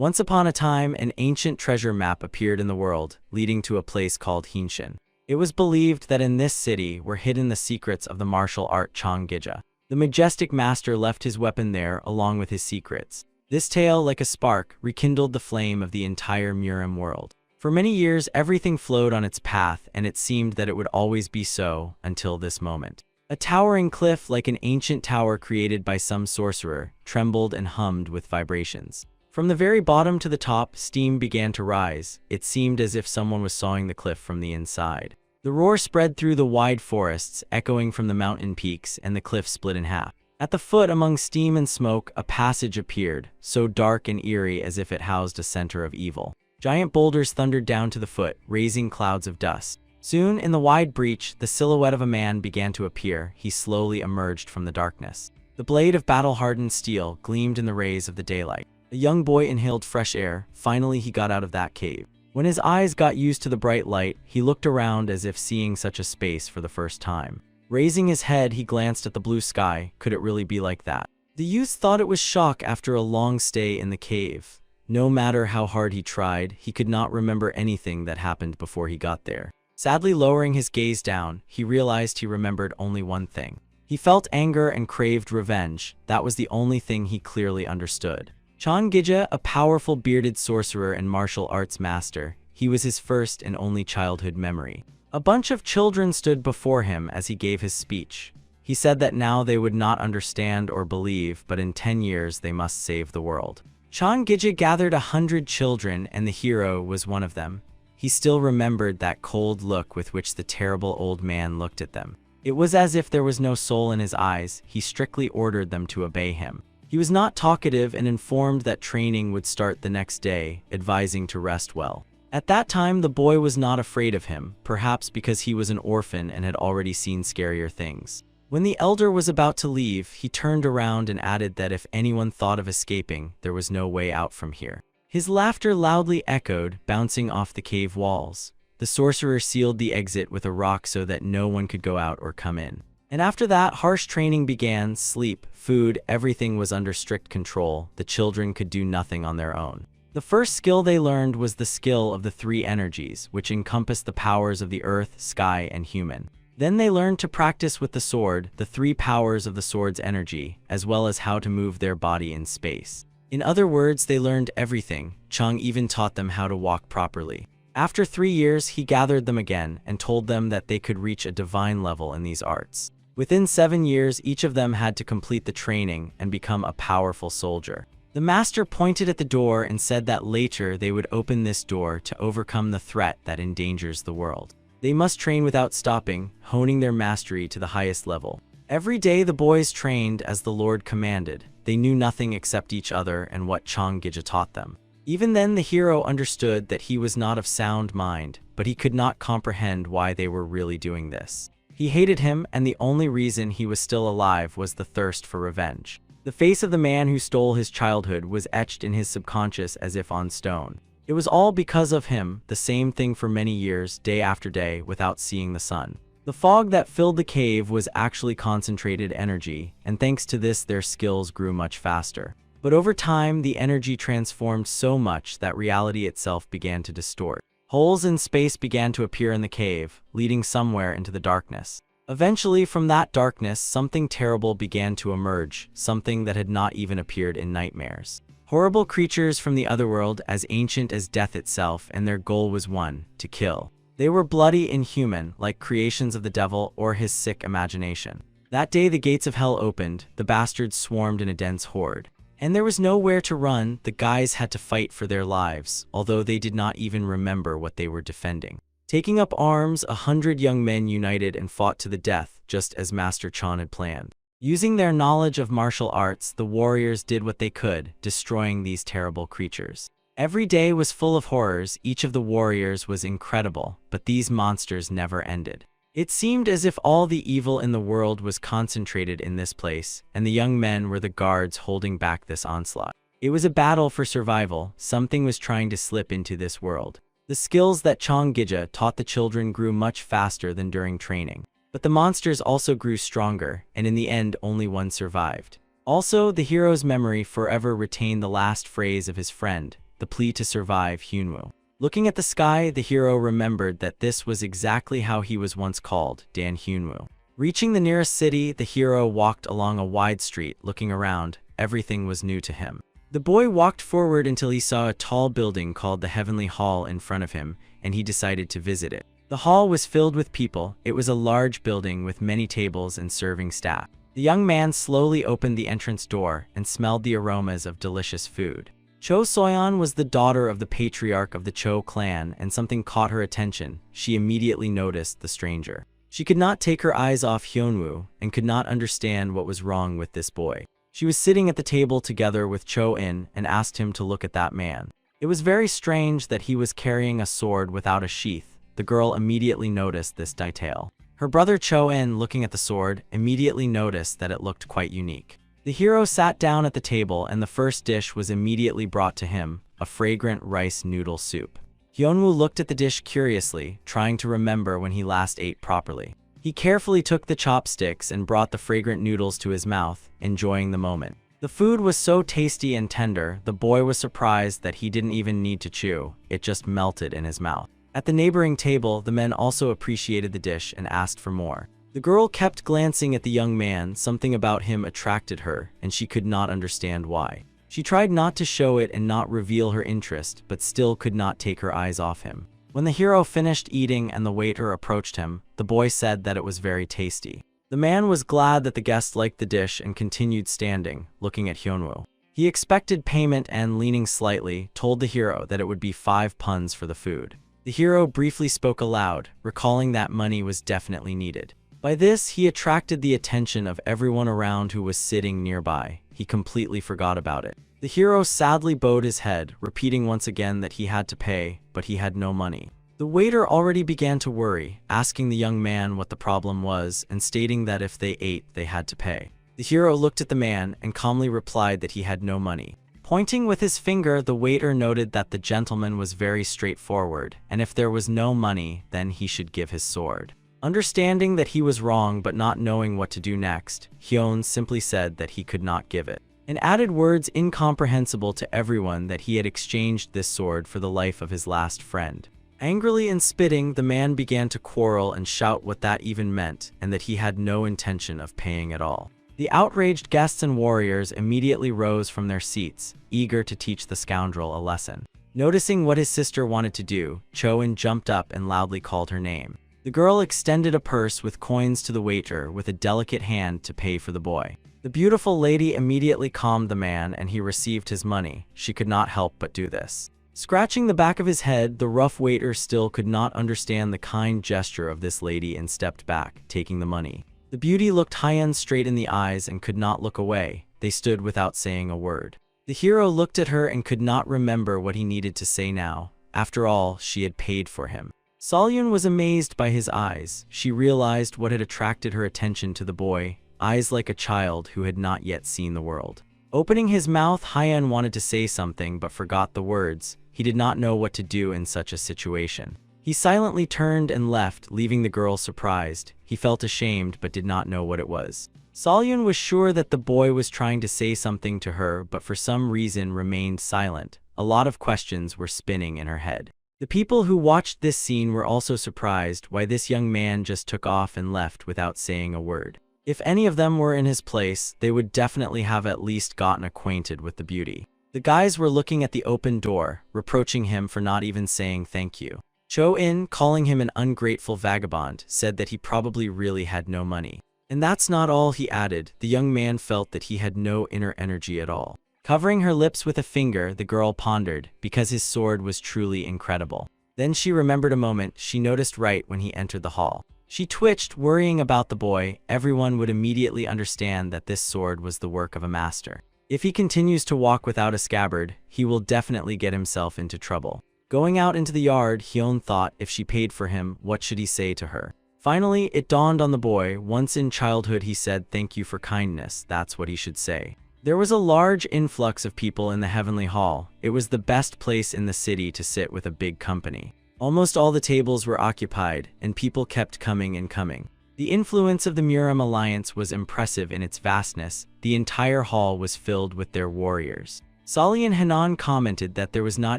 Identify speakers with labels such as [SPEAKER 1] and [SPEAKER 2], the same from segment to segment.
[SPEAKER 1] Once upon a time, an ancient treasure map appeared in the world, leading to a place called Hinshin. It was believed that in this city were hidden the secrets of the martial art Chonggija. The majestic master left his weapon there along with his secrets. This tale, like a spark, rekindled the flame of the entire Murim world. For many years, everything flowed on its path, and it seemed that it would always be so until this moment. A towering cliff, like an ancient tower created by some sorcerer, trembled and hummed with vibrations. From the very bottom to the top, steam began to rise. It seemed as if someone was sawing the cliff from the inside. The roar spread through the wide forests, echoing from the mountain peaks, and the cliff split in half. At the foot, among steam and smoke, a passage appeared, so dark and eerie as if it housed a center of evil. Giant boulders thundered down to the foot, raising clouds of dust. Soon, in the wide breach, the silhouette of a man began to appear. He slowly emerged from the darkness. The blade of battle-hardened steel gleamed in the rays of the daylight. The young boy inhaled fresh air. Finally, he got out of that cave. When his eyes got used to the bright light, he looked around as if seeing such a space for the first time. Raising his head, he glanced at the blue sky. Could it really be like that? The youth thought it was shock after a long stay in the cave. No matter how hard he tried, he could not remember anything that happened before he got there. Sadly lowering his gaze down, he realized he remembered only one thing. He felt anger and craved revenge. That was the only thing he clearly understood. Chonggija, a powerful bearded sorcerer and martial arts master, he was his first and only childhood memory. A bunch of children stood before him as he gave his speech. He said that now they would not understand or believe, but in 10 years they must save the world. Chonggija gathered 100 children, and the hero was one of them. He still remembered that cold look with which the terrible old man looked at them. It was as if there was no soul in his eyes. He strictly ordered them to obey him. He was not talkative and informed that training would start the next day, advising to rest well. At that time, the boy was not afraid of him, perhaps because he was an orphan and had already seen scarier things. When the elder was about to leave, he turned around and added that if anyone thought of escaping, there was no way out from here. His laughter loudly echoed, bouncing off the cave walls. The sorcerer sealed the exit with a rock so that no one could go out or come in. And after that, harsh training began. Sleep, food, everything was under strict control. The children could do nothing on their own. The first skill they learned was the skill of the three energies, which encompassed the powers of the earth, sky, and human. Then they learned to practice with the sword, the three powers of the sword's energy, as well as how to move their body in space. In other words, they learned everything. Chang even taught them how to walk properly. After 3 years, he gathered them again and told them that they could reach a divine level in these arts. Within 7 years, each of them had to complete the training and become a powerful soldier. The master pointed at the door and said that later they would open this door to overcome the threat that endangers the world. They must train without stopping, honing their mastery to the highest level. Every day the boys trained as the Lord commanded. They knew nothing except each other and what Chonggija taught them. Even then the hero understood that he was not of sound mind, but he could not comprehend why they were really doing this. He hated him, and the only reason he was still alive was the thirst for revenge. The face of the man who stole his childhood was etched in his subconscious as if on stone. It was all because of him, the same thing for many years, day after day, without seeing the sun. The fog that filled the cave was actually concentrated energy, and thanks to this their skills grew much faster. But over time, the energy transformed so much that reality itself began to distort. Holes in space began to appear in the cave, leading somewhere into the darkness. Eventually, from that darkness, something terrible began to emerge, something that had not even appeared in nightmares. Horrible creatures from the otherworld, as ancient as death itself, and their goal was one: to kill. They were bloody, inhuman, like creations of the devil or his sick imagination. That day the gates of hell opened, the bastards swarmed in a dense horde. And there was nowhere to run. The guys had to fight for their lives, although they did not even remember what they were defending. Taking up arms, 100 young men united and fought to the death, just as Master Chan had planned. Using their knowledge of martial arts, the warriors did what they could, destroying these terrible creatures. Every day was full of horrors. Each of the warriors was incredible, but these monsters never ended. It seemed as if all the evil in the world was concentrated in this place, and the young men were the guards holding back this onslaught. It was a battle for survival. Something was trying to slip into this world. The skills that Chonggija taught the children grew much faster than during training. But the monsters also grew stronger, and in the end only one survived. Also, the hero's memory forever retained the last phrase of his friend: the plea to survive Hyunwoo. Looking at the sky, the hero remembered that this was exactly how he was once called, Dan Hyunwoo. Reaching the nearest city, the hero walked along a wide street, looking around. Everything was new to him. The boy walked forward until he saw a tall building called the Heavenly Hall in front of him, and he decided to visit it. The hall was filled with people. It was a large building with many tables and serving staff. The young man slowly opened the entrance door and smelled the aromas of delicious food. Cho Soyeon was the daughter of the patriarch of the Cho clan, and something caught her attention. She immediately noticed the stranger. She could not take her eyes off Hyunwoo and could not understand what was wrong with this boy. She was sitting at the table together with Cho In and asked him to look at that man. It was very strange that he was carrying a sword without a sheath. The girl immediately noticed this detail. Her brother Cho In, looking at the sword, immediately noticed that it looked quite unique. The hero sat down at the table and the first dish was immediately brought to him, a fragrant rice noodle soup. Hyunwoo looked at the dish curiously, trying to remember when he last ate properly. He carefully took the chopsticks and brought the fragrant noodles to his mouth, enjoying the moment. The food was so tasty and tender, the boy was surprised that he didn't even need to chew. It just melted in his mouth. At the neighboring table, the men also appreciated the dish and asked for more. The girl kept glancing at the young man. Something about him attracted her, and she could not understand why. She tried not to show it and not reveal her interest, but still could not take her eyes off him. When the hero finished eating and the waiter approached him, the boy said that it was very tasty. The man was glad that the guest liked the dish and continued standing, looking at Hyunwoo. He expected payment and, leaning slightly, told the hero that it would be 5 puns for the food. The hero briefly spoke aloud, recalling that money was definitely needed. By this, he attracted the attention of everyone around who was sitting nearby. He completely forgot about it. The hero sadly bowed his head, repeating once again that he had to pay, but he had no money. The waiter already began to worry, asking the young man what the problem was and stating that if they ate, they had to pay. The hero looked at the man and calmly replied that he had no money. Pointing with his finger, the waiter noted that the gentleman was very straightforward, and if there was no money, then he should give his sword. Understanding that he was wrong but not knowing what to do next, Hyun simply said that he could not give it, and added words incomprehensible to everyone that he had exchanged this sword for the life of his last friend. Angrily and spitting, the man began to quarrel and shout what that even meant, and that he had no intention of paying at all. The outraged guests and warriors immediately rose from their seats, eager to teach the scoundrel a lesson. Noticing what his sister wanted to do, Cho In jumped up and loudly called her name. The girl extended a purse with coins to the waiter with a delicate hand to pay for the boy. The beautiful lady immediately calmed the man and he received his money. She could not help but do this. Scratching the back of his head, the rough waiter still could not understand the kind gesture of this lady and stepped back, taking the money. The beauty looked Hyun straight in the eyes and could not look away. They stood without saying a word. The hero looked at her and could not remember what he needed to say now. After all, she had paid for him. Solyun was amazed by his eyes. She realized what had attracted her attention to the boy, eyes like a child who had not yet seen the world. Opening his mouth, Hyun wanted to say something but forgot the words. He did not know what to do in such a situation. He silently turned and left, leaving the girl surprised. He felt ashamed but did not know what it was. Solyun was sure that the boy was trying to say something to her but for some reason remained silent. A lot of questions were spinning in her head. The people who watched this scene were also surprised why this young man just took off and left without saying a word. If any of them were in his place, they would definitely have at least gotten acquainted with the beauty. The guys were looking at the open door, reproaching him for not even saying thank you. Cho In, calling him an ungrateful vagabond, said that he probably really had no money. And that's not all, he added. The young man felt that he had no inner energy at all. Covering her lips with a finger, the girl pondered, because his sword was truly incredible. Then she remembered a moment she noticed right when he entered the hall. She twitched, worrying about the boy. Everyone would immediately understand that this sword was the work of a master. If he continues to walk without a scabbard, he will definitely get himself into trouble. Going out into the yard, Hyun thought if she paid for him, what should he say to her? Finally, it dawned on the boy. Once in childhood he said thank you for kindness. That's what he should say. There was a large influx of people in the Heavenly Hall. It was the best place in the city to sit with a big company. Almost all the tables were occupied, and people kept coming and coming. The influence of the Muram Alliance was impressive in its vastness. The entire hall was filled with their warriors. Sali and Hanan commented that there was not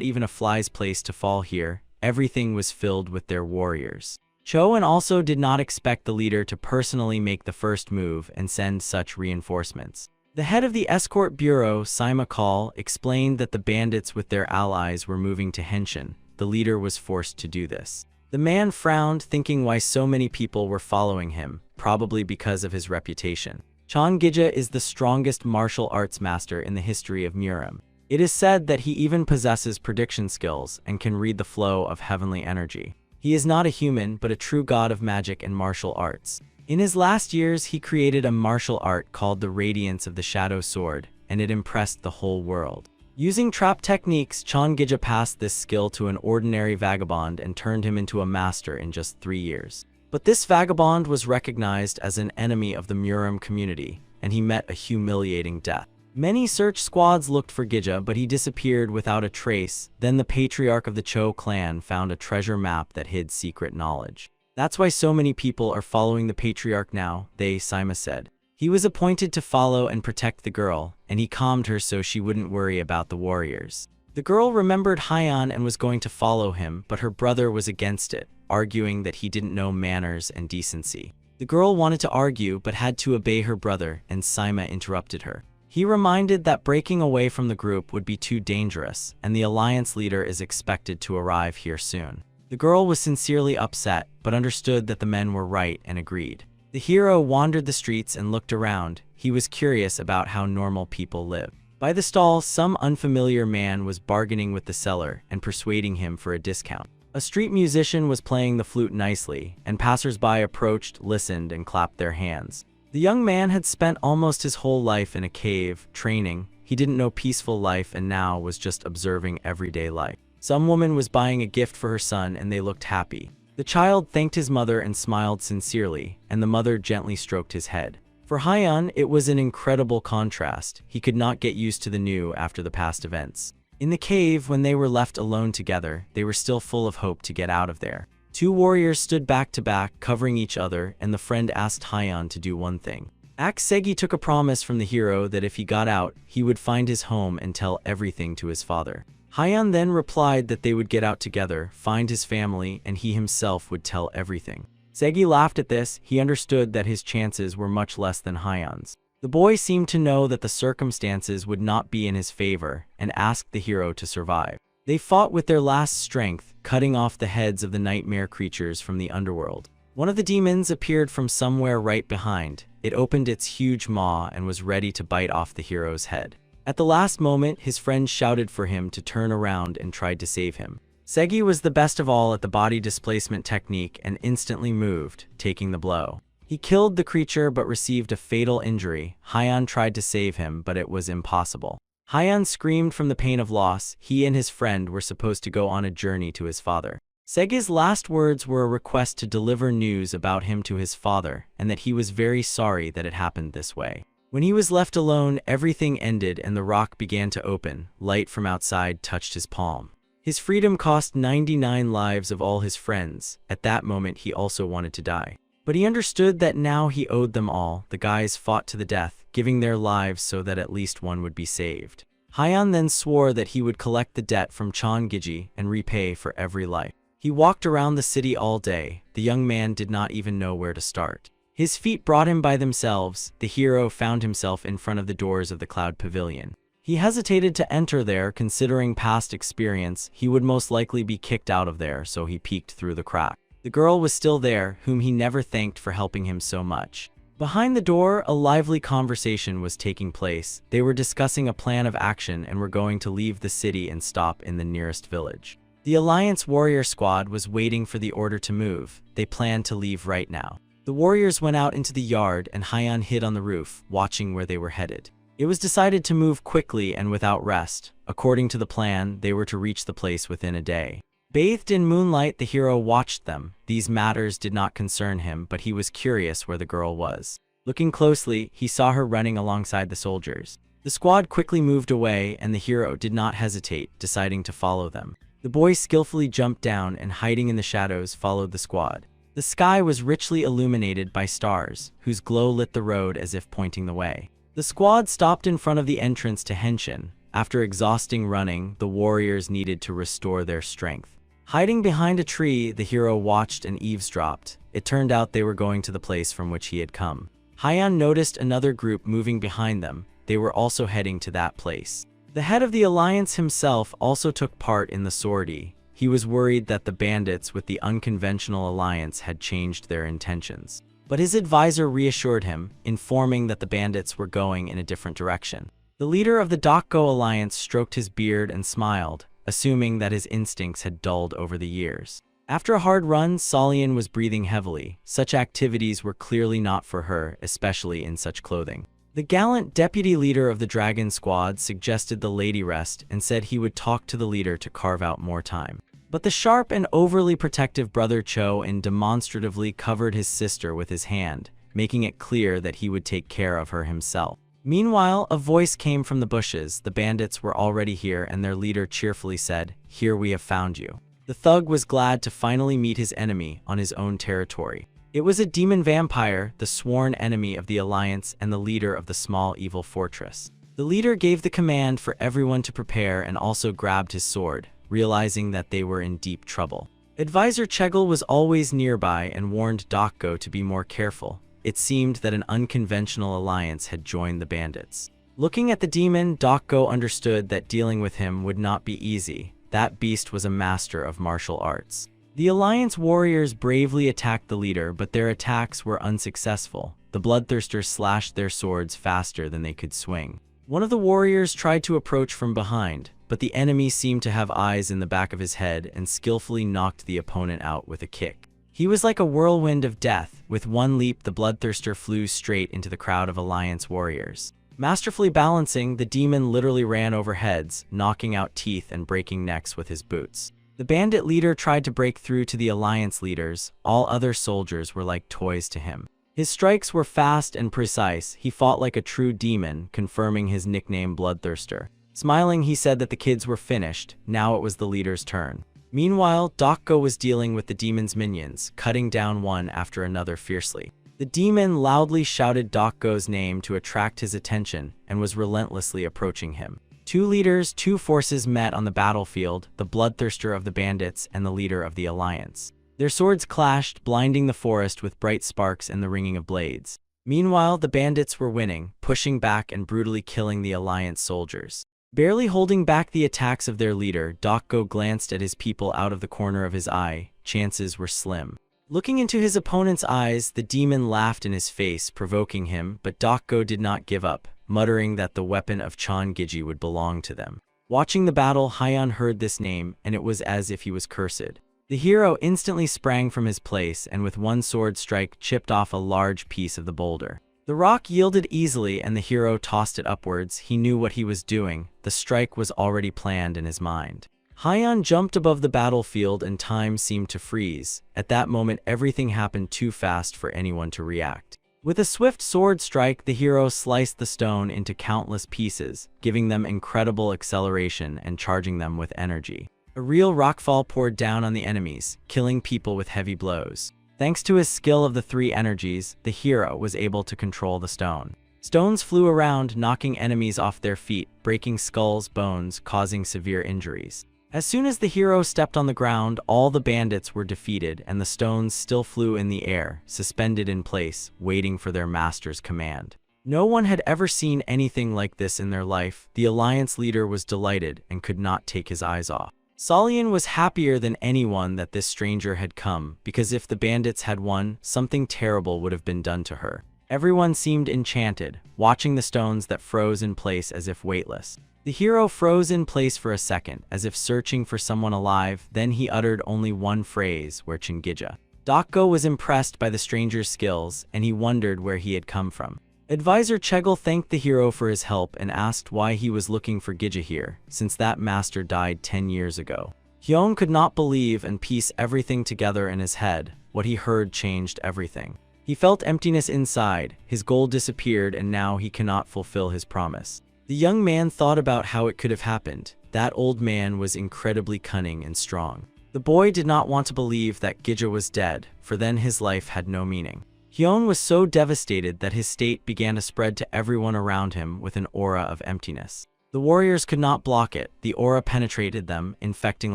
[SPEAKER 1] even a fly's place to fall here, everything was filled with their warriors. Choan also did not expect the leader to personally make the first move and send such reinforcements. The head of the escort bureau, Sima Kal, explained that the bandits with their allies were moving to Henshin. The leader was forced to do this. The man frowned, thinking why so many people were following him, probably because of his reputation. Changija is the strongest martial arts master in the history of Muram. It is said that he even possesses prediction skills and can read the flow of heavenly energy. He is not a human, but a true god of magic and martial arts. In his last years, he created a martial art called the Radiance of the Shadow Sword, and it impressed the whole world. Using trap techniques, Changija passed this skill to an ordinary vagabond and turned him into a master in just 3 years. But this vagabond was recognized as an enemy of the Muram community, and he met a humiliating death. Many search squads looked for Gija, but he disappeared without a trace. Then the patriarch of the Cho clan found a treasure map that hid secret knowledge. That's why so many people are following the patriarch now, Sima said. He was appointed to follow and protect the girl, and he calmed her so she wouldn't worry about the warriors. The girl remembered Haiyan and was going to follow him, but her brother was against it, arguing that he didn't know manners and decency. The girl wanted to argue but had to obey her brother, and Sima interrupted her. He reminded that breaking away from the group would be too dangerous, and the alliance leader is expected to arrive here soon. The girl was sincerely upset, but understood that the men were right and agreed. The hero wandered the streets and looked around. He was curious about how normal people live. By the stall, some unfamiliar man was bargaining with the seller and persuading him for a discount. A street musician was playing the flute nicely, and passers-by approached, listened, and clapped their hands. The young man had spent almost his whole life in a cave, training. He didn't know peaceful life and now was just observing everyday life. Some woman was buying a gift for her son and they looked happy. The child thanked his mother and smiled sincerely, and the mother gently stroked his head. For Haiyan, it was an incredible contrast. He could not get used to the new after the past events. In the cave, when they were left alone together, they were still full of hope to get out of there. 2 warriors stood back to back, covering each other, and the friend asked Haiyan to do one thing. Segi took a promise from the hero that if he got out, he would find his home and tell everything to his father. Haiyan then replied that they would get out together, find his family, and he himself would tell everything. Segi laughed at this. He understood that his chances were much less than Haiyan's. The boy seemed to know that the circumstances would not be in his favor and asked the hero to survive. They fought with their last strength, cutting off the heads of the nightmare creatures from the underworld. One of the demons appeared from somewhere right behind. It opened its huge maw and was ready to bite off the hero's head. At the last moment, his friend shouted for him to turn around and tried to save him. Segi was the best of all at the body displacement technique and instantly moved, taking the blow. He killed the creature but received a fatal injury. Haiyan tried to save him, but it was impossible. Haiyan screamed from the pain of loss. He and his friend were supposed to go on a journey to his father. Segi's last words were a request to deliver news about him to his father, and that he was very sorry that it happened this way. When he was left alone, everything ended and the rock began to open. Light from outside touched his palm. His freedom cost 99 lives of all his friends. At that moment, he also wanted to die. But he understood that now he owed them all. The guys fought to the death, giving their lives so that at least one would be saved. Haiyan then swore that he would collect the debt from Changiji and repay for every life. He walked around the city all day. The young man did not even know where to start. His feet brought him by themselves. The hero found himself in front of the doors of the Cloud Pavilion. He hesitated to enter there, considering past experience. He would most likely be kicked out of there, so he peeked through the crack. The girl was still there, whom he never thanked for helping him so much. Behind the door, a lively conversation was taking place. They were discussing a plan of action and were going to leave the city and stop in the nearest village. The Alliance warrior squad was waiting for the order to move. They planned to leave right now. The warriors went out into the yard and Haiyan hid on the roof, watching where they were headed. It was decided to move quickly and without rest. According to the plan, they were to reach the place within a day. Bathed in moonlight, the hero watched them. These matters did not concern him, but he was curious where the girl was. Looking closely, he saw her running alongside the soldiers. The squad quickly moved away, and the hero did not hesitate, deciding to follow them. The boy skillfully jumped down and, hiding in the shadows, followed the squad. The sky was richly illuminated by stars, whose glow lit the road as if pointing the way. The squad stopped in front of the entrance to Henshin. After exhausting running, the warriors needed to restore their strength. Hiding behind a tree, the hero watched and eavesdropped. It turned out they were going to the place from which he had come. Hyeon noticed another group moving behind them. They were also heading to that place. The head of the alliance himself also took part in the sortie. He was worried that the bandits with the unconventional alliance had changed their intentions. But his advisor reassured him, informing that the bandits were going in a different direction. The leader of the Dokgo alliance stroked his beard and smiled, assuming that his instincts had dulled over the years. After a hard run, Solian was breathing heavily. Such activities were clearly not for her, especially in such clothing. The gallant deputy leader of the Dragon Squad suggested the lady rest and said he would talk to the leader to carve out more time. But the sharp and overly protective brother Cho demonstratively covered his sister with his hand, making it clear that he would take care of her himself. Meanwhile, a voice came from the bushes. The bandits were already here, and their leader cheerfully said, "Here we have found you." The thug was glad to finally meet his enemy on his own territory. It was a demon vampire, the sworn enemy of the Alliance and the leader of the small evil fortress. The leader gave the command for everyone to prepare and also grabbed his sword, realizing that they were in deep trouble. Advisor Chegel was always nearby and warned Dokgo to be more careful. It seemed that an unconventional alliance had joined the bandits. Looking at the demon, Dokgo understood that dealing with him would not be easy. That beast was a master of martial arts. The Alliance warriors bravely attacked the leader, but their attacks were unsuccessful. The bloodthirsters slashed their swords faster than they could swing. One of the warriors tried to approach from behind, but the enemy seemed to have eyes in the back of his head and skillfully knocked the opponent out with a kick. He was like a whirlwind of death. With one leap, the bloodthirster flew straight into the crowd of Alliance warriors. Masterfully balancing, the demon literally ran over heads, knocking out teeth and breaking necks with his boots. The bandit leader tried to break through to the Alliance leaders. All other soldiers were like toys to him. His strikes were fast and precise. He fought like a true demon, confirming his nickname Bloodthirster. Smiling, he said that the kids were finished. Now it was the leader's turn. Meanwhile, Dokgo was dealing with the demon's minions, cutting down one after another fiercely. The demon loudly shouted Dokgo's name to attract his attention and was relentlessly approaching him. Two leaders, two forces met on the battlefield, the bloodthirster of the bandits and the leader of the Alliance. Their swords clashed, blinding the forest with bright sparks and the ringing of blades. Meanwhile, the bandits were winning, pushing back and brutally killing the Alliance soldiers. Barely holding back the attacks of their leader, Dokgo glanced at his people out of the corner of his eye. Chances were slim. Looking into his opponent's eyes, the demon laughed in his face, provoking him, but Dokgo did not give up, muttering that the weapon of Chongiji would belong to them. Watching the battle, Hyeon heard this name, and it was as if he was cursed. The hero instantly sprang from his place and with one sword strike chipped off a large piece of the boulder. The rock yielded easily and the hero tossed it upwards. He knew what he was doing. The strike was already planned in his mind. Hyeon jumped above the battlefield and time seemed to freeze. At that moment, everything happened too fast for anyone to react. With a swift sword strike, the hero sliced the stone into countless pieces, giving them incredible acceleration and charging them with energy. A real rockfall poured down on the enemies, killing people with heavy blows. Thanks to his skill of the three energies, the hero was able to control the stone. Stones flew around, knocking enemies off their feet, breaking skulls, bones, causing severe injuries. As soon as the hero stepped on the ground, all the bandits were defeated and the stones still flew in the air, suspended in place, waiting for their master's command. No one had ever seen anything like this in their life. The Alliance leader was delighted and could not take his eyes off. Solian was happier than anyone that this stranger had come, because if the bandits had won, something terrible would have been done to her. Everyone seemed enchanted, watching the stones that froze in place as if weightless. The hero froze in place for a second, as if searching for someone alive, then he uttered only one phrase, where Chingija. Dokgo was impressed by the stranger's skills, and he wondered where he had come from. Advisor Chegel thanked the hero for his help and asked why he was looking for Gija here, since that master died 10 years ago. Hyun could not believe and piece everything together in his head. What he heard changed everything. He felt emptiness inside, his goal disappeared and now he cannot fulfill his promise. The young man thought about how it could have happened. That old man was incredibly cunning and strong. The boy did not want to believe that Gija was dead, for then his life had no meaning. Hyun was so devastated that his state began to spread to everyone around him with an aura of emptiness. The warriors could not block it. The aura penetrated them, infecting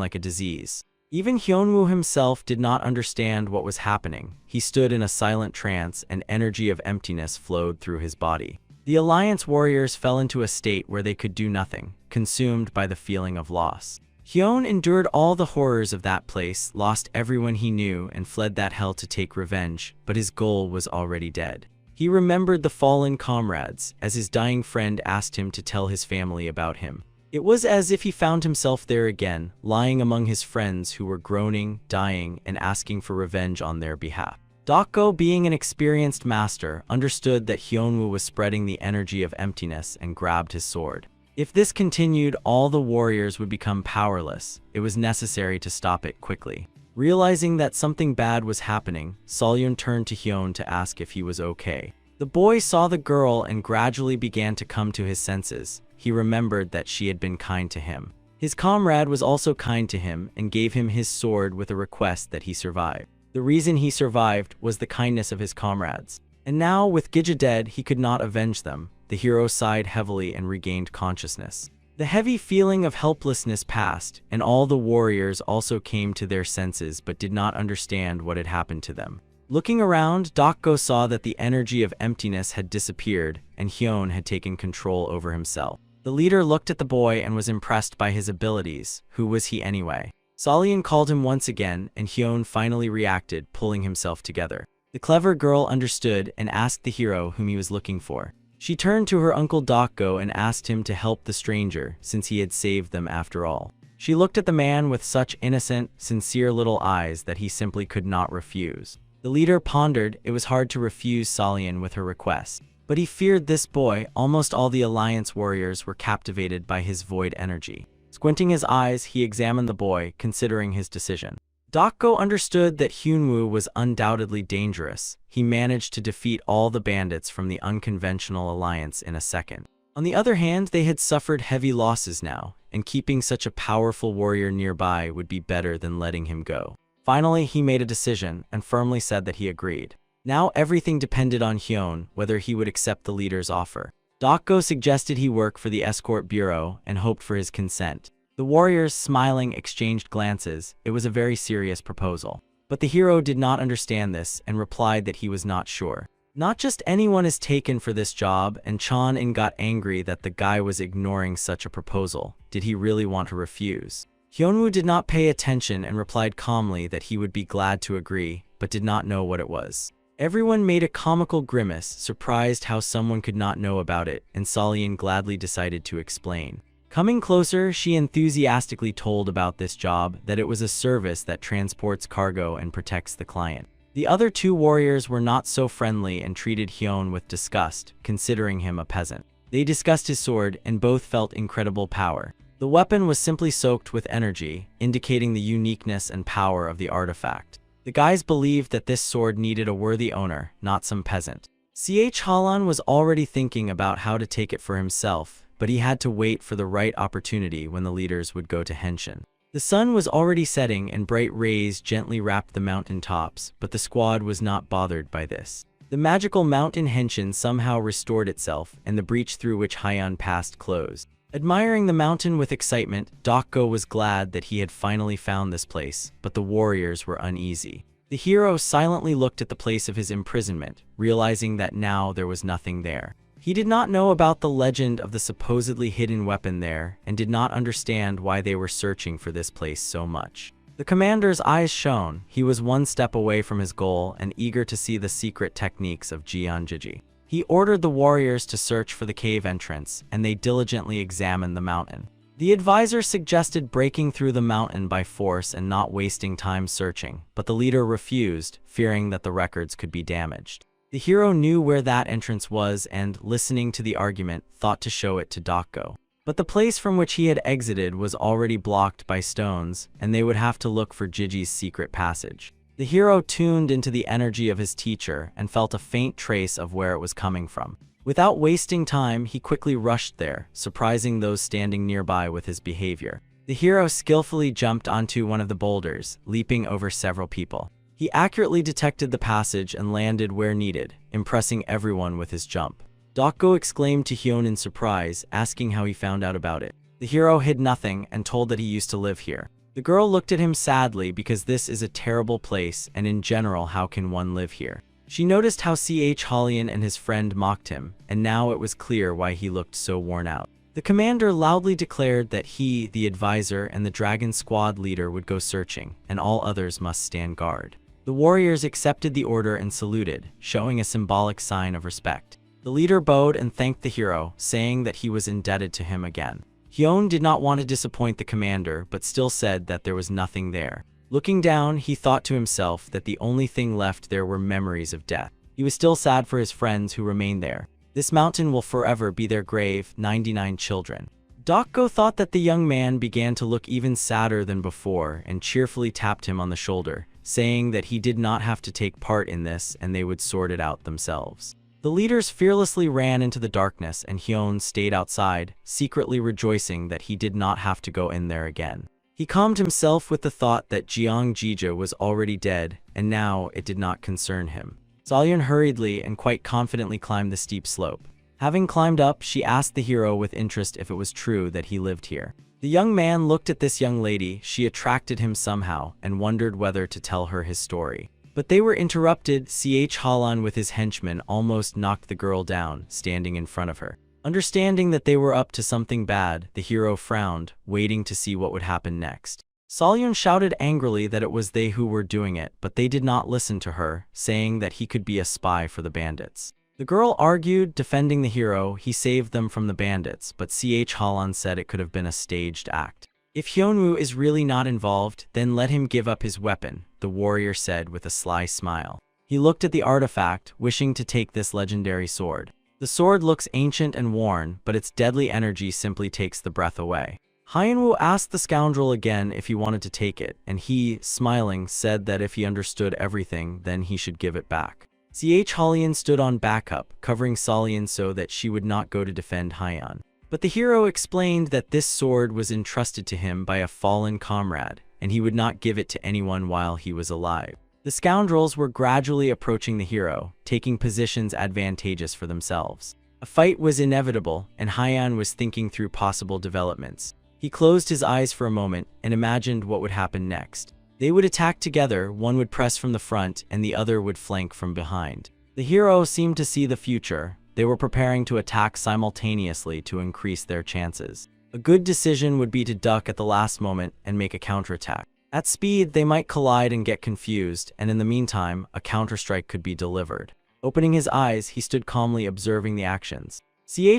[SPEAKER 1] like a disease. Even Hyunwoo himself did not understand what was happening. He stood in a silent trance, and energy of emptiness flowed through his body. The Alliance warriors fell into a state where they could do nothing, consumed by the feeling of loss. Hyun endured all the horrors of that place, lost everyone he knew, and fled that hell to take revenge, but his goal was already dead. He remembered the fallen comrades, as his dying friend asked him to tell his family about him. It was as if he found himself there again, lying among his friends who were groaning, dying, and asking for revenge on their behalf. Dokgo, being an experienced master, understood that Hyunwoo was spreading the energy of emptiness and grabbed his sword. If this continued, all the warriors would become powerless. It was necessary to stop it quickly. Realizing that something bad was happening, Solyun turned to Hyun to ask if he was okay. The boy saw the girl and gradually began to come to his senses. He remembered that she had been kind to him. His comrade was also kind to him and gave him his sword with a request that he survive. The reason he survived was the kindness of his comrades. And now, with Gija dead, he could not avenge them. The hero sighed heavily and regained consciousness. The heavy feeling of helplessness passed, and all the warriors also came to their senses but did not understand what had happened to them. Looking around, Dokgo saw that the energy of emptiness had disappeared, and Hyun had taken control over himself. The leader looked at the boy and was impressed by his abilities. Who was he anyway? Solyun called him once again, and Hyun finally reacted, pulling himself together. The clever girl understood and asked the hero whom he was looking for. She turned to her uncle Dokgo and asked him to help the stranger, since he had saved them after all. She looked at the man with such innocent, sincere little eyes that he simply could not refuse. The leader pondered. It was hard to refuse Solyun with her request. But he feared this boy. Almost all the Alliance warriors were captivated by his void energy. Squinting his eyes, he examined the boy, considering his decision. Dokgo understood that Hyunwoo was undoubtedly dangerous. He managed to defeat all the bandits from the unconventional alliance in a second. On the other hand, they had suffered heavy losses now, and keeping such a powerful warrior nearby would be better than letting him go. Finally, he made a decision and firmly said that he agreed. Now everything depended on Hyun, whether he would accept the leader's offer. Dokgo suggested he work for the escort bureau and hoped for his consent. The warriors, smiling, exchanged glances. It was a very serious proposal. But the hero did not understand this and replied that he was not sure. Not just anyone is taken for this job, and Chan-in got angry that the guy was ignoring such a proposal. Did he really want to refuse? Hyunwoo did not pay attention and replied calmly that he would be glad to agree, but did not know what it was. Everyone made a comical grimace, surprised how someone could not know about it, and Solyun gladly decided to explain. Coming closer, she enthusiastically told about this job, that it was a service that transports cargo and protects the client. The other two warriors were not so friendly and treated Hyun with disgust, considering him a peasant. They discussed his sword, and both felt incredible power. The weapon was simply soaked with energy, indicating the uniqueness and power of the artifact. The guys believed that this sword needed a worthy owner, not some peasant. Halan was already thinking about how to take it for himself, but he had to wait for the right opportunity when the leaders would go to Henshin. The sun was already setting and bright rays gently wrapped the mountain tops, but the squad was not bothered by this. The magical mountain Henshin somehow restored itself, and the breach through which Hyan passed closed. Admiring the mountain with excitement, Dokgo was glad that he had finally found this place, but the warriors were uneasy. The hero silently looked at the place of his imprisonment, realizing that now there was nothing there. He did not know about the legend of the supposedly hidden weapon there, and did not understand why they were searching for this place so much. The commander's eyes shone. He was one step away from his goal and eager to see the secret techniques of Jianjiji. He ordered the warriors to search for the cave entrance, and they diligently examined the mountain. The advisor suggested breaking through the mountain by force and not wasting time searching, but the leader refused, fearing that the records could be damaged. The hero knew where that entrance was and, listening to the argument, thought to show it to Dokgo. But the place from which he had exited was already blocked by stones, and they would have to look for Jiji's secret passage. The hero tuned into the energy of his teacher and felt a faint trace of where it was coming from. Without wasting time, he quickly rushed there, surprising those standing nearby with his behavior. The hero skillfully jumped onto one of the boulders, leaping over several people. He accurately detected the passage and landed where needed, impressing everyone with his jump. Dokgo exclaimed to Hyun in surprise, asking how he found out about it. The hero hid nothing and told that he used to live here. The girl looked at him sadly because this is a terrible place, and in general, how can one live here? She noticed how Hallyan and his friend mocked him, and now it was clear why he looked so worn out. The commander loudly declared that he, the advisor, and the dragon squad leader would go searching, and all others must stand guard. The warriors accepted the order and saluted, showing a symbolic sign of respect. The leader bowed and thanked the hero, saying that he was indebted to him again. Hyun did not want to disappoint the commander, but still said that there was nothing there. Looking down, he thought to himself that the only thing left there were memories of death. He was still sad for his friends who remained there. This mountain will forever be their grave, 99 children. Dokgo thought that the young man began to look even sadder than before and cheerfully tapped him on the shoulder, saying that he did not have to take part in this and they would sort it out themselves. The leaders fearlessly ran into the darkness and Hyun stayed outside, secretly rejoicing that he did not have to go in there again. He calmed himself with the thought that Jeong Jija was already dead, and now it did not concern him. Salyeon hurriedly and quite confidently climbed the steep slope. Having climbed up, she asked the hero with interest if it was true that he lived here. The young man looked at this young lady. She attracted him somehow and wondered whether to tell her his story. But they were interrupted. Halan with his henchmen almost knocked the girl down, standing in front of her. Understanding that they were up to something bad, the hero frowned, waiting to see what would happen next. Salyeon shouted angrily that it was they who were doing it, but they did not listen to her, saying that he could be a spy for the bandits. The girl argued, defending the hero. He saved them from the bandits, but Halan said it could have been a staged act. If Hyunwoo is really not involved, then let him give up his weapon, the warrior said with a sly smile. He looked at the artifact, wishing to take this legendary sword. The sword looks ancient and worn, but its deadly energy simply takes the breath away. Hyunwoo asked the scoundrel again if he wanted to take it, and he, smiling, said that if he understood everything, then he should give it back. Hallyan stood on backup, covering Salyeon so that she would not go to defend Hyun. But the hero explained that this sword was entrusted to him by a fallen comrade, and he would not give it to anyone while he was alive. The scoundrels were gradually approaching the hero, taking positions advantageous for themselves. A fight was inevitable, and Hyun was thinking through possible developments. He closed his eyes for a moment and imagined what would happen next. They would attack together, one would press from the front and the other would flank from behind. The hero seemed to see the future. They were preparing to attack simultaneously to increase their chances. A good decision would be to duck at the last moment and make a counterattack. At speed, they might collide and get confused, and in the meantime, a counterstrike could be delivered. Opening his eyes, he stood calmly observing the actions.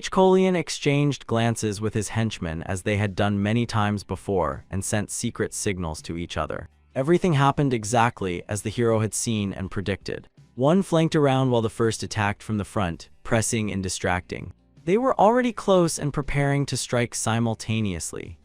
[SPEAKER 1] Colian exchanged glances with his henchmen as they had done many times before and sent secret signals to each other. Everything happened exactly as the hero had seen and predicted. One flanked around while the first attacked from the front, pressing and distracting. They were already close and preparing to strike simultaneously.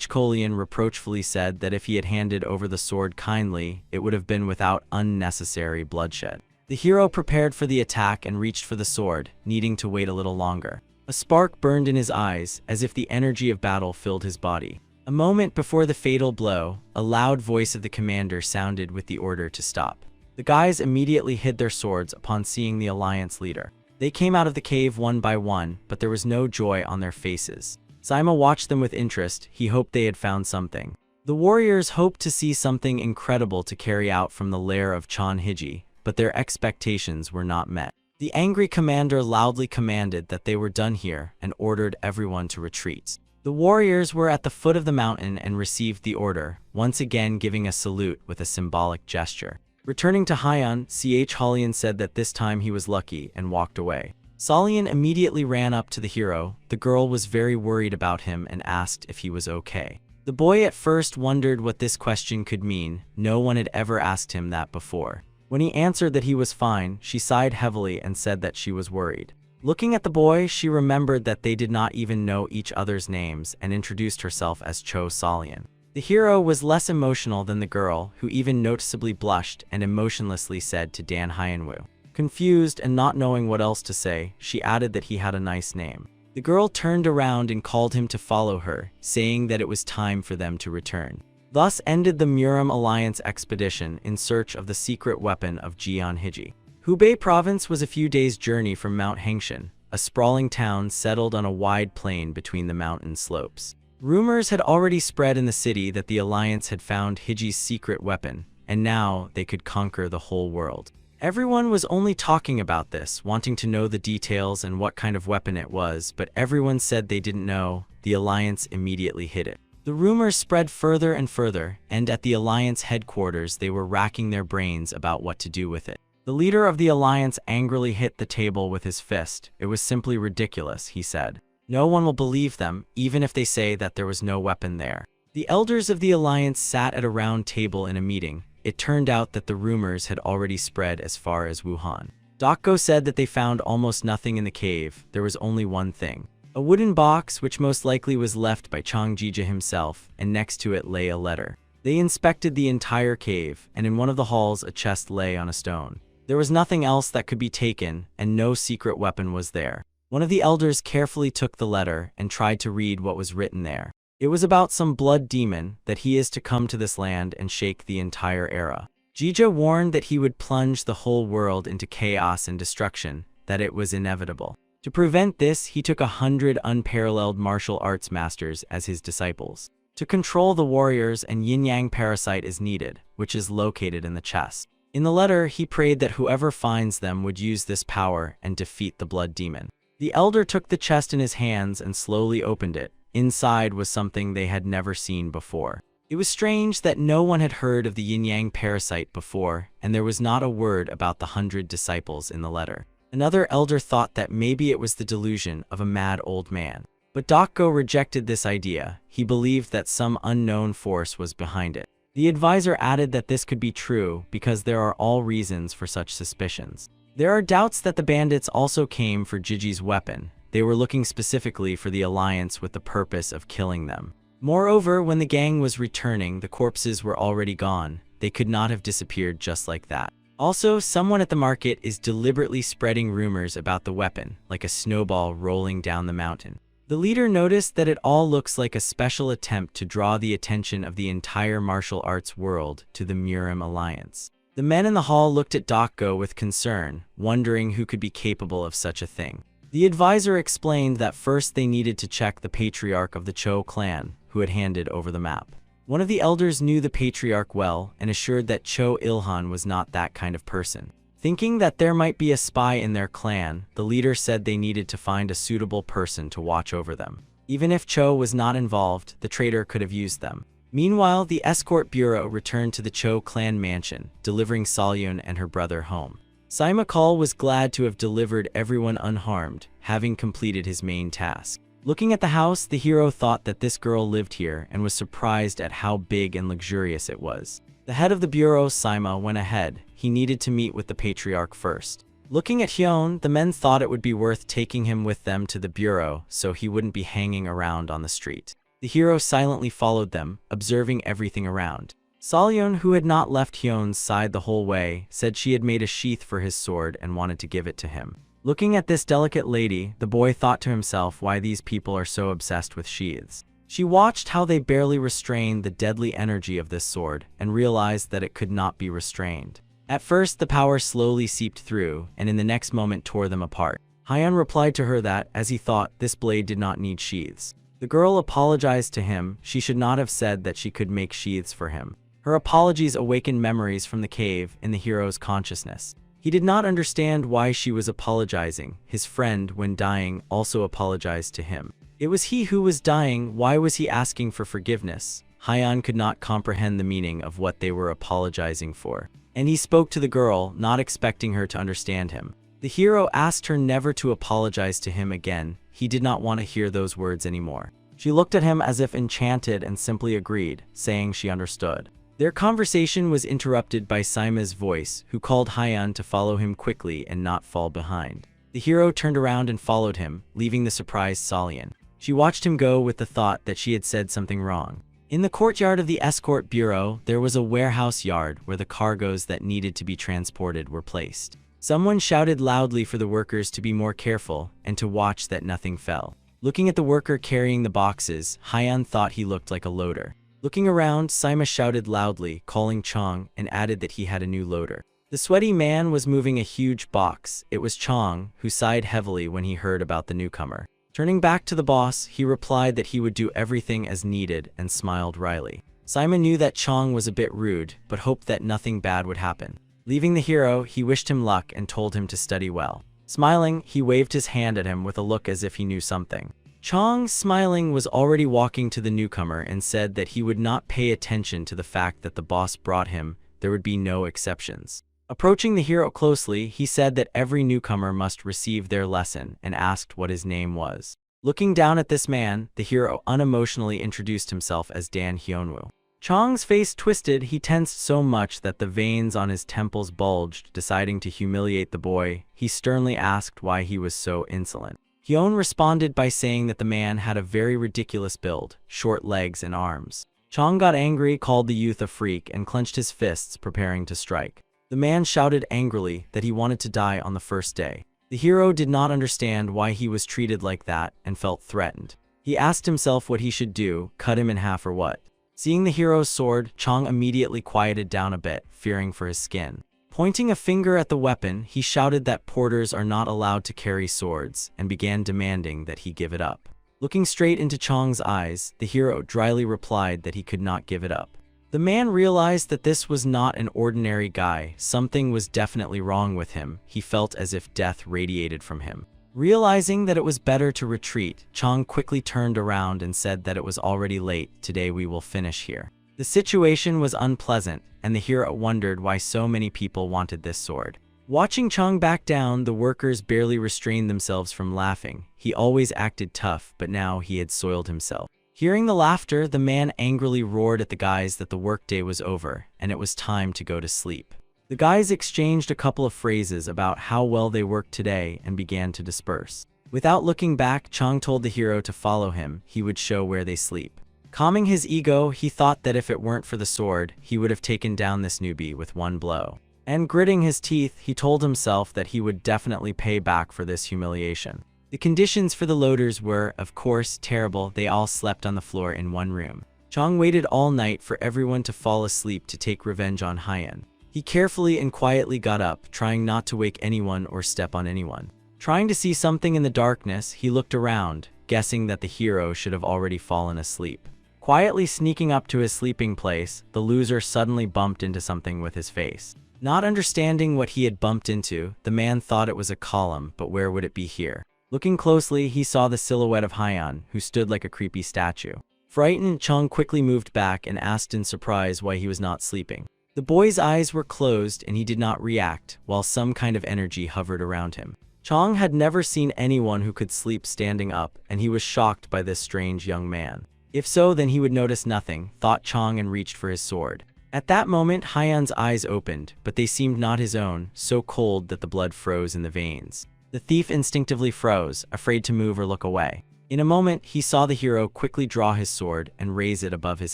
[SPEAKER 1] Colian reproachfully said that if he had handed over the sword kindly, it would have been without unnecessary bloodshed. The hero prepared for the attack and reached for the sword, needing to wait a little longer. A spark burned in his eyes, as if the energy of battle filled his body. A moment before the fatal blow, a loud voice of the commander sounded with the order to stop. The guys immediately hid their swords upon seeing the alliance leader. They came out of the cave one by one, but there was no joy on their faces. Saima watched them with interest. He hoped they had found something. The warriors hoped to see something incredible to carry out from the lair of Chonhiji, but their expectations were not met. The angry commander loudly commanded that they were done here and ordered everyone to retreat. The warriors were at the foot of the mountain and received the order, once again giving a salute with a symbolic gesture. Returning to Hyun, Hallyan said that this time he was lucky and walked away. Salyeon immediately ran up to the hero. The girl was very worried about him and asked if he was okay. The boy at first wondered what this question could mean. No one had ever asked him that before. When he answered that he was fine, she sighed heavily and said that she was worried. Looking at the boy, she remembered that they did not even know each other's names and introduced herself as Cho Salyeon. The hero was less emotional than the girl, who even noticeably blushed and emotionlessly said to Dan Hyunwoo. Confused and not knowing what else to say, she added that he had a nice name. The girl turned around and called him to follow her, saying that it was time for them to return. Thus ended the Muram Alliance expedition in search of the secret weapon of Jeonhiji. Hubei province was a few days' journey from Mount Hengshan, a sprawling town settled on a wide plain between the mountain slopes. Rumors had already spread in the city that the Alliance had found Hiji's secret weapon, and now they could conquer the whole world. Everyone was only talking about this, wanting to know the details and what kind of weapon it was, but everyone said they didn't know. The Alliance immediately hid it. The rumors spread further and further, and at the Alliance headquarters they were racking their brains about what to do with it. The leader of the Alliance angrily hit the table with his fist. It was simply ridiculous, he said. No one will believe them, even if they say that there was no weapon there. The elders of the Alliance sat at a round table in a meeting. It turned out that the rumors had already spread as far as Wuhan. Dokgo said that they found almost nothing in the cave. There was only one thing. A wooden box, which most likely was left by Changjija himself, and next to it lay a letter. They inspected the entire cave, and in one of the halls a chest lay on a stone. There was nothing else that could be taken, and no secret weapon was there. One of the elders carefully took the letter and tried to read what was written there. It was about some blood demon, that he is to come to this land and shake the entire era. Jija warned that he would plunge the whole world into chaos and destruction, that it was inevitable. To prevent this, he took 100 unparalleled martial arts masters as his disciples. To control the warriors, and yin-yang parasite is needed, which is located in the chest. In the letter, he prayed that whoever finds them would use this power and defeat the blood demon. The elder took the chest in his hands and slowly opened it. Inside was something they had never seen before. It was strange that no one had heard of the yin-yang parasite before, and there was not a word about the 100 disciples in the letter. Another elder thought that maybe it was the delusion of a mad old man. But Dokgo rejected this idea. He believed that some unknown force was behind it. The advisor added that this could be true because there are all reasons for such suspicions. There are doubts that the bandits also came for Jiji's weapon. They were looking specifically for the Alliance with the purpose of killing them. Moreover, when the gang was returning, the corpses were already gone. They could not have disappeared just like that. Also, someone at the market is deliberately spreading rumors about the weapon, like a snowball rolling down the mountain. The leader noticed that it all looks like a special attempt to draw the attention of the entire martial arts world to the Murim Alliance. The men in the hall looked at Dokgo with concern, wondering who could be capable of such a thing. The advisor explained that first they needed to check the patriarch of the Cho clan, who had handed over the map. One of the elders knew the patriarch well and assured that Cho Ilhan was not that kind of person. Thinking that there might be a spy in their clan, the leader said they needed to find a suitable person to watch over them. Even if Cho was not involved, the traitor could have used them. Meanwhile, the escort bureau returned to the Cho clan mansion, delivering Salyun and her brother home. Saimakal was glad to have delivered everyone unharmed, having completed his main task. Looking at the house, the hero thought that this girl lived here and was surprised at how big and luxurious it was. The head of the bureau, Saima, went ahead. He needed to meet with the patriarch first. Looking at Hyun, the men thought it would be worth taking him with them to the bureau so he wouldn't be hanging around on the street. The hero silently followed them, observing everything around. Salyun, who had not left Hyun's side the whole way, said she had made a sheath for his sword and wanted to give it to him. Looking at this delicate lady, the boy thought to himself why these people are so obsessed with sheaths. She watched how they barely restrained the deadly energy of this sword and realized that it could not be restrained. At first, the power slowly seeped through, and in the next moment tore them apart. Hyun replied to her that, as he thought, this blade did not need sheaths. The girl apologized to him. She should not have said that she could make sheaths for him. Her apologies awakened memories from the cave in the hero's consciousness. He did not understand why she was apologizing. His friend, when dying, also apologized to him. It was he who was dying. Why was he asking for forgiveness? Hyun could not comprehend the meaning of what they were apologizing for. And he spoke to the girl, not expecting her to understand him. The hero asked her never to apologize to him again. He did not want to hear those words anymore. She looked at him as if enchanted and simply agreed, saying she understood. Their conversation was interrupted by Saima's voice, who called Hyun to follow him quickly and not fall behind. The hero turned around and followed him, leaving the surprised Salyun. She watched him go with the thought that she had said something wrong. In the courtyard of the escort bureau, there was a warehouse yard where the cargoes that needed to be transported were placed. Someone shouted loudly for the workers to be more careful and to watch that nothing fell. Looking at the worker carrying the boxes, Hyun thought he looked like a loader. Looking around, Saima shouted loudly, calling Chong, and added that he had a new loader. The sweaty man was moving a huge box. It was Chong, who sighed heavily when he heard about the newcomer. Turning back to the boss, he replied that he would do everything as needed and smiled wryly. Simon knew that Chong was a bit rude, but hoped that nothing bad would happen. Leaving the hero, he wished him luck and told him to study well. Smiling, he waved his hand at him with a look as if he knew something. Chong, smiling, was already walking to the newcomer and said that he would not pay attention to the fact that the boss brought him. There would be no exceptions. Approaching the hero closely, he said that every newcomer must receive their lesson and asked what his name was. Looking down at this man, the hero unemotionally introduced himself as Dan Hyunwoo. Chong's face twisted. He tensed so much that the veins on his temples bulged. Deciding to humiliate the boy, he sternly asked why he was so insolent. Hyun responded by saying that the man had a very ridiculous build, short legs and arms. Chong got angry, called the youth a freak, and clenched his fists, preparing to strike. The man shouted angrily that he wanted to die on the first day. The hero did not understand why he was treated like that and felt threatened. He asked himself what he should do, cut him in half or what. Seeing the hero's sword, Chong immediately quieted down a bit, fearing for his skin. Pointing a finger at the weapon, he shouted that porters are not allowed to carry swords, and began demanding that he give it up. Looking straight into Chong's eyes, the hero dryly replied that he could not give it up. The man realized that this was not an ordinary guy. Something was definitely wrong with him. He felt as if death radiated from him. Realizing that it was better to retreat, Chong quickly turned around and said that it was already late. Today we will finish here. The situation was unpleasant, and the hero wondered why so many people wanted this sword. Watching Chong back down, the workers barely restrained themselves from laughing. He always acted tough, but now he had soiled himself. Hearing the laughter, the man angrily roared at the guys that the workday was over, and it was time to go to sleep. The guys exchanged a couple of phrases about how well they worked today and began to disperse. Without looking back, Chong told the hero to follow him. He would show where they sleep. Calming his ego, he thought that if it weren't for the sword, he would have taken down this newbie with one blow. And gritting his teeth, he told himself that he would definitely pay back for this humiliation. The conditions for the loaders were, of course, terrible. They all slept on the floor in one room. Chong waited all night for everyone to fall asleep to take revenge on Hyun. He carefully and quietly got up, trying not to wake anyone or step on anyone. Trying to see something in the darkness, he looked around, guessing that the hero should have already fallen asleep. Quietly sneaking up to his sleeping place, the loser suddenly bumped into something with his face. Not understanding what he had bumped into, the man thought it was a column, but where would it be here? Looking closely, he saw the silhouette of Hyun, who stood like a creepy statue. Frightened, Chong quickly moved back and asked in surprise why he was not sleeping. The boy's eyes were closed and he did not react, while some kind of energy hovered around him. Chong had never seen anyone who could sleep standing up, and he was shocked by this strange young man. If so, then he would notice nothing, thought Chong, and reached for his sword. At that moment, Hyun's eyes opened, but they seemed not his own, so cold that the blood froze in the veins. The thief instinctively froze, afraid to move or look away. In a moment, he saw the hero quickly draw his sword and raise it above his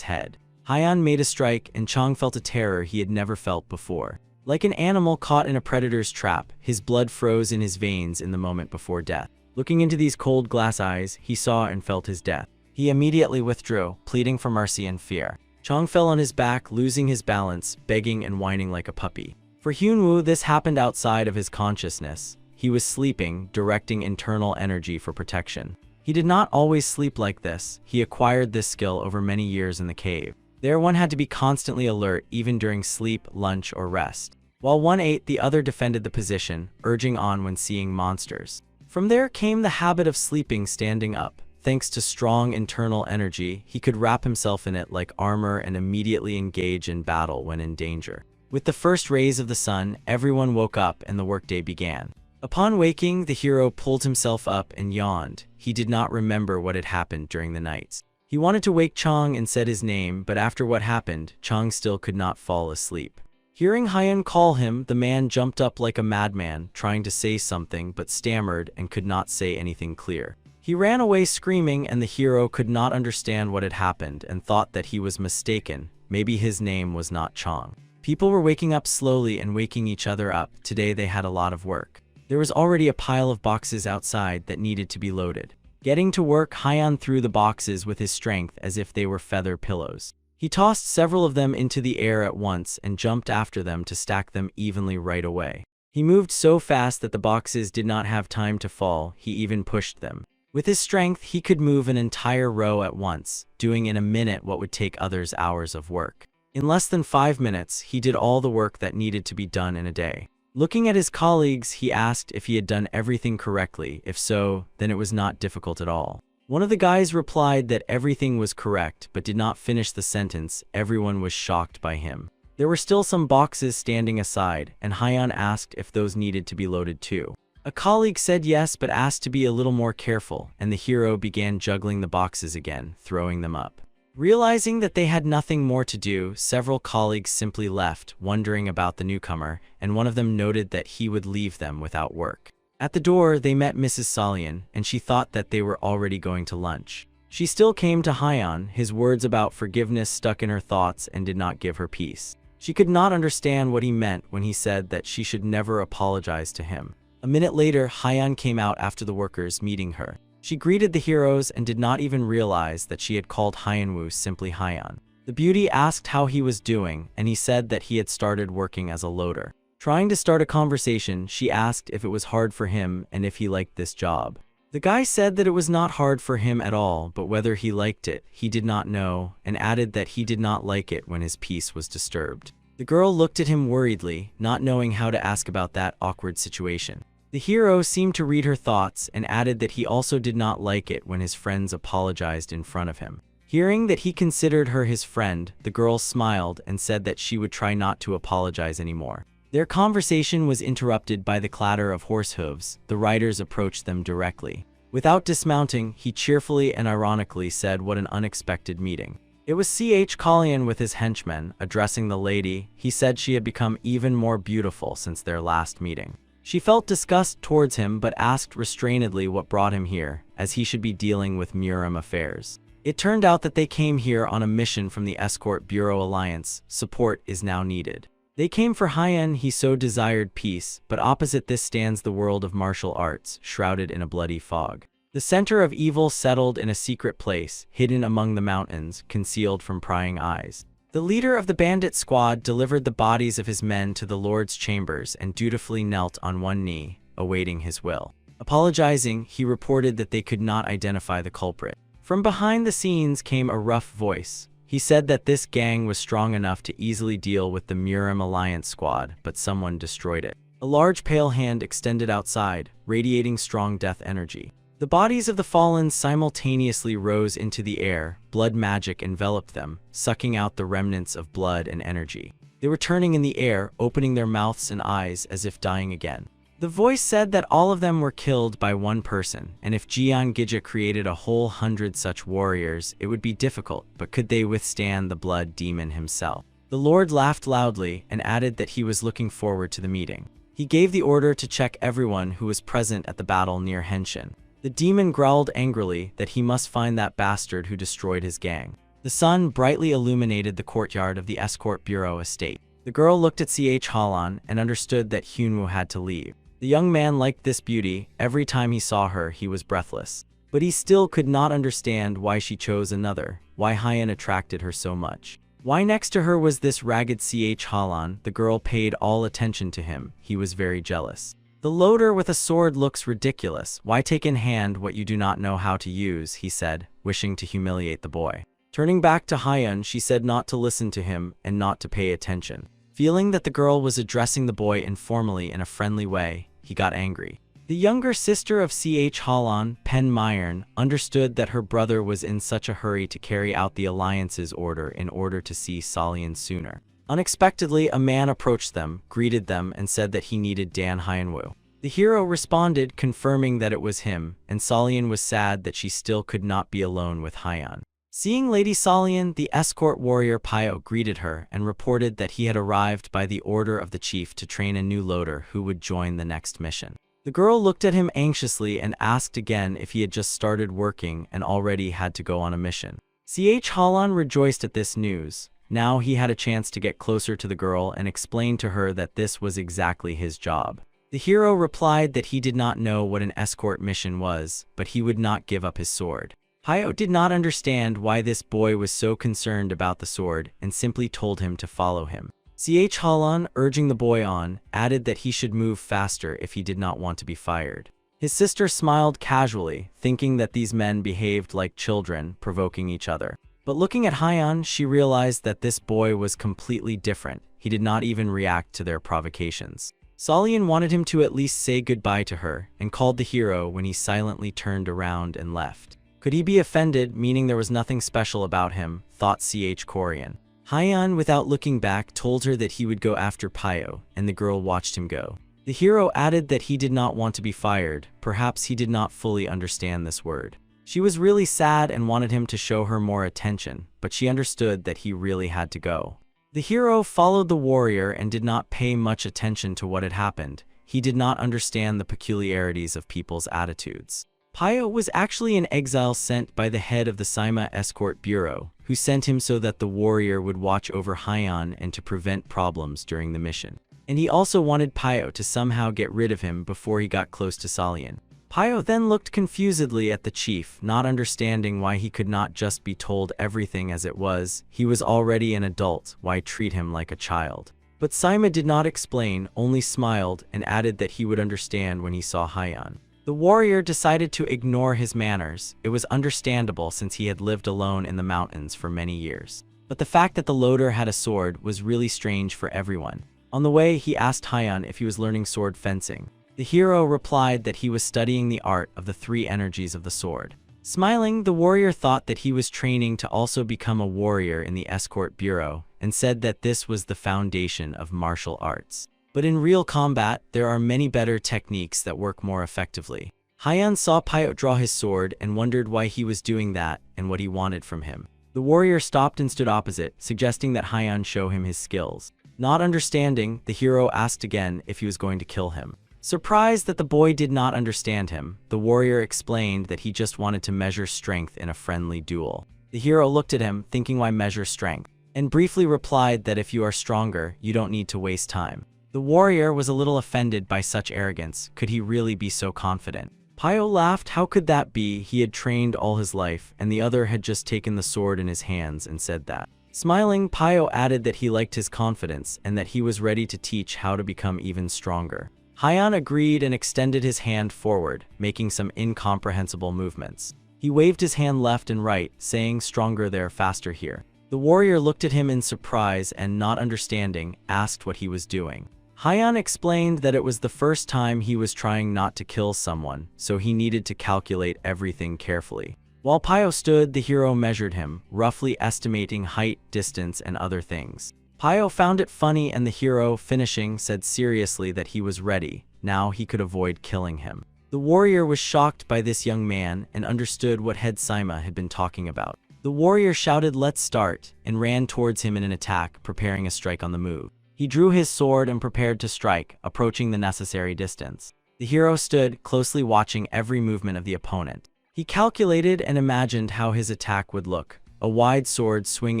[SPEAKER 1] head. Hyun made a strike, and Chong felt a terror he had never felt before. Like an animal caught in a predator's trap, his blood froze in his veins in the moment before death. Looking into these cold glass eyes, he saw and felt his death. He immediately withdrew, pleading for mercy and fear. Chong fell on his back, losing his balance, begging and whining like a puppy. For Hyunwoo, this happened outside of his consciousness. He was sleeping, directing internal energy for protection. He did not always sleep like this. He acquired this skill over many years in the cave. There one had to be constantly alert, even during sleep, lunch, or rest. While one ate, the other defended the position, urging on when seeing monsters. From there came the habit of sleeping standing up. Thanks to strong internal energy, he could wrap himself in it like armor and immediately engage in battle when in danger. With the first rays of the sun, everyone woke up and the workday began. Upon waking, the hero pulled himself up and yawned. He did not remember what had happened during the nights. He wanted to wake Chong and said his name, but after what happened, Chong still could not fall asleep. Hearing Hyun call him, the man jumped up like a madman, trying to say something but stammered and could not say anything clear. He ran away screaming, and the hero could not understand what had happened and thought that he was mistaken. Maybe his name was not Chong. People were waking up slowly and waking each other up. Today they had a lot of work. There was already a pile of boxes outside that needed to be loaded. Getting to work, Hyun threw the boxes with his strength as if they were feather pillows. He tossed several of them into the air at once and jumped after them to stack them evenly right away. He moved so fast that the boxes did not have time to fall, he even pushed them. With his strength, he could move an entire row at once, doing in a minute what would take others hours of work. In less than 5 minutes, he did all the work that needed to be done in a day. Looking at his colleagues, he asked if he had done everything correctly. If so, then it was not difficult at all. One of the guys replied that everything was correct, but did not finish the sentence. Everyone was shocked by him. There were still some boxes standing aside, and Hyan asked if those needed to be loaded too. A colleague said yes, but asked to be a little more careful, and the hero began juggling the boxes again, throwing them up. Realizing that they had nothing more to do, several colleagues simply left, wondering about the newcomer, and one of them noted that he would leave them without work. At the door, they met Mrs. Salian, and she thought that they were already going to lunch. She still came to Hyan, his words about forgiveness stuck in her thoughts and did not give her peace. She could not understand what he meant when he said that she should never apologize to him. A minute later, Hyan came out after the workers, meeting her. She greeted the heroes and did not even realize that she had called Hyanwoo simply Hyan. The beauty asked how he was doing, and he said that he had started working as a loader. Trying to start a conversation, she asked if it was hard for him and if he liked this job. The guy said that it was not hard for him at all, but whether he liked it, he did not know, and added that he did not like it when his peace was disturbed. The girl looked at him worriedly, not knowing how to ask about that awkward situation. The hero seemed to read her thoughts and added that he also did not like it when his friends apologized in front of him. Hearing that he considered her his friend, the girl smiled and said that she would try not to apologize anymore. Their conversation was interrupted by the clatter of horse hooves. The riders approached them directly. Without dismounting, he cheerfully and ironically said what an unexpected meeting. It was Ch. Kallian with his henchmen. Addressing the lady, he said she had become even more beautiful since their last meeting. She felt disgust towards him but asked restrainedly what brought him here, as he should be dealing with Muram affairs. It turned out that they came here on a mission from the Escort Bureau Alliance. Support is now needed. They came for Hyan. He so desired peace, but opposite this stands the world of martial arts, shrouded in a bloody fog. The center of evil settled in a secret place, hidden among the mountains, concealed from prying eyes. The leader of the bandit squad delivered the bodies of his men to the Lord's chambers and dutifully knelt on one knee, awaiting his will. Apologizing, he reported that they could not identify the culprit. From behind the scenes came a rough voice. He said that this gang was strong enough to easily deal with the Muram Alliance squad, but someone destroyed it. A large pale hand extended outside, radiating strong death energy. The bodies of the fallen simultaneously rose into the air. Blood magic enveloped them, sucking out the remnants of blood and energy. They were turning in the air, opening their mouths and eyes as if dying again. The voice said that all of them were killed by one person, and if Jian Gija created a whole 100 such warriors, it would be difficult, but could they withstand the blood demon himself? The Lord laughed loudly and added that he was looking forward to the meeting. He gave the order to check everyone who was present at the battle near Henshin. The demon growled angrily that he must find that bastard who destroyed his gang. The sun brightly illuminated the courtyard of the Escort Bureau estate. The girl looked at Ch. Halan and understood that Hyunwoo had to leave. The young man liked this beauty. Every time he saw her, he was breathless. But he still could not understand why she chose another, why Hyan attracted her so much. Why next to her was this ragged Ch. Halan? The girl paid all attention to him. He was very jealous. The loader with a sword looks ridiculous. Why take in hand what you do not know how to use, he said, wishing to humiliate the boy. Turning back to Hyan, she said not to listen to him and not to pay attention. Feeling that the girl was addressing the boy informally in a friendly way, he got angry. The younger sister of Ch. Halan, Pen Myern, understood that her brother was in such a hurry to carry out the Alliance's order in order to see Salian sooner. Unexpectedly, a man approached them, greeted them, and said that he needed Dan Hyanwoo. The hero responded, confirming that it was him, and Salian was sad that she still could not be alone with Hyan. Seeing Lady Salian, the escort warrior Pio greeted her and reported that he had arrived by the order of the chief to train a new loader who would join the next mission. The girl looked at him anxiously and asked again if he had just started working and already had to go on a mission. Ch. Halan rejoiced at this news. Now he had a chance to get closer to the girl and explain to her that this was exactly his job. The hero replied that he did not know what an escort mission was, but he would not give up his sword. Payo did not understand why this boy was so concerned about the sword and simply told him to follow him. Halon, urging the boy on, added that he should move faster if he did not want to be fired. His sister smiled casually, thinking that these men behaved like children, provoking each other. But looking at Hyeon, she realized that this boy was completely different. He did not even react to their provocations. Solian wanted him to at least say goodbye to her, and called the hero when he silently turned around and left. Could he be offended, meaning there was nothing special about him, thought Korean. Hyeon, without looking back, told her that he would go after Payo, and the girl watched him go. The hero added that he did not want to be fired. Perhaps he did not fully understand this word. She was really sad and wanted him to show her more attention, but she understood that he really had to go. The hero followed the warrior and did not pay much attention to what had happened. He did not understand the peculiarities of people's attitudes. Payo was actually an exile sent by the head of the Saima Escort Bureau, who sent him so that the warrior would watch over Hyeon and to prevent problems during the mission. And he also wanted Payo to somehow get rid of him before he got close to Solian. Payo then looked confusedly at the chief, not understanding why he could not just be told everything as it was. He was already an adult, why treat him like a child? But Saima did not explain, only smiled and added that he would understand when he saw Hyeon. The warrior decided to ignore his manners. It was understandable since he had lived alone in the mountains for many years. But the fact that the loader had a sword was really strange for everyone. On the way, he asked Hyeon if he was learning sword fencing. The hero replied that he was studying the art of the three energies of the sword. Smiling, the warrior thought that he was training to also become a warrior in the Escort Bureau, and said that this was the foundation of martial arts. But in real combat, there are many better techniques that work more effectively. Hyeon saw Payo draw his sword and wondered why he was doing that and what he wanted from him. The warrior stopped and stood opposite, suggesting that Hyeon show him his skills. Not understanding, the hero asked again if he was going to kill him. Surprised that the boy did not understand him, the warrior explained that he just wanted to measure strength in a friendly duel. The hero looked at him, thinking why measure strength, and briefly replied that if you are stronger, you don't need to waste time. The warrior was a little offended by such arrogance. Could he really be so confident? Payo laughed. How could that be? He had trained all his life, and the other had just taken the sword in his hands and said that. Smiling, Payo added that he liked his confidence and that he was ready to teach how to become even stronger. Hyeon agreed and extended his hand forward, making some incomprehensible movements. He waved his hand left and right, saying stronger there, faster here. The warrior looked at him in surprise and, not understanding, asked what he was doing. Hyeon explained that it was the first time he was trying not to kill someone, so he needed to calculate everything carefully. While Payo stood, the hero measured him, roughly estimating height, distance, and other things. Payo found it funny, and the hero, finishing, said seriously that he was ready. Now he could avoid killing him. The warrior was shocked by this young man and understood what head Saima had been talking about. The warrior shouted, "Let's start," and ran towards him in an attack, preparing a strike on the move. He drew his sword and prepared to strike, approaching the necessary distance. The hero stood, closely watching every movement of the opponent. He calculated and imagined how his attack would look. A wide sword swing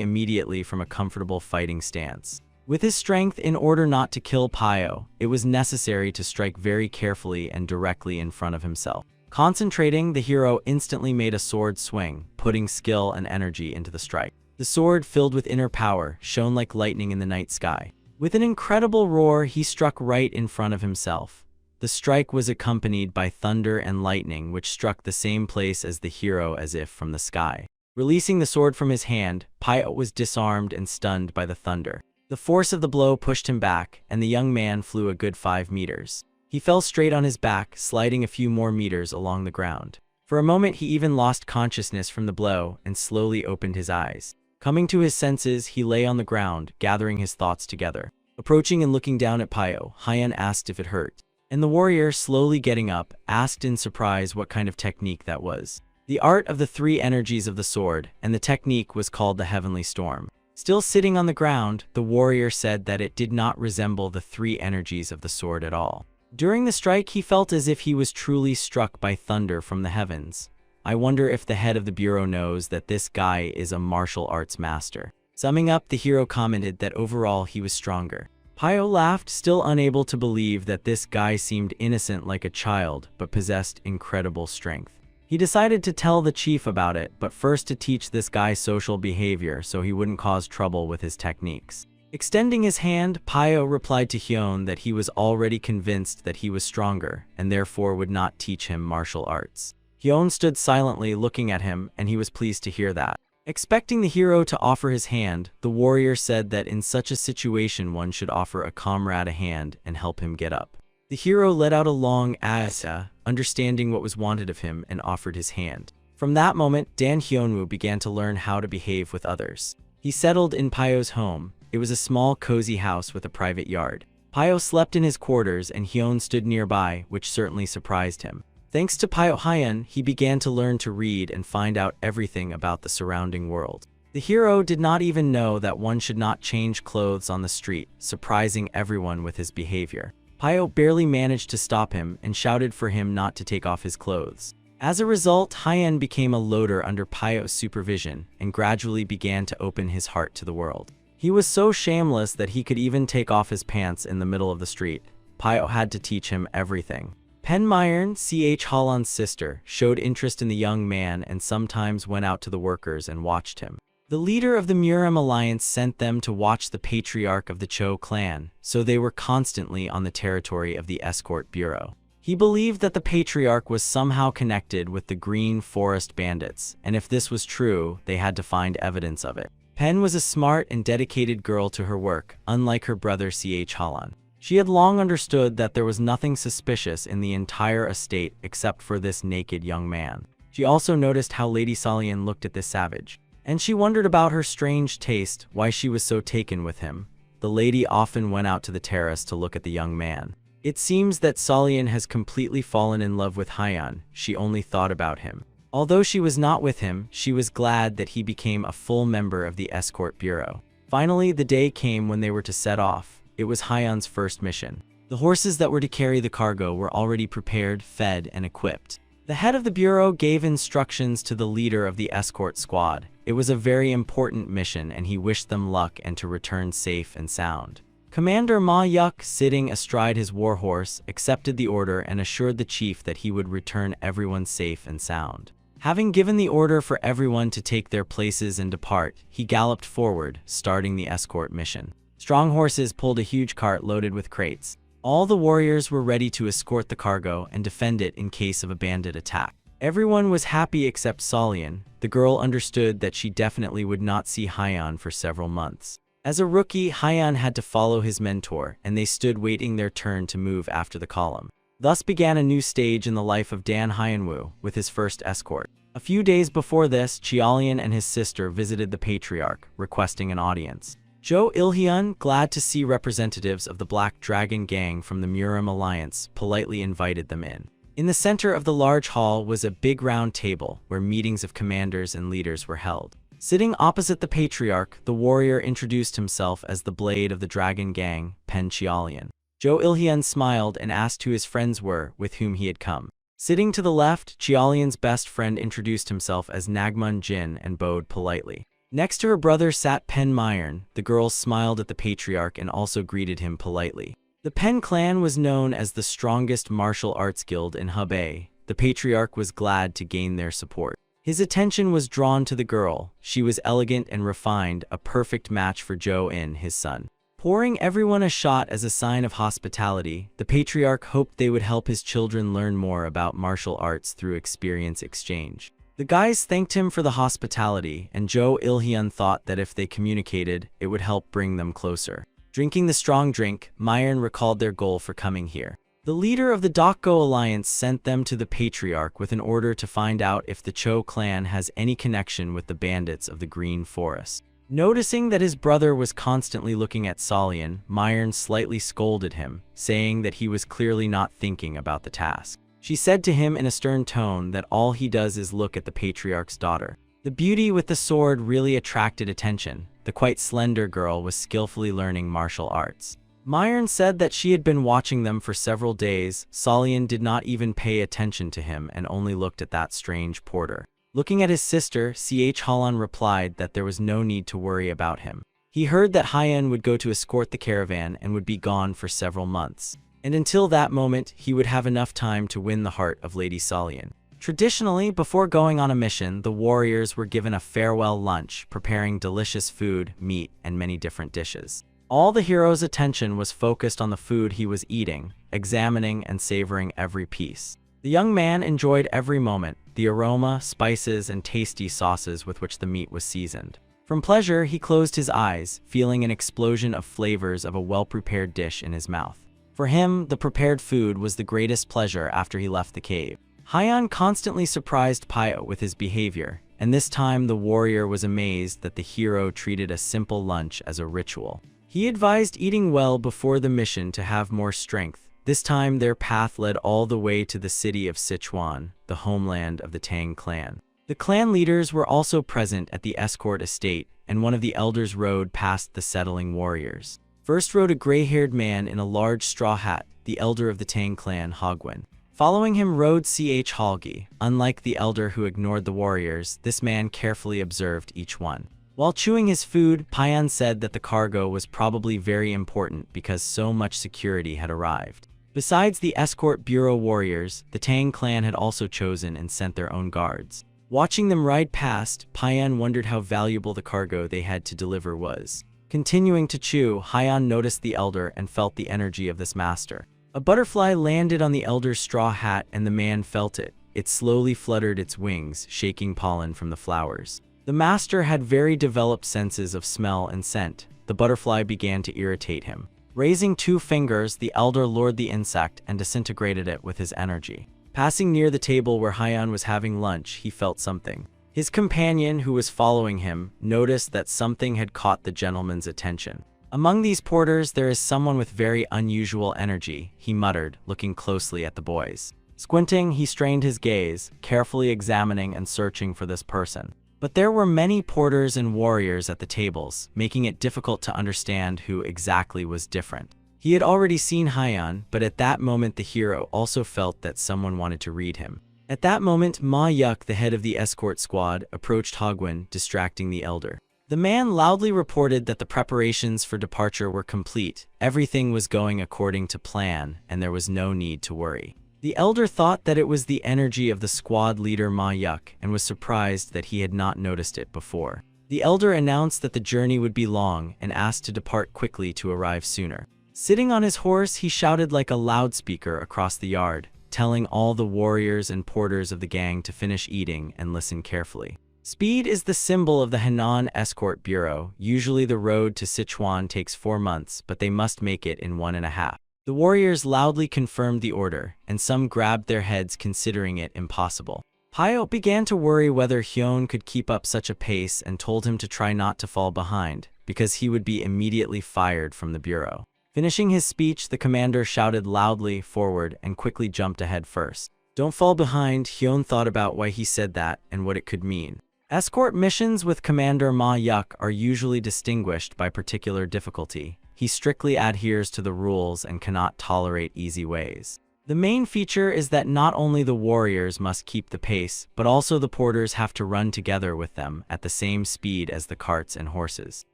[SPEAKER 1] immediately from a comfortable fighting stance. With his strength, in order not to kill Payo, it was necessary to strike very carefully and directly in front of himself. Concentrating, the hero instantly made a sword swing, putting skill and energy into the strike. The sword, filled with inner power, shone like lightning in the night sky. With an incredible roar, he struck right in front of himself. The strike was accompanied by thunder and lightning, which struck the same place as the hero as if from the sky. Releasing the sword from his hand, Payo was disarmed and stunned by the thunder. The force of the blow pushed him back, and the young man flew a good 5 meters. He fell straight on his back, sliding a few more meters along the ground. For a moment, he even lost consciousness from the blow and slowly opened his eyes. Coming to his senses, he lay on the ground, gathering his thoughts together. Approaching and looking down at Payo, Hyeon asked if it hurt. And the warrior, slowly getting up, asked in surprise what kind of technique that was. The art of the three energies of the sword, and the technique was called the Heavenly Storm. Still sitting on the ground, the warrior said that it did not resemble the three energies of the sword at all. During the strike, he felt as if he was truly struck by thunder from the heavens. I wonder if the head of the bureau knows that this guy is a martial arts master. Summing up, the hero commented that overall he was stronger. Payo laughed, still unable to believe that this guy seemed innocent like a child, but possessed incredible strength. He decided to tell the chief about it, but first to teach this guy social behavior so he wouldn't cause trouble with his techniques. Extending his hand, Pio replied to Hyun that he was already convinced that he was stronger and therefore would not teach him martial arts. Hyun stood silently looking at him, and he was pleased to hear that. Expecting the hero to offer his hand, the warrior said that in such a situation one should offer a comrade a hand and help him get up. The hero let out a long "asa," understanding what was wanted of him, and offered his hand. From that moment, Dan Hyunwoo began to learn how to behave with others. He settled in Pio's home. It was a small, cozy house with a private yard. Pio slept in his quarters and Hyun stood nearby, which certainly surprised him. Thanks to Pio Hyun, he began to learn to read and find out everything about the surrounding world. The hero did not even know that one should not change clothes on the street, surprising everyone with his behavior. Pio barely managed to stop him and shouted for him not to take off his clothes. As a result, Hyun became a loader under Pio's supervision and gradually began to open his heart to the world. He was so shameless that he could even take off his pants in the middle of the street. Pio had to teach him everything. Pen Myron, Ch. Holland's sister, showed interest in the young man and sometimes went out to the workers and watched him. The leader of the Muram Alliance sent them to watch the patriarch of the Cho clan, so they were constantly on the territory of the escort bureau. He believed that the patriarch was somehow connected with the Green Forest bandits, and if this was true, they had to find evidence of it. Pen was a smart and dedicated girl to her work, unlike her brother Ch. Holland. She had long understood that there was nothing suspicious in the entire estate except for this naked young man. She also noticed how Lady Solian looked at this savage, and she wondered about her strange taste, why she was so taken with him. The lady often went out to the terrace to look at the young man. It seems that Solian has completely fallen in love with Hyun. She only thought about him. Although she was not with him, she was glad that he became a full member of the escort bureau. Finally, the day came when they were to set off. It was Hyun's first mission. The horses that were to carry the cargo were already prepared, fed, and equipped. The head of the bureau gave instructions to the leader of the escort squad. It was a very important mission and he wished them luck and to return safe and sound. Commander Ma Yuk, sitting astride his warhorse, accepted the order and assured the chief that he would return everyone safe and sound. Having given the order for everyone to take their places and depart, he galloped forward, starting the escort mission. Strong horses pulled a huge cart loaded with crates. All the warriors were ready to escort the cargo and defend it in case of a bandit attack. Everyone was happy except Solian. The girl understood that she definitely would not see Hyun for several months. As a rookie, Hyun had to follow his mentor, and they stood waiting their turn to move after the column. Thus began a new stage in the life of Dan Hyunwoo with his first escort. A few days before this, Cheolian and his sister visited the patriarch, requesting an audience. Jo Il-hyun, glad to see representatives of the Black Dragon gang from the Muram Alliance, politely invited them in. In the center of the large hall was a big round table where meetings of commanders and leaders were held. Sitting opposite the patriarch, the warrior introduced himself as the blade of the dragon gang, Pen Cheolian. Jo Il-hyun smiled and asked who his friends were with whom he had come. Sitting to the left, Cheolian's best friend introduced himself as Nagmun Jin and bowed politely. Next to her brother sat Pen Myron. The girls smiled at the patriarch and also greeted him politely. The Pen clan was known as the strongest martial arts guild in Hebei. The patriarch was glad to gain their support. His attention was drawn to the girl. She was elegant and refined, a perfect match for Jo-in, his son. Pouring everyone a shot as a sign of hospitality, the patriarch hoped they would help his children learn more about martial arts through experience exchange. The guys thanked him for the hospitality, and Jo Il-hyun thought that if they communicated, it would help bring them closer. Drinking the strong drink, Myron recalled their goal for coming here. The leader of the Dokgo Alliance sent them to the patriarch with an order to find out if the Cho clan has any connection with the bandits of the Green Forest. Noticing that his brother was constantly looking at Solian, Myron slightly scolded him, saying that he was clearly not thinking about the task. She said to him in a stern tone that all he does is look at the patriarch's daughter. The beauty with the sword really attracted attention. The quite slender girl was skillfully learning martial arts. Myron said that she had been watching them for several days. Solian did not even pay attention to him and only looked at that strange porter. Looking at his sister, Ch. Halan replied that there was no need to worry about him. He heard that Hyun would go to escort the caravan and would be gone for several months. And until that moment, he would have enough time to win the heart of Lady Solian. Traditionally, before going on a mission, the warriors were given a farewell lunch, preparing delicious food, meat, and many different dishes. All the hero's attention was focused on the food he was eating, examining and savoring every piece. The young man enjoyed every moment, the aroma, spices, and tasty sauces with which the meat was seasoned. From pleasure, he closed his eyes, feeling an explosion of flavors of a well-prepared dish in his mouth. For him, the prepared food was the greatest pleasure after he left the cave. Hyeon constantly surprised Pyo with his behavior, and this time the warrior was amazed that the hero treated a simple lunch as a ritual. He advised eating well before the mission to have more strength. This time their path led all the way to the city of Sichuan, the homeland of the Tang clan. The clan leaders were also present at the escort estate, and one of the elders rode past the settling warriors. First rode a gray-haired man in a large straw hat, the elder of the Tang clan, Hogwen. Following him rode Halgi. Unlike the elder who ignored the warriors, this man carefully observed each one. While chewing his food, Payan said that the cargo was probably very important because so much security had arrived. Besides the escort bureau warriors, the Tang clan had also chosen and sent their own guards. Watching them ride past, Payan wondered how valuable the cargo they had to deliver was. Continuing to chew, Hyeon noticed the elder and felt the energy of this master. A butterfly landed on the elder's straw hat and the man felt it. It slowly fluttered its wings, shaking pollen from the flowers. The master had very developed senses of smell and scent. The butterfly began to irritate him. Raising 2 fingers, the elder lured the insect and disintegrated it with his energy. Passing near the table where Hyeon was having lunch, he felt something. His companion, who was following him, noticed that something had caught the gentleman's attention. "Among these porters, there is someone with very unusual energy," he muttered, looking closely at the boys. Squinting, he strained his gaze, carefully examining and searching for this person. But there were many porters and warriors at the tables, making it difficult to understand who exactly was different. He had already seen Hyeon, but at that moment the hero also felt that someone wanted to read him. At that moment, Ma Yuk, the head of the escort squad, approached Hogwen, distracting the elder. The man loudly reported that the preparations for departure were complete, everything was going according to plan, and there was no need to worry. The elder thought that it was the energy of the squad leader Ma Yuk and was surprised that he had not noticed it before. The elder announced that the journey would be long and asked to depart quickly to arrive sooner. Sitting on his horse, he shouted like a loudspeaker across the yard, telling all the warriors and porters of the gang to finish eating and listen carefully. Speed is the symbol of the Henan Escort Bureau. Usually the road to Sichuan takes 4 months, but they must make it in 1.5. The warriors loudly confirmed the order, and some grabbed their heads considering it impossible. Pyo began to worry whether Hyun could keep up such a pace and told him to try not to fall behind, because he would be immediately fired from the bureau. Finishing his speech, the commander shouted loudly forward and quickly jumped ahead first. "Don't fall behind." Hyun thought about why he said that and what it could mean. Escort missions with Commander Ma Yuk are usually distinguished by particular difficulty. He strictly adheres to the rules and cannot tolerate easy ways. The main feature is that not only the warriors must keep the pace, but also the porters have to run together with them at the same speed as the carts and horses.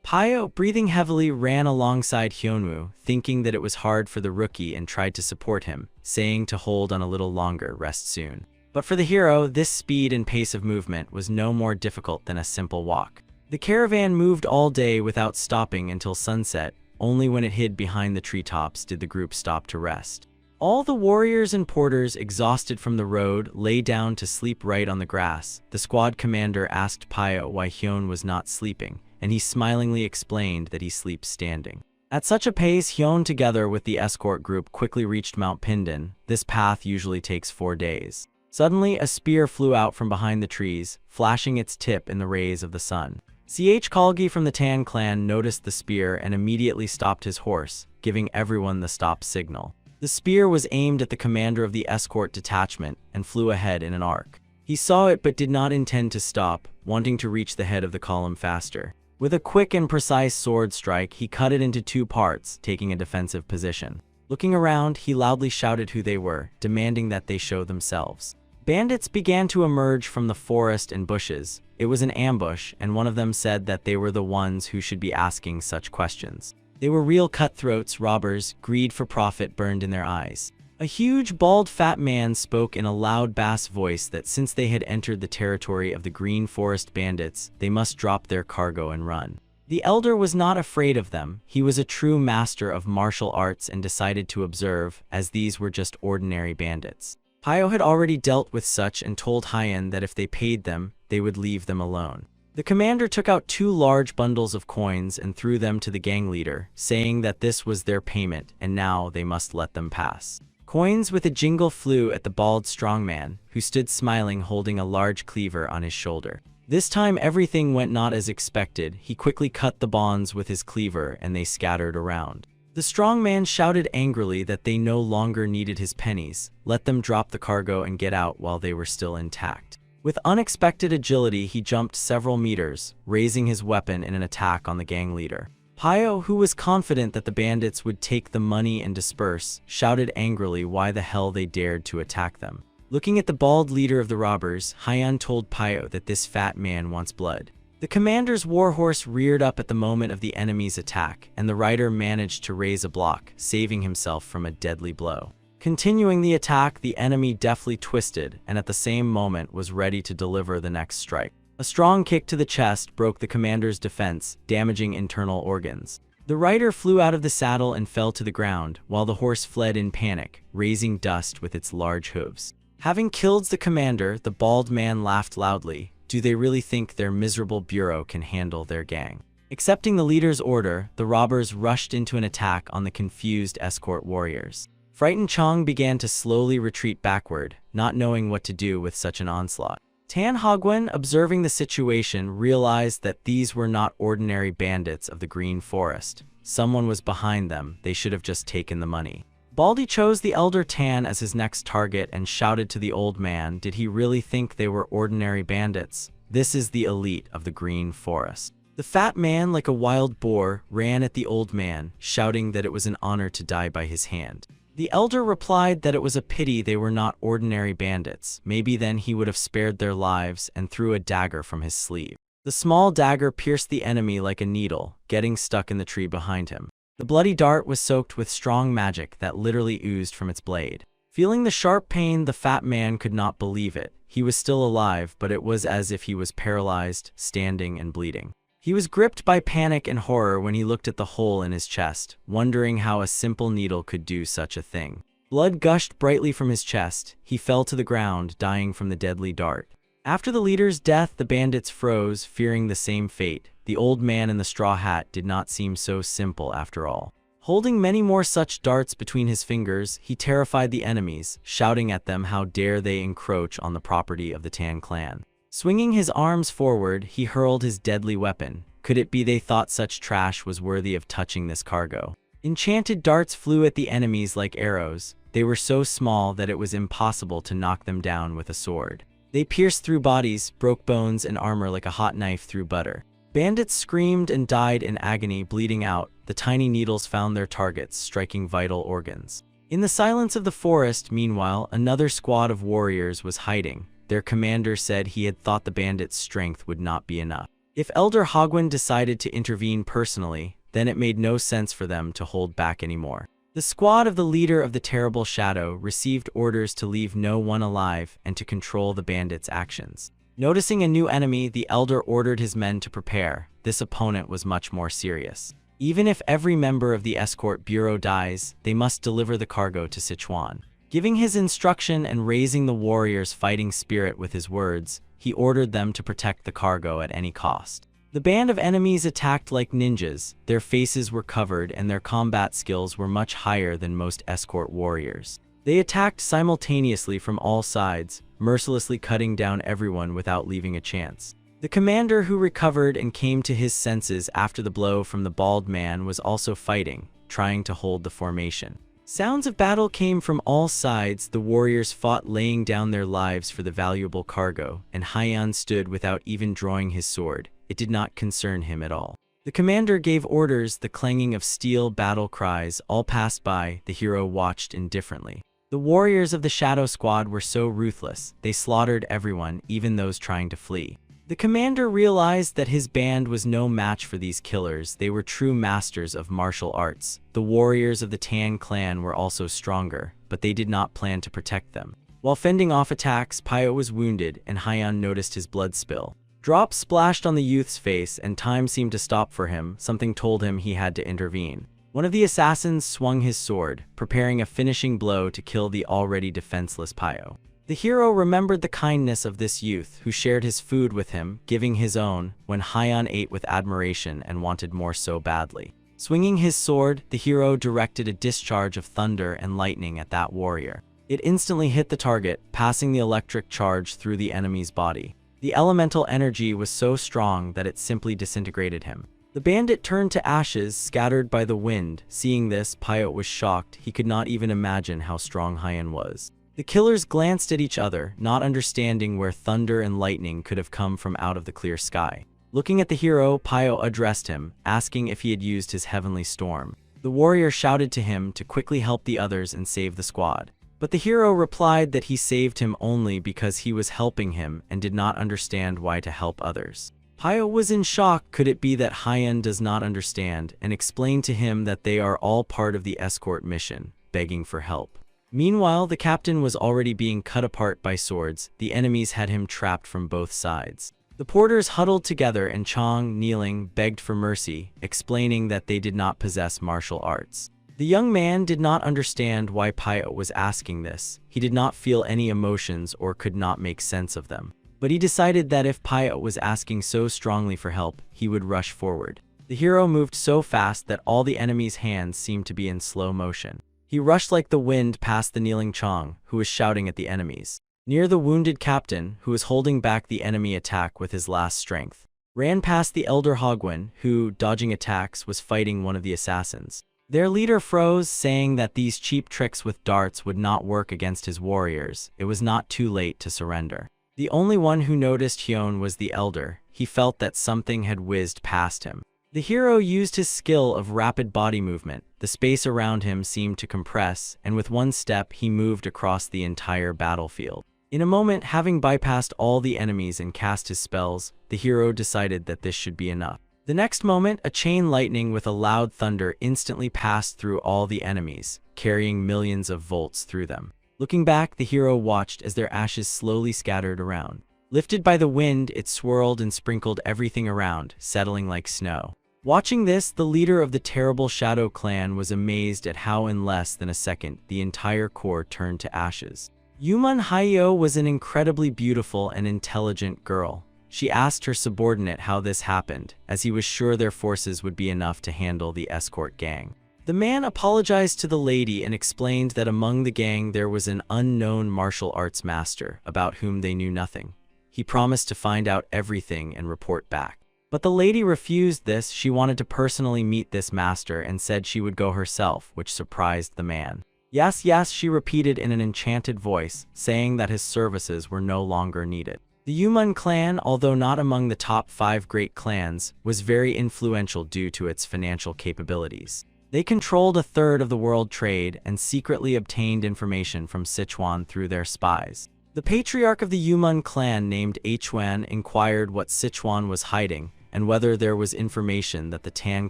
[SPEAKER 1] Pyo, breathing heavily, ran alongside Hyunwoo, thinking that it was hard for the rookie and tried to support him, saying to hold on a little longer, rest soon. But for the hero, this speed and pace of movement was no more difficult than a simple walk. The caravan moved all day without stopping until sunset. Only when it hid behind the treetops did the group stop to rest. All the warriors and porters, exhausted from the road, lay down to sleep right on the grass. The squad commander asked Pyo why Hyun was not sleeping, and he smilingly explained that he sleeps standing. At such a pace, Hyun together with the escort group quickly reached Mount Pindon. This path usually takes 4 days. Suddenly, a spear flew out from behind the trees, flashing its tip in the rays of the sun. Kalgi from the Tan clan noticed the spear and immediately stopped his horse, giving everyone the stop signal. The spear was aimed at the commander of the escort detachment and flew ahead in an arc. He saw it but did not intend to stop, wanting to reach the head of the column faster. With a quick and precise sword strike, he cut it into 2 parts, taking a defensive position. Looking around, he loudly shouted who they were, demanding that they show themselves. Bandits began to emerge from the forest and bushes. It was an ambush, and one of them said that they were the ones who should be asking such questions. They were real cutthroats, robbers, greed for profit burned in their eyes. A huge, bald, fat man spoke in a loud bass voice that since they had entered the territory of the Green Forest bandits, they must drop their cargo and run. The elder was not afraid of them. He was a true master of martial arts and decided to observe, as these were just ordinary bandits. Pio had already dealt with such and told Hyan that if they paid them, they would leave them alone. The commander took out 2 large bundles of coins and threw them to the gang leader, saying that this was their payment and now they must let them pass. Coins with a jingle flew at the bald strongman, who stood smiling holding a large cleaver on his shoulder. This time everything went not as expected. He quickly cut the bonds with his cleaver and they scattered around. The strongman shouted angrily that they no longer needed his pennies, let them drop the cargo and get out while they were still intact. With unexpected agility, he jumped several meters, raising his weapon in an attack on the gang leader. Pio, who was confident that the bandits would take the money and disperse, shouted angrily why the hell they dared to attack them. Looking at the bald leader of the robbers, Hyan told Pio that this fat man wants blood. The commander's warhorse reared up at the moment of the enemy's attack, and the rider managed to raise a block, saving himself from a deadly blow. Continuing the attack, the enemy deftly twisted and at the same moment was ready to deliver the next strike. A strong kick to the chest broke the commander's defense, damaging internal organs. The rider flew out of the saddle and fell to the ground, while the horse fled in panic, raising dust with its large hooves. Having killed the commander, the bald man laughed loudly. Do they really think their miserable bureau can handle their gang? Accepting the leader's order, the robbers rushed into an attack on the confused escort warriors. Frightened Chong began to slowly retreat backward, not knowing what to do with such an onslaught. Tan Hagwen, observing the situation, realized that these were not ordinary bandits of the Green Forest. Someone was behind them. They should have just taken the money. Baldy chose the elder Tan as his next target and shouted to the old man, did he really think they were ordinary bandits? This is the elite of the Green Forest. The fat man, like a wild boar, ran at the old man, shouting that it was an honor to die by his hand. The elder replied that it was a pity they were not ordinary bandits. Maybe then he would have spared their lives, and threw a dagger from his sleeve. The small dagger pierced the enemy like a needle, getting stuck in the tree behind him. The bloody dart was soaked with strong magic that literally oozed from its blade. Feeling the sharp pain, the fat man could not believe it. He was still alive, but it was as if he was paralyzed, standing and bleeding. He was gripped by panic and horror when he looked at the hole in his chest, wondering how a simple needle could do such a thing. Blood gushed brightly from his chest. He fell to the ground, dying from the deadly dart. After the leader's death, the bandits froze, fearing the same fate. The old man in the straw hat did not seem so simple after all. Holding many more such darts between his fingers, he terrified the enemies, shouting at them how dare they encroach on the property of the Tan clan. Swinging his arms forward, he hurled his deadly weapon. Could it be they thought such trash was worthy of touching this cargo? Enchanted darts flew at the enemies like arrows. They were so small that it was impossible to knock them down with a sword. They pierced through bodies, broke bones and armor like a hot knife through butter. Bandits screamed and died in agony, bleeding out. The tiny needles found their targets, striking vital organs. In the silence of the forest, meanwhile, another squad of warriors was hiding. Their commander said he had thought the bandits' strength would not be enough. If Elder Hagwen decided to intervene personally, then it made no sense for them to hold back anymore. The squad of the leader of the Terrible Shadow received orders to leave no one alive and to control the bandits' actions. Noticing a new enemy, the elder ordered his men to prepare. This opponent was much more serious. Even if every member of the escort bureau dies, they must deliver the cargo to Sichuan. Giving his instruction and raising the warriors' fighting spirit with his words, he ordered them to protect the cargo at any cost. The band of enemies attacked like ninjas. Their faces were covered and their combat skills were much higher than most escort warriors. They attacked simultaneously from all sides, mercilessly cutting down everyone without leaving a chance. The commander, who recovered and came to his senses after the blow from the bald man, was also fighting, trying to hold the formation. Sounds of battle came from all sides. The warriors fought, laying down their lives for the valuable cargo, and Hyan stood without even drawing his sword. It did not concern him at all. The commander gave orders, the clanging of steel, battle cries, all passed by. The hero watched indifferently. The warriors of the Shadow Squad were so ruthless, they slaughtered everyone, even those trying to flee. The commander realized that his band was no match for these killers. They were true masters of martial arts. The warriors of the Tan clan were also stronger. but they did not plan to protect them. While fending off attacks, Pio was wounded, and Hyan noticed his blood spill. Drops splashed on the youth's face, and time seemed to stop for him. Something told him he had to intervene. One of the assassins swung his sword, preparing a finishing blow to kill the already defenseless Pio. The hero remembered the kindness of this youth, who shared his food with him, giving his own, when Hyan ate with admiration and wanted more so badly. Swinging his sword, the hero directed a discharge of thunder and lightning at that warrior. It instantly hit the target, passing the electric charge through the enemy's body. The elemental energy was so strong that it simply disintegrated him. The bandit turned to ashes, scattered by the wind. Seeing this, Pio was shocked. He could not even imagine how strong Hyan was. The killers glanced at each other, not understanding where thunder and lightning could have come from out of the clear sky. Looking at the hero, Pio addressed him, asking if he had used his heavenly storm. The warrior shouted to him to quickly help the others and save the squad. But the hero replied that he saved him only because he was helping him and did not understand why to help others. Pio was in shock. Could it be that Hyan does not understand, and explained to him that they are all part of the escort mission, begging for help. Meanwhile, the captain was already being cut apart by swords. The enemies had him trapped from both sides. The porters huddled together, and Chong, kneeling, begged for mercy, explaining that they did not possess martial arts. The young man did not understand why Pio was asking this. He did not feel any emotions or could not make sense of them. But he decided that if Pio was asking so strongly for help, he would rush forward. The hero moved so fast that all the enemy's hands seemed to be in slow motion. He rushed like the wind past the kneeling Chong, who was shouting at the enemies. Near the wounded captain, who was holding back the enemy attack with his last strength. Ran past the elder Hogwen, who, dodging attacks, was fighting one of the assassins. Their leader froze, saying that these cheap tricks with darts would not work against his warriors. It was not too late to surrender. The only one who noticed Hyun was the elder. He felt that something had whizzed past him. The hero used his skill of rapid body movement. The space around him seemed to compress, and with one step he moved across the entire battlefield. In a moment, having bypassed all the enemies and cast his spells, the hero decided that this should be enough. The next moment, a chain lightning with a loud thunder instantly passed through all the enemies, carrying millions of volts through them. Looking back, the hero watched as their ashes slowly scattered around. Lifted by the wind, it swirled and sprinkled everything around, settling like snow. Watching this, the leader of the terrible Shadow Clan was amazed at how in less than a second, the entire core turned to ashes. Yuman Hayo was an incredibly beautiful and intelligent girl. She asked her subordinate how this happened, as he was sure their forces would be enough to handle the escort gang. The man apologized to the lady and explained that among the gang there was an unknown martial arts master about whom they knew nothing. He promised to find out everything and report back. But the lady refused this. She wanted to personally meet this master and said she would go herself, which surprised the man. Yes, yes, she repeated in an enchanted voice, saying that his services were no longer needed. The Yuman clan, although not among the top 5 great clans, was very influential due to its financial capabilities. They controlled a third of the world trade and secretly obtained information from Sichuan through their spies. The patriarch of the Yuman clan, named Huan, inquired what Sichuan was hiding and whether there was information that the Tan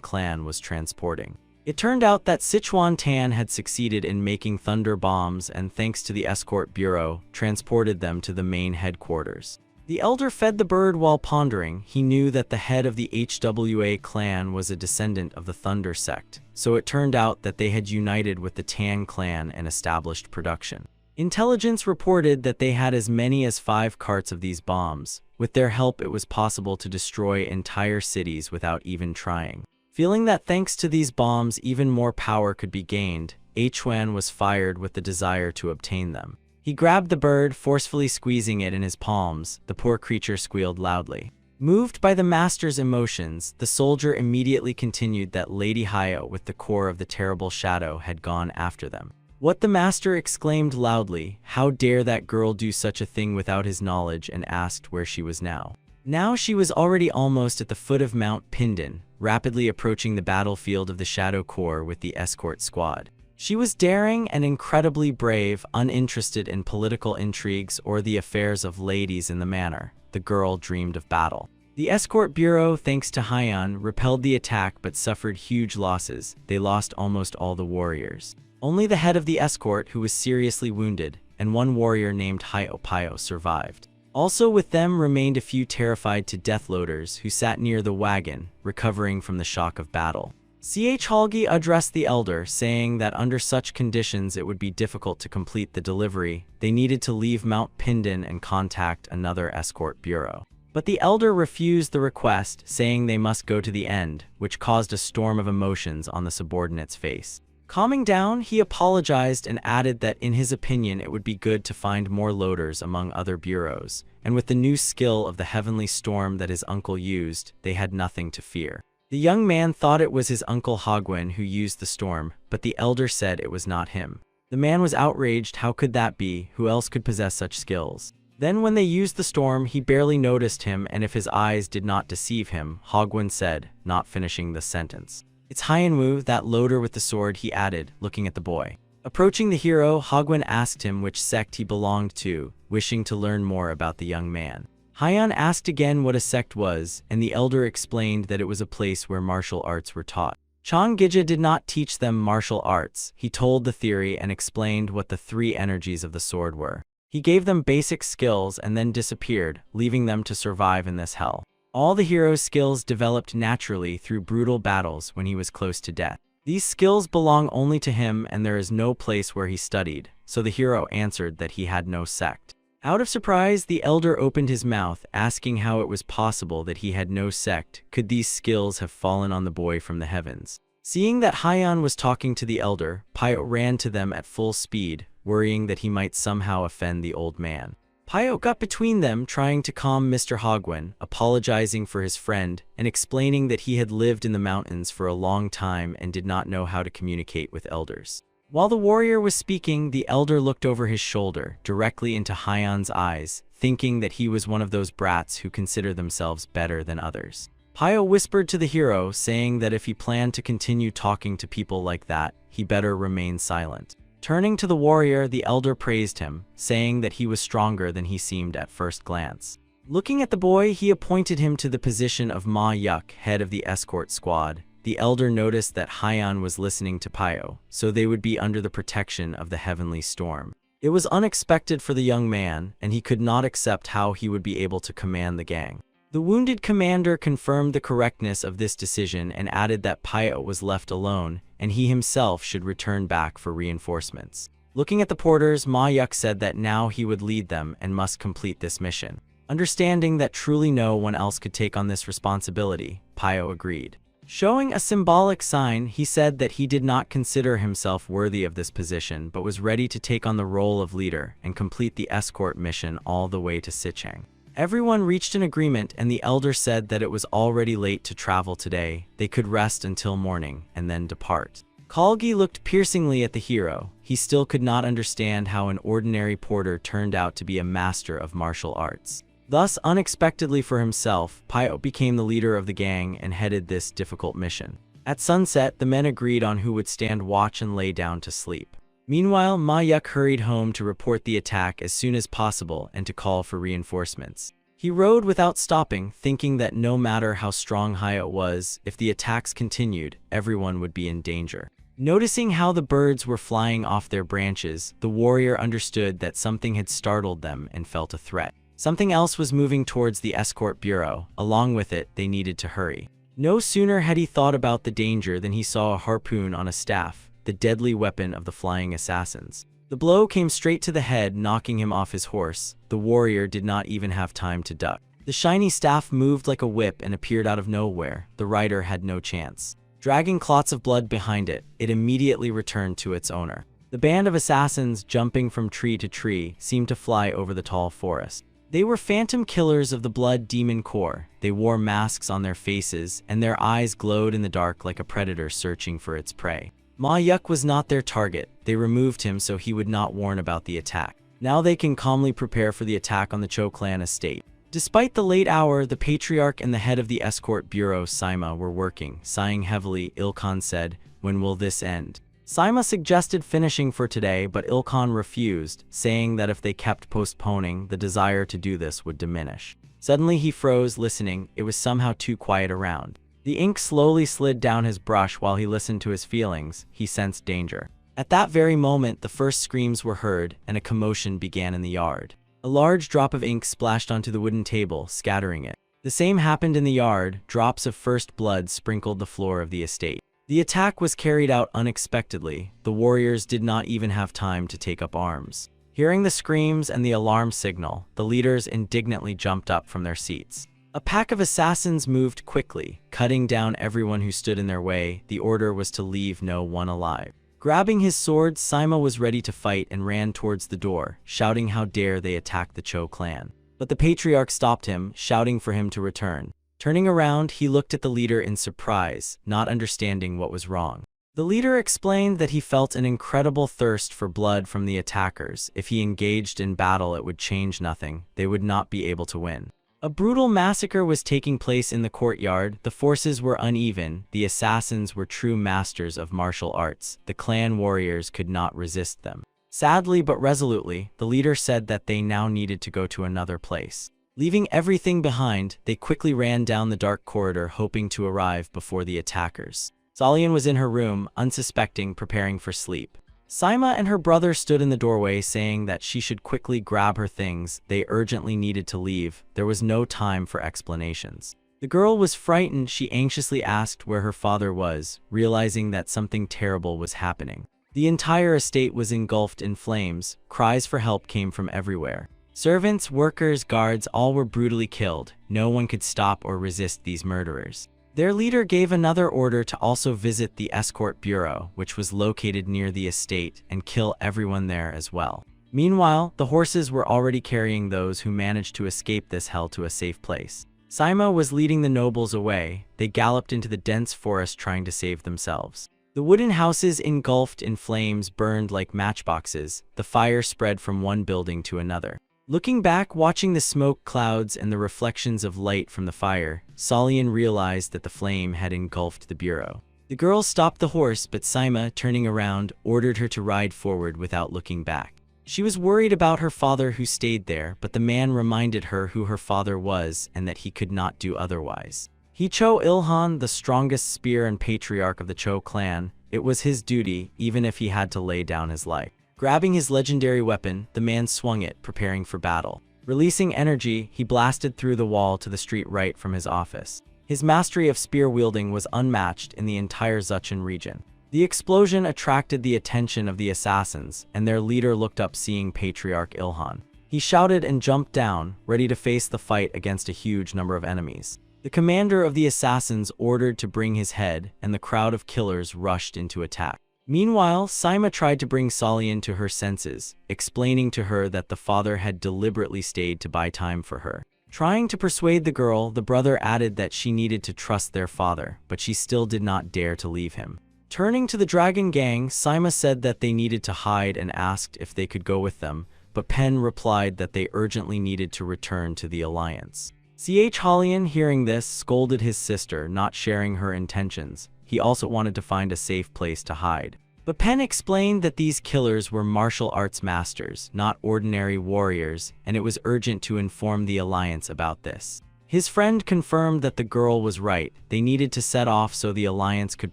[SPEAKER 1] clan was transporting. It turned out that Sichuan Tan had succeeded in making thunder bombs and, thanks to the escort bureau, transported them to the main headquarters. The elder fed the bird while pondering. He knew that the head of the HWA clan was a descendant of the Thunder Sect, so it turned out that they had united with the Tan clan and established production. Intelligence reported that they had as many as 5 carts of these bombs. With their help, it was possible to destroy entire cities without even trying. Feeling that thanks to these bombs even more power could be gained, Huan was fired with the desire to obtain them. He grabbed the bird, forcefully squeezing it in his palms. The poor creature squealed loudly. Moved by the master's emotions, the soldier immediately continued that Lady Hayo with the core of the terrible shadow had gone after them. What the master exclaimed loudly, how dare that girl do such a thing without his knowledge, and asked where she was now. Now she was already almost at the foot of Mount Pindon, rapidly approaching the battlefield of the Shadow Corps with the escort squad. She was daring and incredibly brave, uninterested in political intrigues or the affairs of ladies in the manor. The girl dreamed of battle. The escort bureau, thanks to Haiyan, repelled the attack but suffered huge losses. They lost almost all the warriors. Only the head of the escort, who was seriously wounded, and one warrior named Hio survived. Also with them remained a few terrified to death loaders who sat near the wagon, recovering from the shock of battle. Halgi addressed the elder, saying that under such conditions it would be difficult to complete the delivery. They needed to leave Mount Pindon and contact another escort bureau. But the elder refused the request, saying they must go to the end, which caused a storm of emotions on the subordinate's face. Calming down, he apologized and added that in his opinion it would be good to find more loaders among other bureaus, and with the new skill of the heavenly storm that his uncle used, they had nothing to fear. The young man thought it was his uncle Hogwen who used the storm, but the elder said it was not him. The man was outraged. How could that be? Who else could possess such skills? Then when they used the storm, he barely noticed him, and if his eyes did not deceive him, Hogwen said, not finishing the sentence. It's Hyanwu, that loader with the sword, he added, looking at the boy. Approaching the hero, Hogwen asked him which sect he belonged to, wishing to learn more about the young man. Hyan asked again what a sect was, and the elder explained that it was a place where martial arts were taught. Changija did not teach them martial arts. He told the theory and explained what the three energies of the sword were. He gave them basic skills and then disappeared, leaving them to survive in this hell. All the hero's skills developed naturally through brutal battles when he was close to death. These skills belong only to him, and there is no place where he studied, so the hero answered that he had no sect. Out of surprise, the elder opened his mouth, asking how it was possible that he had no sect. Could these skills have fallen on the boy from the heavens? Seeing that Hyan was talking to the elder, Pio ran to them at full speed, worrying that he might somehow offend the old man. Pio got between them, trying to calm Mr. Hogwen, apologizing for his friend, and explaining that he had lived in the mountains for a long time and did not know how to communicate with elders. While the warrior was speaking, the elder looked over his shoulder, directly into Hyan's eyes, thinking that he was one of those brats who consider themselves better than others. Pio whispered to the hero, saying that if he planned to continue talking to people like that, he better remain silent. Turning to the warrior, the elder praised him, saying that he was stronger than he seemed at first glance. Looking at the boy, he appointed him to the position of Ma Yuk, head of the escort squad. The elder noticed that Hyan was listening to Pio, so they would be under the protection of the heavenly storm. It was unexpected for the young man, and he could not accept how he would be able to command the gang. The wounded commander confirmed the correctness of this decision and added that Pio was left alone, and he himself should return back for reinforcements. Looking at the porters, Ma Yuk said that now he would lead them and must complete this mission. Understanding that truly no one else could take on this responsibility, Pio agreed. Showing a symbolic sign, he said that he did not consider himself worthy of this position but was ready to take on the role of leader and complete the escort mission all the way to Sichang. Everyone reached an agreement, and the elder said that it was already late to travel today. They could rest until morning and then depart. Kalgi looked piercingly at the hero. He still could not understand how an ordinary porter turned out to be a master of martial arts. Thus, unexpectedly for himself, Pio became the leader of the gang and headed this difficult mission. At sunset, the men agreed on who would stand watch and lay down to sleep. Meanwhile, Ma Yuk hurried home to report the attack as soon as possible and to call for reinforcements. He rode without stopping, thinking that no matter how strong Haya was, if the attacks continued, everyone would be in danger. Noticing how the birds were flying off their branches, the warrior understood that something had startled them and felt a threat. Something else was moving towards the escort bureau. Along with it, they needed to hurry. No sooner had he thought about the danger than he saw a harpoon on a staff, the deadly weapon of the flying assassins. The blow came straight to the head, knocking him off his horse. The warrior did not even have time to duck. The shiny staff moved like a whip and appeared out of nowhere. The rider had no chance. Dragging clots of blood behind it, it immediately returned to its owner. The band of assassins, jumping from tree to tree, seemed to fly over the tall forest. They were phantom killers of the Blood Demon Corps. They wore masks on their faces, and their eyes glowed in the dark like a predator searching for its prey. Ma Yuk was not their target. They removed him so he would not warn about the attack. Now they can calmly prepare for the attack on the Cho clan estate. Despite the late hour, the patriarch and the head of the escort bureau, Saima, were working. Sighing heavily, Ilkhan said, "When will this end?" Saima suggested finishing for today, but Ilkhan refused, saying that if they kept postponing, the desire to do this would diminish. Suddenly he froze, listening. It was somehow too quiet around. The ink slowly slid down his brush while he listened to his feelings. He sensed danger. At that very moment, the first screams were heard, and a commotion began in the yard. A large drop of ink splashed onto the wooden table, scattering it. The same happened in the yard. Drops of first blood sprinkled the floor of the estate. The attack was carried out unexpectedly. The warriors did not even have time to take up arms. Hearing the screams and the alarm signal, the leaders indignantly jumped up from their seats. A pack of assassins moved quickly, cutting down everyone who stood in their way. The order was to leave no one alive. Grabbing his sword, Sima was ready to fight and ran towards the door, shouting how dare they attack the Cho clan. But the patriarch stopped him, shouting for him to return. Turning around, he looked at the leader in surprise, not understanding what was wrong. The leader explained that he felt an incredible thirst for blood from the attackers. If he engaged in battle, it would change nothing. They would not be able to win. A brutal massacre was taking place in the courtyard. The forces were uneven. The assassins were true masters of martial arts. The clan warriors could not resist them. Sadly but resolutely, the leader said that they now needed to go to another place. Leaving everything behind, they quickly ran down the dark corridor, hoping to arrive before the attackers. Solian was in her room, unsuspecting, preparing for sleep. Sima and her brother stood in the doorway, saying that she should quickly grab her things. They urgently needed to leave. There was no time for explanations. The girl was frightened. She anxiously asked where her father was, realizing that something terrible was happening. The entire estate was engulfed in flames. Cries for help came from everywhere. Servants, workers, guards, all were brutally killed. No one could stop or resist these murderers. Their leader gave another order to also visit the escort bureau, which was located near the estate, and kill everyone there as well. Meanwhile, the horses were already carrying those who managed to escape this hell to a safe place. Sima was leading the nobles away. They galloped into the dense forest trying to save themselves. The wooden houses engulfed in flames burned like matchboxes. The fire spread from one building to another. Looking back, watching the smoke clouds and the reflections of light from the fire, Solian realized that the flame had engulfed the bureau. The girl stopped the horse, but Sima, turning around, ordered her to ride forward without looking back. She was worried about her father who stayed there, but the man reminded her who her father was and that he could not do otherwise. He Cho Ilhan, the strongest spear and patriarch of the Cho clan. It was his duty, even if he had to lay down his life. Grabbing his legendary weapon, the man swung it, preparing for battle. Releasing energy, he blasted through the wall to the street right from his office. His mastery of spear wielding was unmatched in the entire Zuchin region. The explosion attracted the attention of the assassins, and their leader looked up, seeing Patriarch Ilhan. He shouted and jumped down, ready to face the fight against a huge number of enemies. The commander of the assassins ordered to bring his head, and the crowd of killers rushed into attack. Meanwhile, Sima tried to bring Solian to her senses, explaining to her that the father had deliberately stayed to buy time for her. Trying to persuade the girl, the brother added that she needed to trust their father, but she still did not dare to leave him. Turning to the dragon gang, Sima said that they needed to hide and asked if they could go with them, but Pen replied that they urgently needed to return to the alliance. Halian, hearing this, scolded his sister, not sharing her intentions. He also wanted to find a safe place to hide. But Pen explained that these killers were martial arts masters, not ordinary warriors, and it was urgent to inform the alliance about this. His friend confirmed that the girl was right. They needed to set off so the alliance could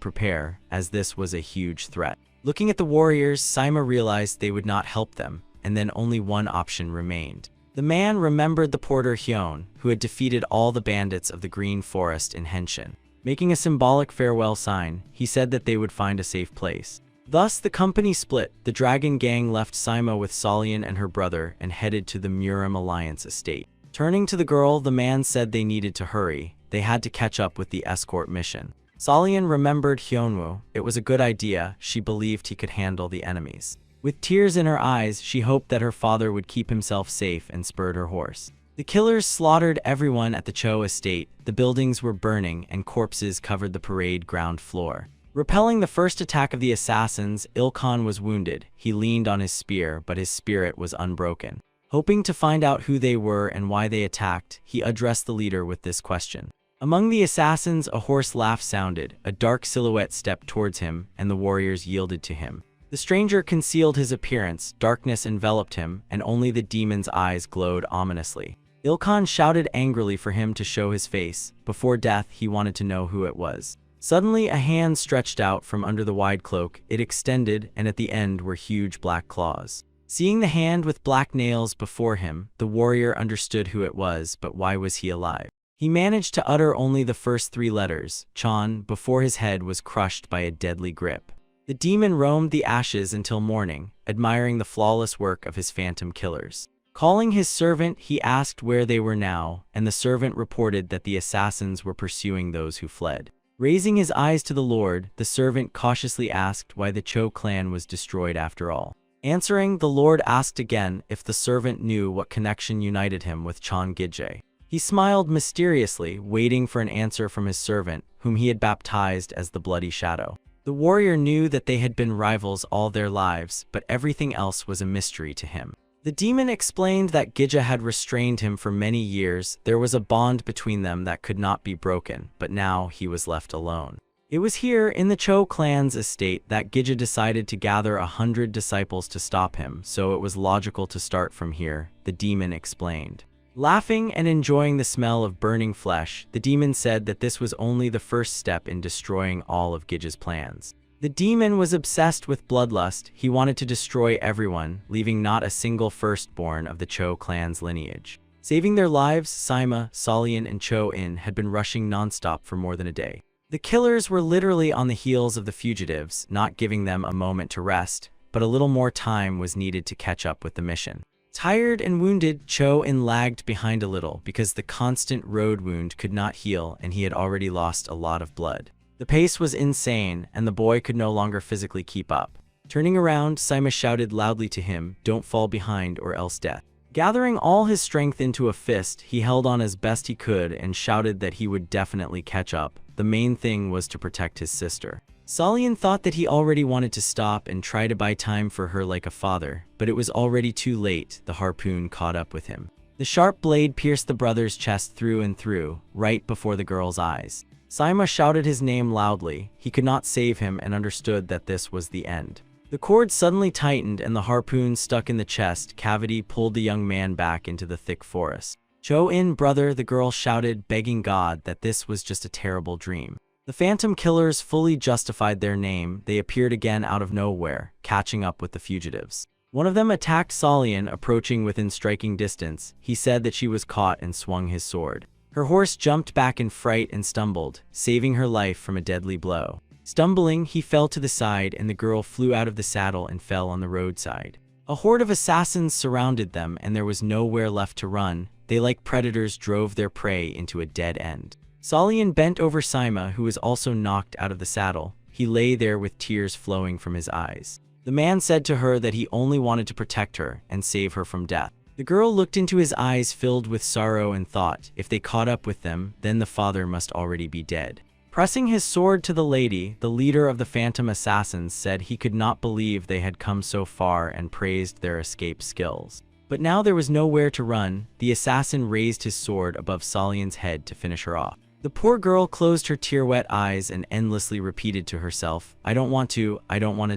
[SPEAKER 1] prepare, as this was a huge threat. Looking at the warriors, Sima realized they would not help them, and then only one option remained. The man remembered the porter Hyun, who had defeated all the bandits of the Green Forest in Henshin. Making a symbolic farewell sign, he said that they would find a safe place. Thus, the company split. The dragon gang left Sima with Solian and her brother and headed to the Murim Alliance estate. Turning to the girl, the man said they needed to hurry. They had to catch up with the escort mission. Solian remembered Hyunwoo. It was a good idea. She believed he could handle the enemies. With tears in her eyes, she hoped that her father would keep himself safe and spurred her horse. The killers slaughtered everyone at the Cho estate. The buildings were burning and corpses covered the parade ground floor. Repelling the first attack of the assassins, Ilkhan was wounded. He leaned on his spear, but his spirit was unbroken. Hoping to find out who they were and why they attacked, he addressed the leader with this question. Among the assassins, a hoarse laugh sounded. A dark silhouette stepped towards him, and the warriors yielded to him. The stranger concealed his appearance. Darkness enveloped him, and only the demon's eyes glowed ominously. Ilkhan shouted angrily for him to show his face. Before death, he wanted to know who it was. Suddenly, a hand stretched out from under the wide cloak. It extended, and at the end were huge black claws. Seeing the hand with black nails before him, the warrior understood who it was, but why was he alive? He managed to utter only the first 3 letters, Chan, before his head was crushed by a deadly grip. The demon roamed the ashes until morning, admiring the flawless work of his phantom killers. Calling his servant, he asked where they were now, and the servant reported that the assassins were pursuing those who fled. Raising his eyes to the Lord, the servant cautiously asked why the Cho clan was destroyed after all. Answering, the Lord asked again if the servant knew what connection united him with Chan Gije. He smiled mysteriously, waiting for an answer from his servant, whom he had baptized as the Bloody Shadow. The warrior knew that they had been rivals all their lives, but everything else was a mystery to him. The demon explained that Gija had restrained him for many years. There was a bond between them that could not be broken, but now he was left alone. It was here, in the Cho clan's estate, that Gija decided to gather 100 disciples to stop him, so it was logical to start from here, the demon explained. Laughing and enjoying the smell of burning flesh, the demon said that this was only the first step in destroying all of Gija's plans. The demon was obsessed with bloodlust. He wanted to destroy everyone, leaving not a single firstborn of the Cho clan's lineage. Saving their lives, Sima, Solian, and Cho-in had been rushing nonstop for more than a day. The killers were literally on the heels of the fugitives, not giving them a moment to rest, but a little more time was needed to catch up with the mission. Tired and wounded, Cho-in lagged behind a little because the constant road wound could not heal and he had already lost a lot of blood. The pace was insane, and the boy could no longer physically keep up. Turning around, Sima shouted loudly to him, "Don't fall behind or else death." Gathering all his strength into a fist, he held on as best he could and shouted that he would definitely catch up. The main thing was to protect his sister. Solian thought that he already wanted to stop and try to buy time for her like a father, but it was already too late. The harpoon caught up with him. The sharp blade pierced the brother's chest through and through, right before the girl's eyes. Sima shouted his name loudly. He could not save him and understood that this was the end. The cord suddenly tightened and the harpoon stuck in the chest cavity pulled the young man back into the thick forest. Cho-in, brother, the girl shouted, begging God that this was just a terrible dream. The phantom killers fully justified their name. They appeared again out of nowhere, catching up with the fugitives. One of them attacked Solian, approaching within striking distance. He said that she was caught and swung his sword. Her horse jumped back in fright and stumbled, saving her life from a deadly blow. Stumbling, he fell to the side and the girl flew out of the saddle and fell on the roadside. A horde of assassins surrounded them and there was nowhere left to run. They, like predators, drove their prey into a dead end. Solian bent over Sima, who was also knocked out of the saddle. He lay there with tears flowing from his eyes. The man said to her that he only wanted to protect her and save her from death. The girl looked into his eyes filled with sorrow and thought, if they caught up with them, then the father must already be dead. Pressing his sword to the lady, the leader of the phantom assassins said he could not believe they had come so far and praised their escape skills. But now there was nowhere to run. The assassin raised his sword above Solian's head to finish her off. The poor girl closed her tear-wet eyes and endlessly repeated to herself, I don't want to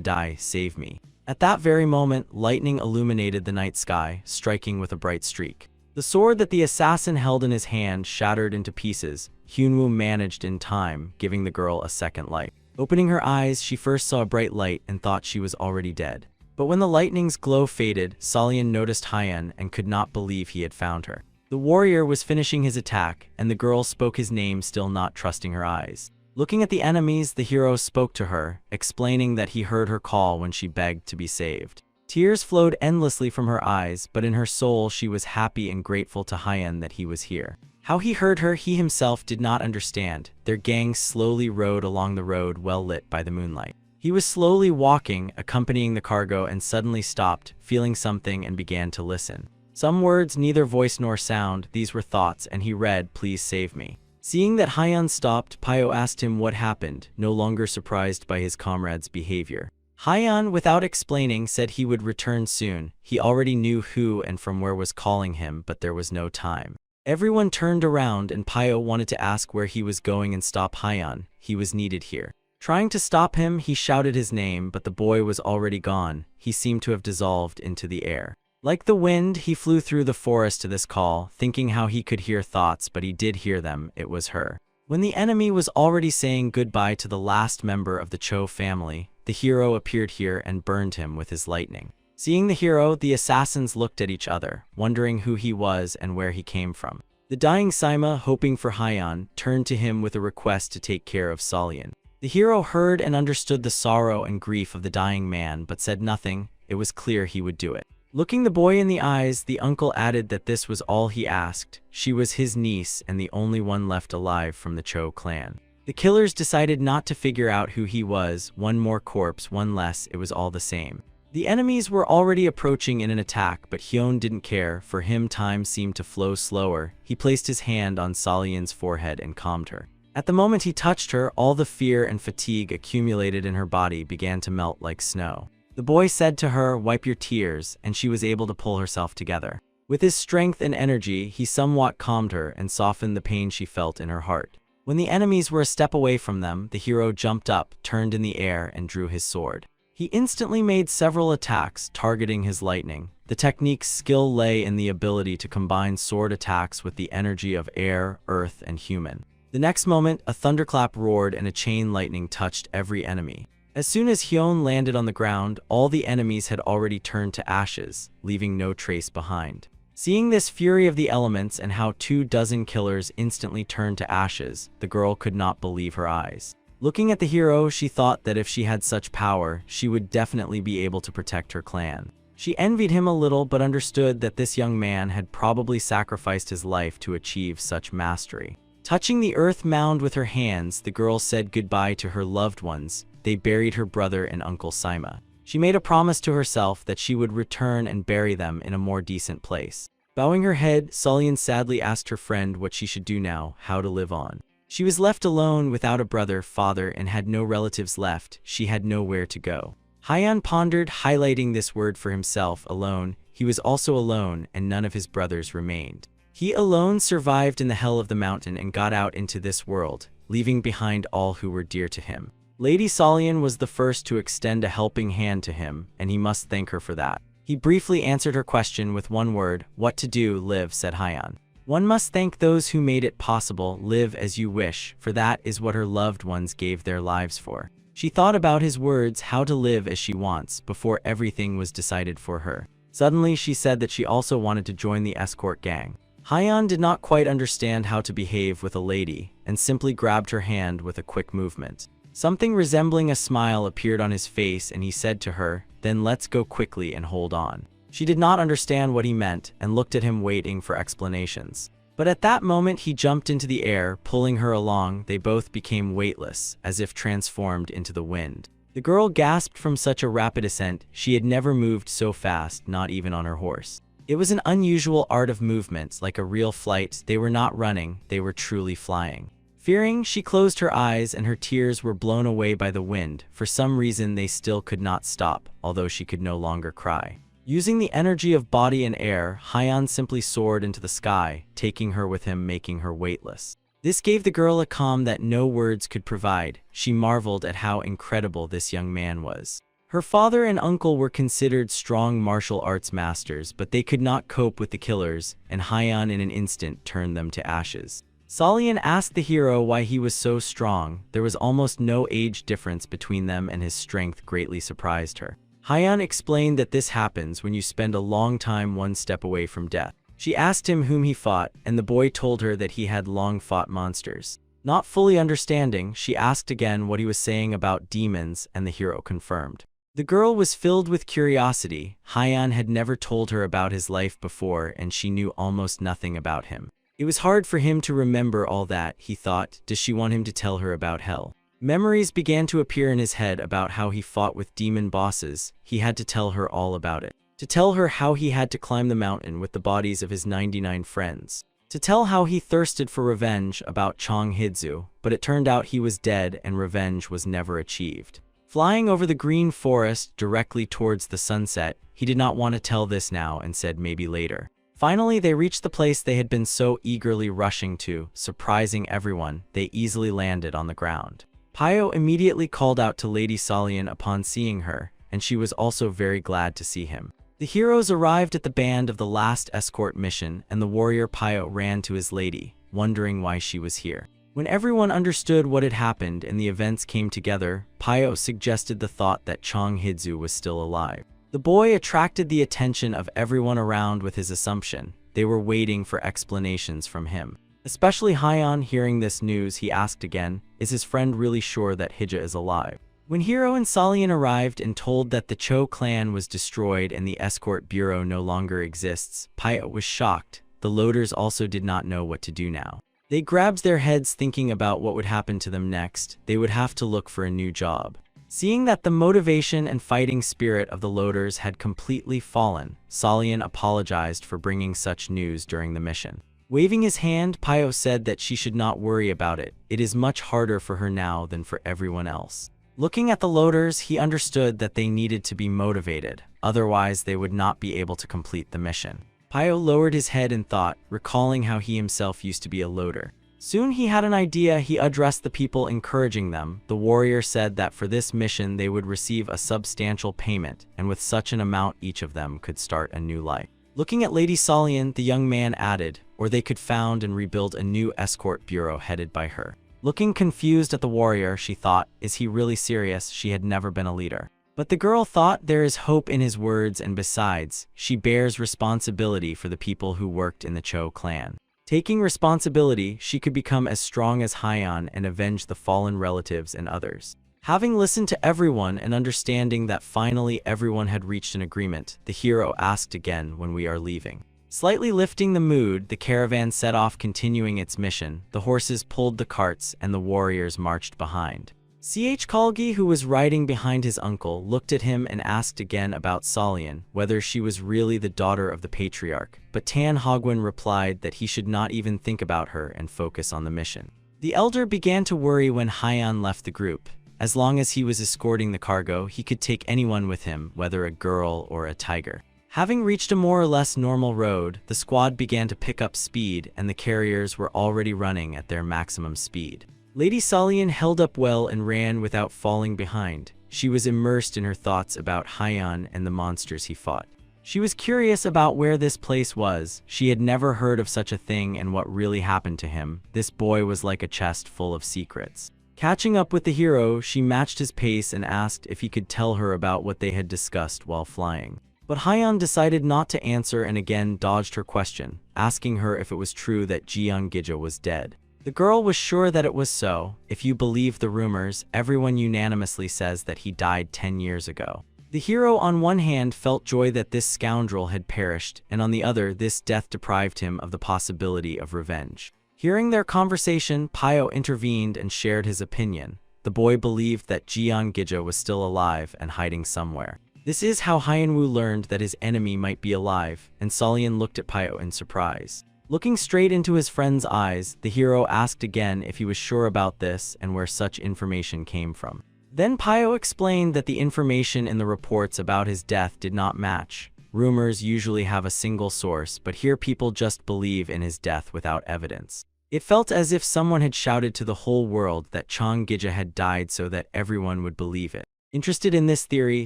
[SPEAKER 1] die, save me. At that very moment, lightning illuminated the night sky, striking with a bright streak. The sword that the assassin held in his hand shattered into pieces. Hyunwoo managed in time, giving the girl a second life. Opening her eyes, she first saw a bright light and thought she was already dead. But when the lightning's glow faded, Solian noticed Hyeon and could not believe he had found her. The warrior was finishing his attack, and the girl spoke his name, still not trusting her eyes. Looking at the enemies, the hero spoke to her, explaining that he heard her call when she begged to be saved. Tears flowed endlessly from her eyes, but in her soul she was happy and grateful to Hyeon that he was here. How he heard her, he himself did not understand. Their gang slowly rode along the road well lit by the moonlight. He was slowly walking, accompanying the cargo, and suddenly stopped, feeling something, and began to listen. Some words, neither voice nor sound, these were thoughts, and he read, "Please save me." Seeing that Hyeon stopped, Pyo asked him what happened, no longer surprised by his comrade's behavior. Hyeon, without explaining, said he would return soon. He already knew who and from where was calling him, but there was no time. Everyone turned around and Pyo wanted to ask where he was going and stop Hyeon. He was needed here. Trying to stop him, he shouted his name, but the boy was already gone. He seemed to have dissolved into the air. Like the wind, he flew through the forest to this call, thinking how he could hear thoughts, but he did hear them. It was her. When the enemy was already saying goodbye to the last member of the Cho family, the hero appeared here and burned him with his lightning. Seeing the hero, the assassins looked at each other, wondering who he was and where he came from. The dying Saima, hoping for Hyan, turned to him with a request to take care of Solian. The hero heard and understood the sorrow and grief of the dying man, but said nothing. It was clear he would do it. Looking the boy in the eyes, the uncle added that this was all he asked. She was his niece and the only one left alive from the Cho clan. The killers decided not to figure out who he was. One more corpse, one less, it was all the same. The enemies were already approaching in an attack, but Hyun didn't care. For him, time seemed to flow slower. He placed his hand on Solian's forehead and calmed her. At the moment he touched her, all the fear and fatigue accumulated in her body began to melt like snow. The boy said to her, "Wipe your tears," and she was able to pull herself together. With his strength and energy, he somewhat calmed her and softened the pain she felt in her heart. When the enemies were a step away from them, the hero jumped up, turned in the air, and drew his sword. He instantly made several attacks, targeting his lightning. The technique's skill lay in the ability to combine sword attacks with the energy of air, earth, and human. The next moment, a thunderclap roared and a chain lightning touched every enemy. As soon as Hyun landed on the ground, all the enemies had already turned to ashes, leaving no trace behind. Seeing this fury of the elements and how 24 killers instantly turned to ashes, the girl could not believe her eyes. Looking at the hero, she thought that if she had such power, she would definitely be able to protect her clan. She envied him a little but understood that this young man had probably sacrificed his life to achieve such mastery. Touching the earth mound with her hands, the girl said goodbye to her loved ones. They buried her brother and Uncle Saima. She made a promise to herself that she would return and bury them in a more decent place. Bowing her head, Solian sadly asked her friend what she should do now, how to live on. She was left alone without a brother, father, and had no relatives left. She had nowhere to go. Hyan pondered, highlighting this word for himself, alone. He was also alone, and none of his brothers remained. He alone survived in the hell of the mountain and got out into this world, leaving behind all who were dear to him. Lady Solian was the first to extend a helping hand to him, and he must thank her for that. He briefly answered her question with one word, "What to do, live," said Hyan. One must thank those who made it possible. Live as you wish, for that is what her loved ones gave their lives for. She thought about his words, how to live as she wants, before everything was decided for her. Suddenly she said that she also wanted to join the escort gang. Hyan did not quite understand how to behave with a lady, and simply grabbed her hand with a quick movement. Something resembling a smile appeared on his face and he said to her, "Then let's go quickly and hold on." She did not understand what he meant and looked at him waiting for explanations. But at that moment he jumped into the air, pulling her along. They both became weightless, as if transformed into the wind. The girl gasped from such a rapid ascent. She had never moved so fast, not even on her horse. It was an unusual art of movement, like a real flight. They were not running, they were truly flying. Fearing, she closed her eyes and her tears were blown away by the wind. For some reason they still could not stop, although she could no longer cry. Using the energy of body and air, Hyan simply soared into the sky, taking her with him, making her weightless. This gave the girl a calm that no words could provide. She marveled at how incredible this young man was. Her father and uncle were considered strong martial arts masters, but they could not cope with the killers, and Hyan in an instant turned them to ashes. Solian asked the hero why he was so strong. There was almost no age difference between them and his strength greatly surprised her. Hyan explained that this happens when you spend a long time one step away from death. She asked him whom he fought, and the boy told her that he had long fought monsters. Not fully understanding, she asked again what he was saying about demons, and the hero confirmed. The girl was filled with curiosity. Hyan had never told her about his life before, and she knew almost nothing about him. It was hard for him to remember all that, he thought. Does she want him to tell her about hell? Memories began to appear in his head about how he fought with demon bosses. He had to tell her all about it. To tell her how he had to climb the mountain with the bodies of his 99 friends. To tell how he thirsted for revenge about Chong Hidzu, but it turned out he was dead and revenge was never achieved. Flying over the green forest directly towards the sunset, he did not want to tell this now and said maybe later. Finally, they reached the place they had been so eagerly rushing to. Surprising everyone, they easily landed on the ground. Pio immediately called out to Lady Solian upon seeing her, and she was also very glad to see him. The heroes arrived at the band of the last escort mission, and the warrior Pyo ran to his lady, wondering why she was here. When everyone understood what had happened and the events came together, Pyo suggested the thought that Chong Hidzu was still alive. The boy attracted the attention of everyone around with his assumption. They were waiting for explanations from him. Especially Hyan. Hearing this news, he asked again, is his friend really sure that Hija is alive? When Hiro and Salian arrived and told that the Cho clan was destroyed and the escort bureau no longer exists, Pyo was shocked. The loaders also did not know what to do now. They grabbed their heads thinking about what would happen to them next. They would have to look for a new job. Seeing that the motivation and fighting spirit of the loaders had completely fallen, Salian apologized for bringing such news during the mission. Waving his hand, Pyo said that she should not worry about it. It is much harder for her now than for everyone else. Looking at the loaders, he understood that they needed to be motivated, otherwise they would not be able to complete the mission. Pyo lowered his head in thought, recalling how he himself used to be a loader. Soon he had an idea. He addressed the people, encouraging them. The warrior said that for this mission they would receive a substantial payment, and with such an amount each of them could start a new life. Looking at Lady Salian, the young man added, or they could found and rebuild a new escort bureau headed by her. Looking confused at the warrior, she thought, is he really serious? She had never been a leader. But the girl thought there is hope in his words, and besides, she bears responsibility for the people who worked in the Cho clan. Taking responsibility, she could become as strong as Hyan and avenge the fallen relatives and others. Having listened to everyone and understanding that finally everyone had reached an agreement, the hero asked again, when we are leaving. Slightly lifting the mood, the caravan set off, continuing its mission. The horses pulled the carts and the warriors marched behind. Kalgi, who was riding behind his uncle, looked at him and asked again about Salian, whether she was really the daughter of the patriarch, but Tan Hogwen replied that he should not even think about her and focus on the mission. The elder began to worry when Hyan left the group. As long as he was escorting the cargo, he could take anyone with him, whether a girl or a tiger. Having reached a more or less normal road, the squad began to pick up speed, and the carriers were already running at their maximum speed. Lady Salian held up well and ran without falling behind. She was immersed in her thoughts about Hyan and the monsters he fought. She was curious about where this place was. She had never heard of such a thing and what really happened to him. This boy was like a chest full of secrets. Catching up with the hero, she matched his pace and asked if he could tell her about what they had discussed while flying. But Hyan decided not to answer and again dodged her question, asking her if it was true that Jiyoung Gija was dead. The girl was sure that it was so. If you believe the rumors, everyone unanimously says that he died 10 years ago. The hero on one hand felt joy that this scoundrel had perished, and on the other, this death deprived him of the possibility of revenge. Hearing their conversation, Pyo intervened and shared his opinion. The boy believed that Jiyoung Gija was still alive and hiding somewhere. This is how Hyanwoo learned that his enemy might be alive, and Salian looked at Pyo in surprise. Looking straight into his friend's eyes, the hero asked again if he was sure about this and where such information came from. Then Pyo explained that the information in the reports about his death did not match. Rumors usually have a single source, but here people just believe in his death without evidence. It felt as if someone had shouted to the whole world that Chong Gija had died so that everyone would believe it. Interested in this theory,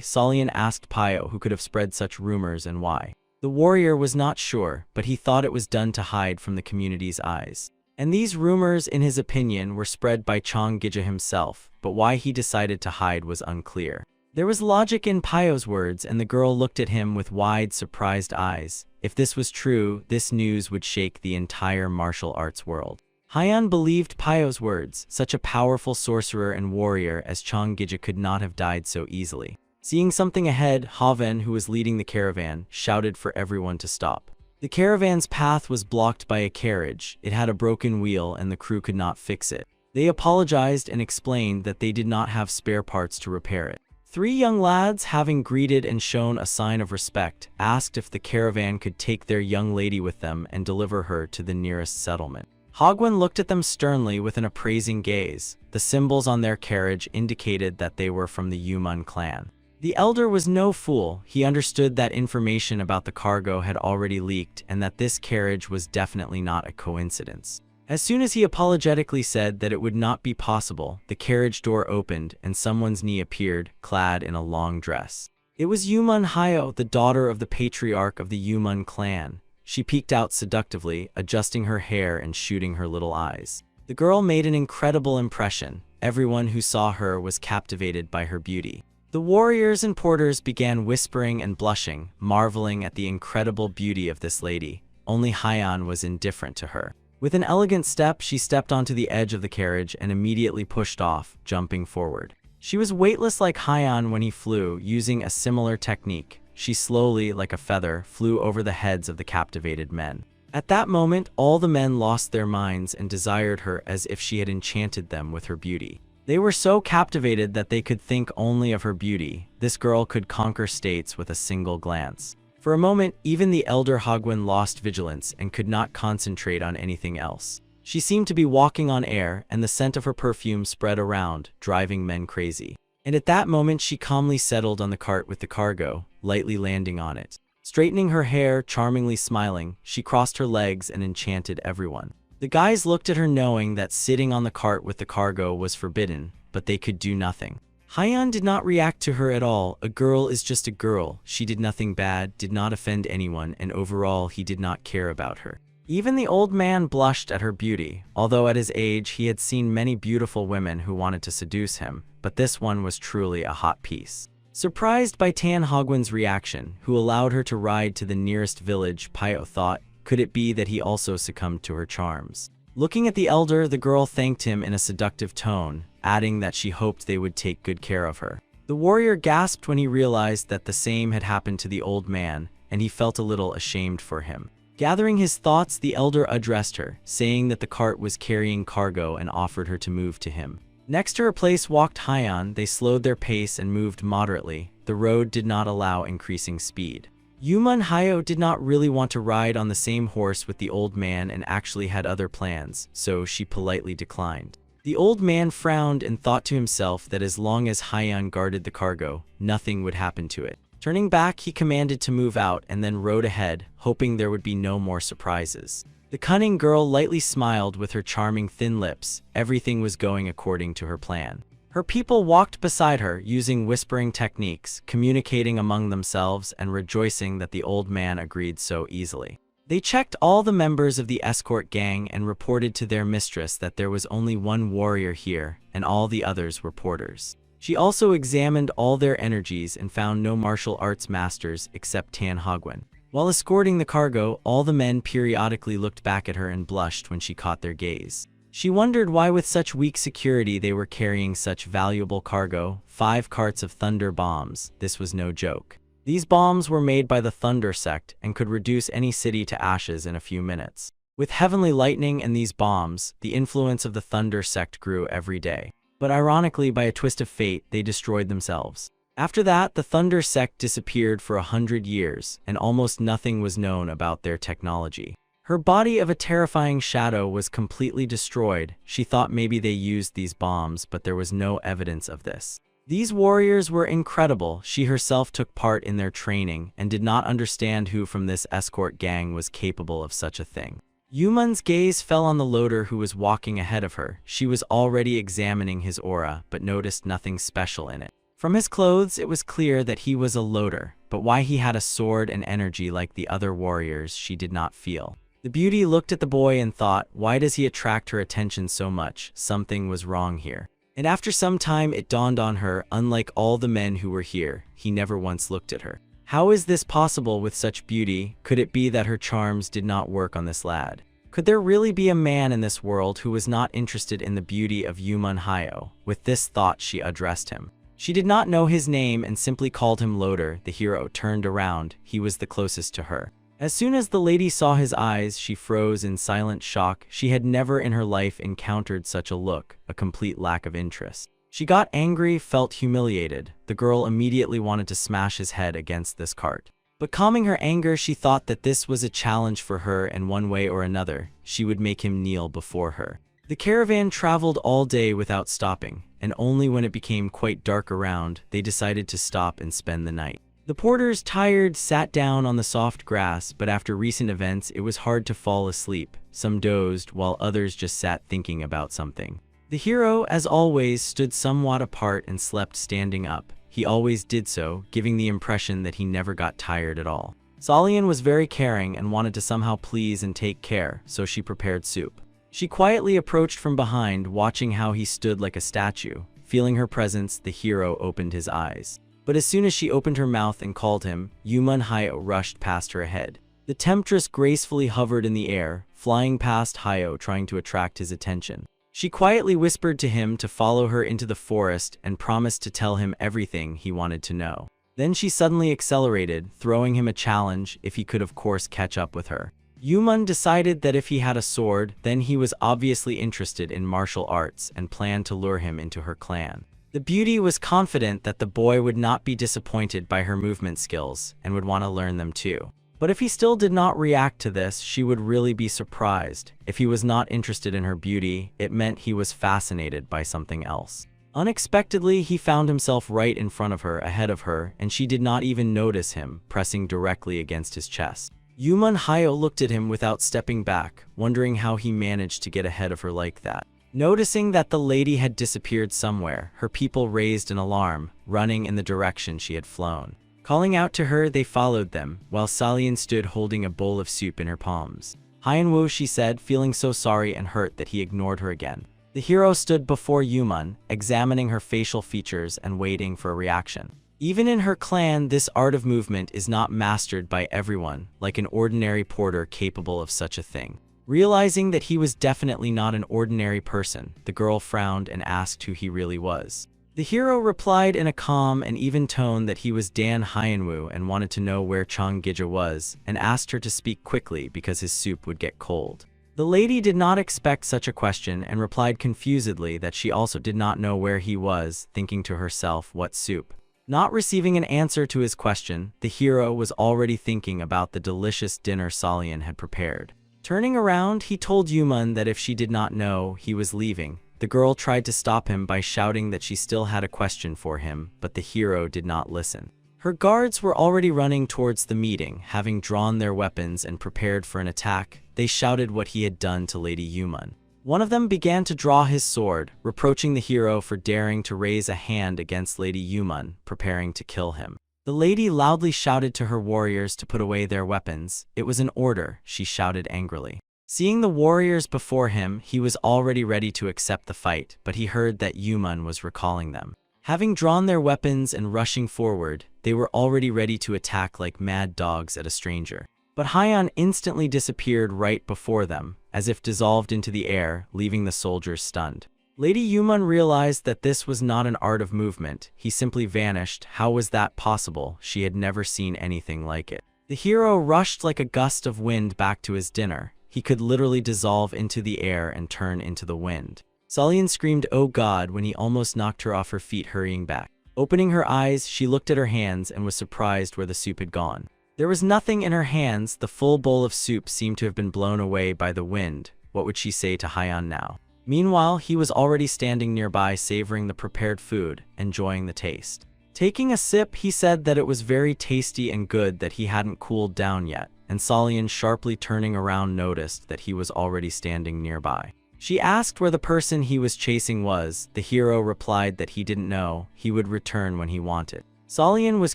[SPEAKER 1] Salian asked Pyo who could have spread such rumors and why. The warrior was not sure, but he thought it was done to hide from the community's eyes. And these rumors, in his opinion, were spread by Chong Gija himself, but why he decided to hide was unclear. There was logic in Pyo's words, and the girl looked at him with wide, surprised eyes. If this was true, this news would shake the entire martial arts world. Hyan believed Pyo's words. Such a powerful sorcerer and warrior as Chong Gija could not have died so easily. Seeing something ahead, Haven, who was leading the caravan, shouted for everyone to stop. The caravan's path was blocked by a carriage. It had a broken wheel and the crew could not fix it. They apologized and explained that they did not have spare parts to repair it. 3 young lads, having greeted and shown a sign of respect, asked if the caravan could take their young lady with them and deliver her to the nearest settlement. Hogwen looked at them sternly with an appraising gaze. The symbols on their carriage indicated that they were from the Yumun clan. The elder was no fool. He understood that information about the cargo had already leaked and that this carriage was definitely not a coincidence. As soon as he apologetically said that it would not be possible, the carriage door opened and someone's knee appeared, clad in a long dress. It was Yumun Hyo, the daughter of the patriarch of the Yumun clan. She peeked out seductively, adjusting her hair and shooting her little eyes. The girl made an incredible impression. Everyone who saw her was captivated by her beauty. The warriors and porters began whispering and blushing, marveling at the incredible beauty of this lady. Only Hyan was indifferent to her. With an elegant step, she stepped onto the edge of the carriage and immediately pushed off, jumping forward. She was weightless like Hyan when he flew, using a similar technique. She slowly, like a feather, flew over the heads of the captivated men. At that moment, all the men lost their minds and desired her as if she had enchanted them with her beauty. They were so captivated that they could think only of her beauty. This girl could conquer states with a single glance. For a moment, even the elder Hagwon lost vigilance and could not concentrate on anything else. She seemed to be walking on air, and the scent of her perfume spread around, driving men crazy. And at that moment, she calmly settled on the cart with the cargo, lightly landing on it. Straightening her hair, charmingly smiling, she crossed her legs and enchanted everyone. The guys looked at her knowing that sitting on the cart with the cargo was forbidden, but they could do nothing. Hyan did not react to her at all. A girl is just a girl. She did nothing bad, did not offend anyone, and overall he did not care about her. Even the old man blushed at her beauty, although at his age he had seen many beautiful women who wanted to seduce him, but this one was truly a hot piece. Surprised by Tan Hagwon's reaction, who allowed her to ride to the nearest village, Pyo thought, could it be that he also succumbed to her charms? Looking at the elder, the girl thanked him in a seductive tone, adding that she hoped they would take good care of her. The warrior gasped when he realized that the same had happened to the old man, and he felt a little ashamed for him. Gathering his thoughts, the elder addressed her, saying that the cart was carrying cargo and offered her to move to him. Next to her place walked Hyan. They slowed their pace and moved moderately. The road did not allow increasing speed. Yumun Hyo did not really want to ride on the same horse with the old man and actually had other plans, so she politely declined. The old man frowned and thought to himself that as long as Hyan guarded the cargo, nothing would happen to it. Turning back, he commanded to move out and then rode ahead, hoping there would be no more surprises. The cunning girl lightly smiled with her charming thin lips. Everything was going according to her plan. Her people walked beside her, using whispering techniques, communicating among themselves and rejoicing that the old man agreed so easily. They checked all the members of the escort gang and reported to their mistress that there was only one warrior here, and all the others were porters. She also examined all their energies and found no martial arts masters except Tan Hagwon. While escorting the cargo, all the men periodically looked back at her and blushed when she caught their gaze. She wondered why with such weak security they were carrying such valuable cargo. 5 carts of thunder bombs. This was no joke. These bombs were made by the Thunder Sect and could reduce any city to ashes in a few minutes. With heavenly lightning and these bombs, the influence of the Thunder Sect grew every day. But ironically, by a twist of fate, they destroyed themselves. After that, the Thunder Sect disappeared for 100 years, and almost nothing was known about their technology. Her body of a terrifying shadow was completely destroyed. She thought maybe they used these bombs, but there was no evidence of this. These warriors were incredible. She herself took part in their training and did not understand who from this escort gang was capable of such a thing. Yumun's gaze fell on the loader who was walking ahead of her. She was already examining his aura, but noticed nothing special in it. From his clothes, it was clear that he was a loader, but why he had a sword and energy like the other warriors, she did not feel. The beauty looked at the boy and thought, why does he attract her attention so much? Something was wrong here. And after some time, it dawned on her, unlike all the men who were here, he never once looked at her. How is this possible with such beauty? Could it be that her charms did not work on this lad? Could there really be a man in this world who was not interested in the beauty of Yumun Hyo? With this thought, she addressed him. She did not know his name and simply called him Loader. The hero turned around. He was the closest to her. As soon as the lady saw his eyes, she froze in silent shock. She had never in her life encountered such a look, a complete lack of interest. She got angry, felt humiliated. The girl immediately wanted to smash his head against this cart. But calming her anger, she thought that this was a challenge for her, and one way or another, she would make him kneel before her. The caravan traveled all day without stopping, and only when it became quite dark around, they decided to stop and spend the night. The porters, tired, sat down on the soft grass, but after recent events, it was hard to fall asleep. Some dozed, while others just sat thinking about something. The hero, as always, stood somewhat apart and slept standing up. He he always did so, giving the impression that he never got tired at all. Solian was very caring and wanted to somehow please and take care, so she prepared soup. She quietly approached from behind, watching how he stood like a statue. Feeling her presence, the hero opened his eyes. But as soon as she opened her mouth and called him, Yuman Hayo rushed past her ahead. The temptress gracefully hovered in the air, flying past Hayo, trying to attract his attention. She quietly whispered to him to follow her into the forest and promised to tell him everything he wanted to know. Then she suddenly accelerated, throwing him a challenge if he could of course catch up with her. Yuman decided that if he had a sword, then he was obviously interested in martial arts and planned to lure him into her clan. The beauty was confident that the boy would not be disappointed by her movement skills and would want to learn them too. But if he still did not react to this, she would really be surprised. If he was not interested in her beauty, it meant he was fascinated by something else. Unexpectedly, he found himself right in front of her, ahead of her, and she did not even notice him, pressing directly against his chest. Yuman Hayo looked at him without stepping back, wondering how he managed to get ahead of her like that. Noticing that the lady had disappeared somewhere, her people raised an alarm, running in the direction she had flown. Calling out to her, they followed them, while Solian stood holding a bowl of soup in her palms. "Hyenwoo," she said, feeling so sorry and hurt that he ignored her again. The hero stood before Yuman, examining her facial features and waiting for a reaction. Even in her clan, this art of movement is not mastered by everyone, like an ordinary porter capable of such a thing. Realizing that he was definitely not an ordinary person, the girl frowned and asked who he really was. The hero replied in a calm and even tone that he was Dan Hyenwoo and wanted to know where Chonggija was, and asked her to speak quickly because his soup would get cold. The lady did not expect such a question and replied confusedly that she also did not know where he was, thinking to herself, what soup? Not receiving an answer to his question, the hero was already thinking about the delicious dinner Solian had prepared. Turning around, he told Yuman that if she did not know, he was leaving. The girl tried to stop him by shouting that she still had a question for him, but the hero did not listen. Her guards were already running towards the meeting, having drawn their weapons and prepared for an attack. They shouted what he had done to Lady Yuman. One of them began to draw his sword, reproaching the hero for daring to raise a hand against Lady Yuman, preparing to kill him. The lady loudly shouted to her warriors to put away their weapons. It was an order, she shouted angrily. Seeing the warriors before him, he was already ready to accept the fight, but he heard that Yuman was recalling them. Having drawn their weapons and rushing forward, they were already ready to attack like mad dogs at a stranger. But Hyan instantly disappeared right before them, as if dissolved into the air, leaving the soldiers stunned. Lady Yuman realized that this was not an art of movement. He simply vanished. How was that possible? She had never seen anything like it. The hero rushed like a gust of wind back to his dinner. He could literally dissolve into the air and turn into the wind. Solian screamed, "Oh God," when he almost knocked her off her feet, hurrying back. Opening her eyes, she looked at her hands and was surprised where the soup had gone. There was nothing in her hands. The full bowl of soup seemed to have been blown away by the wind. What would she say to Hyan now? Meanwhile, he was already standing nearby, savoring the prepared food, enjoying the taste. Taking a sip, he said that it was very tasty and good, that he hadn't cooled down yet, and Solian, sharply turning around, noticed that he was already standing nearby. She asked where the person he was chasing was. The hero replied that he didn't know. He would return when he wanted. Solian was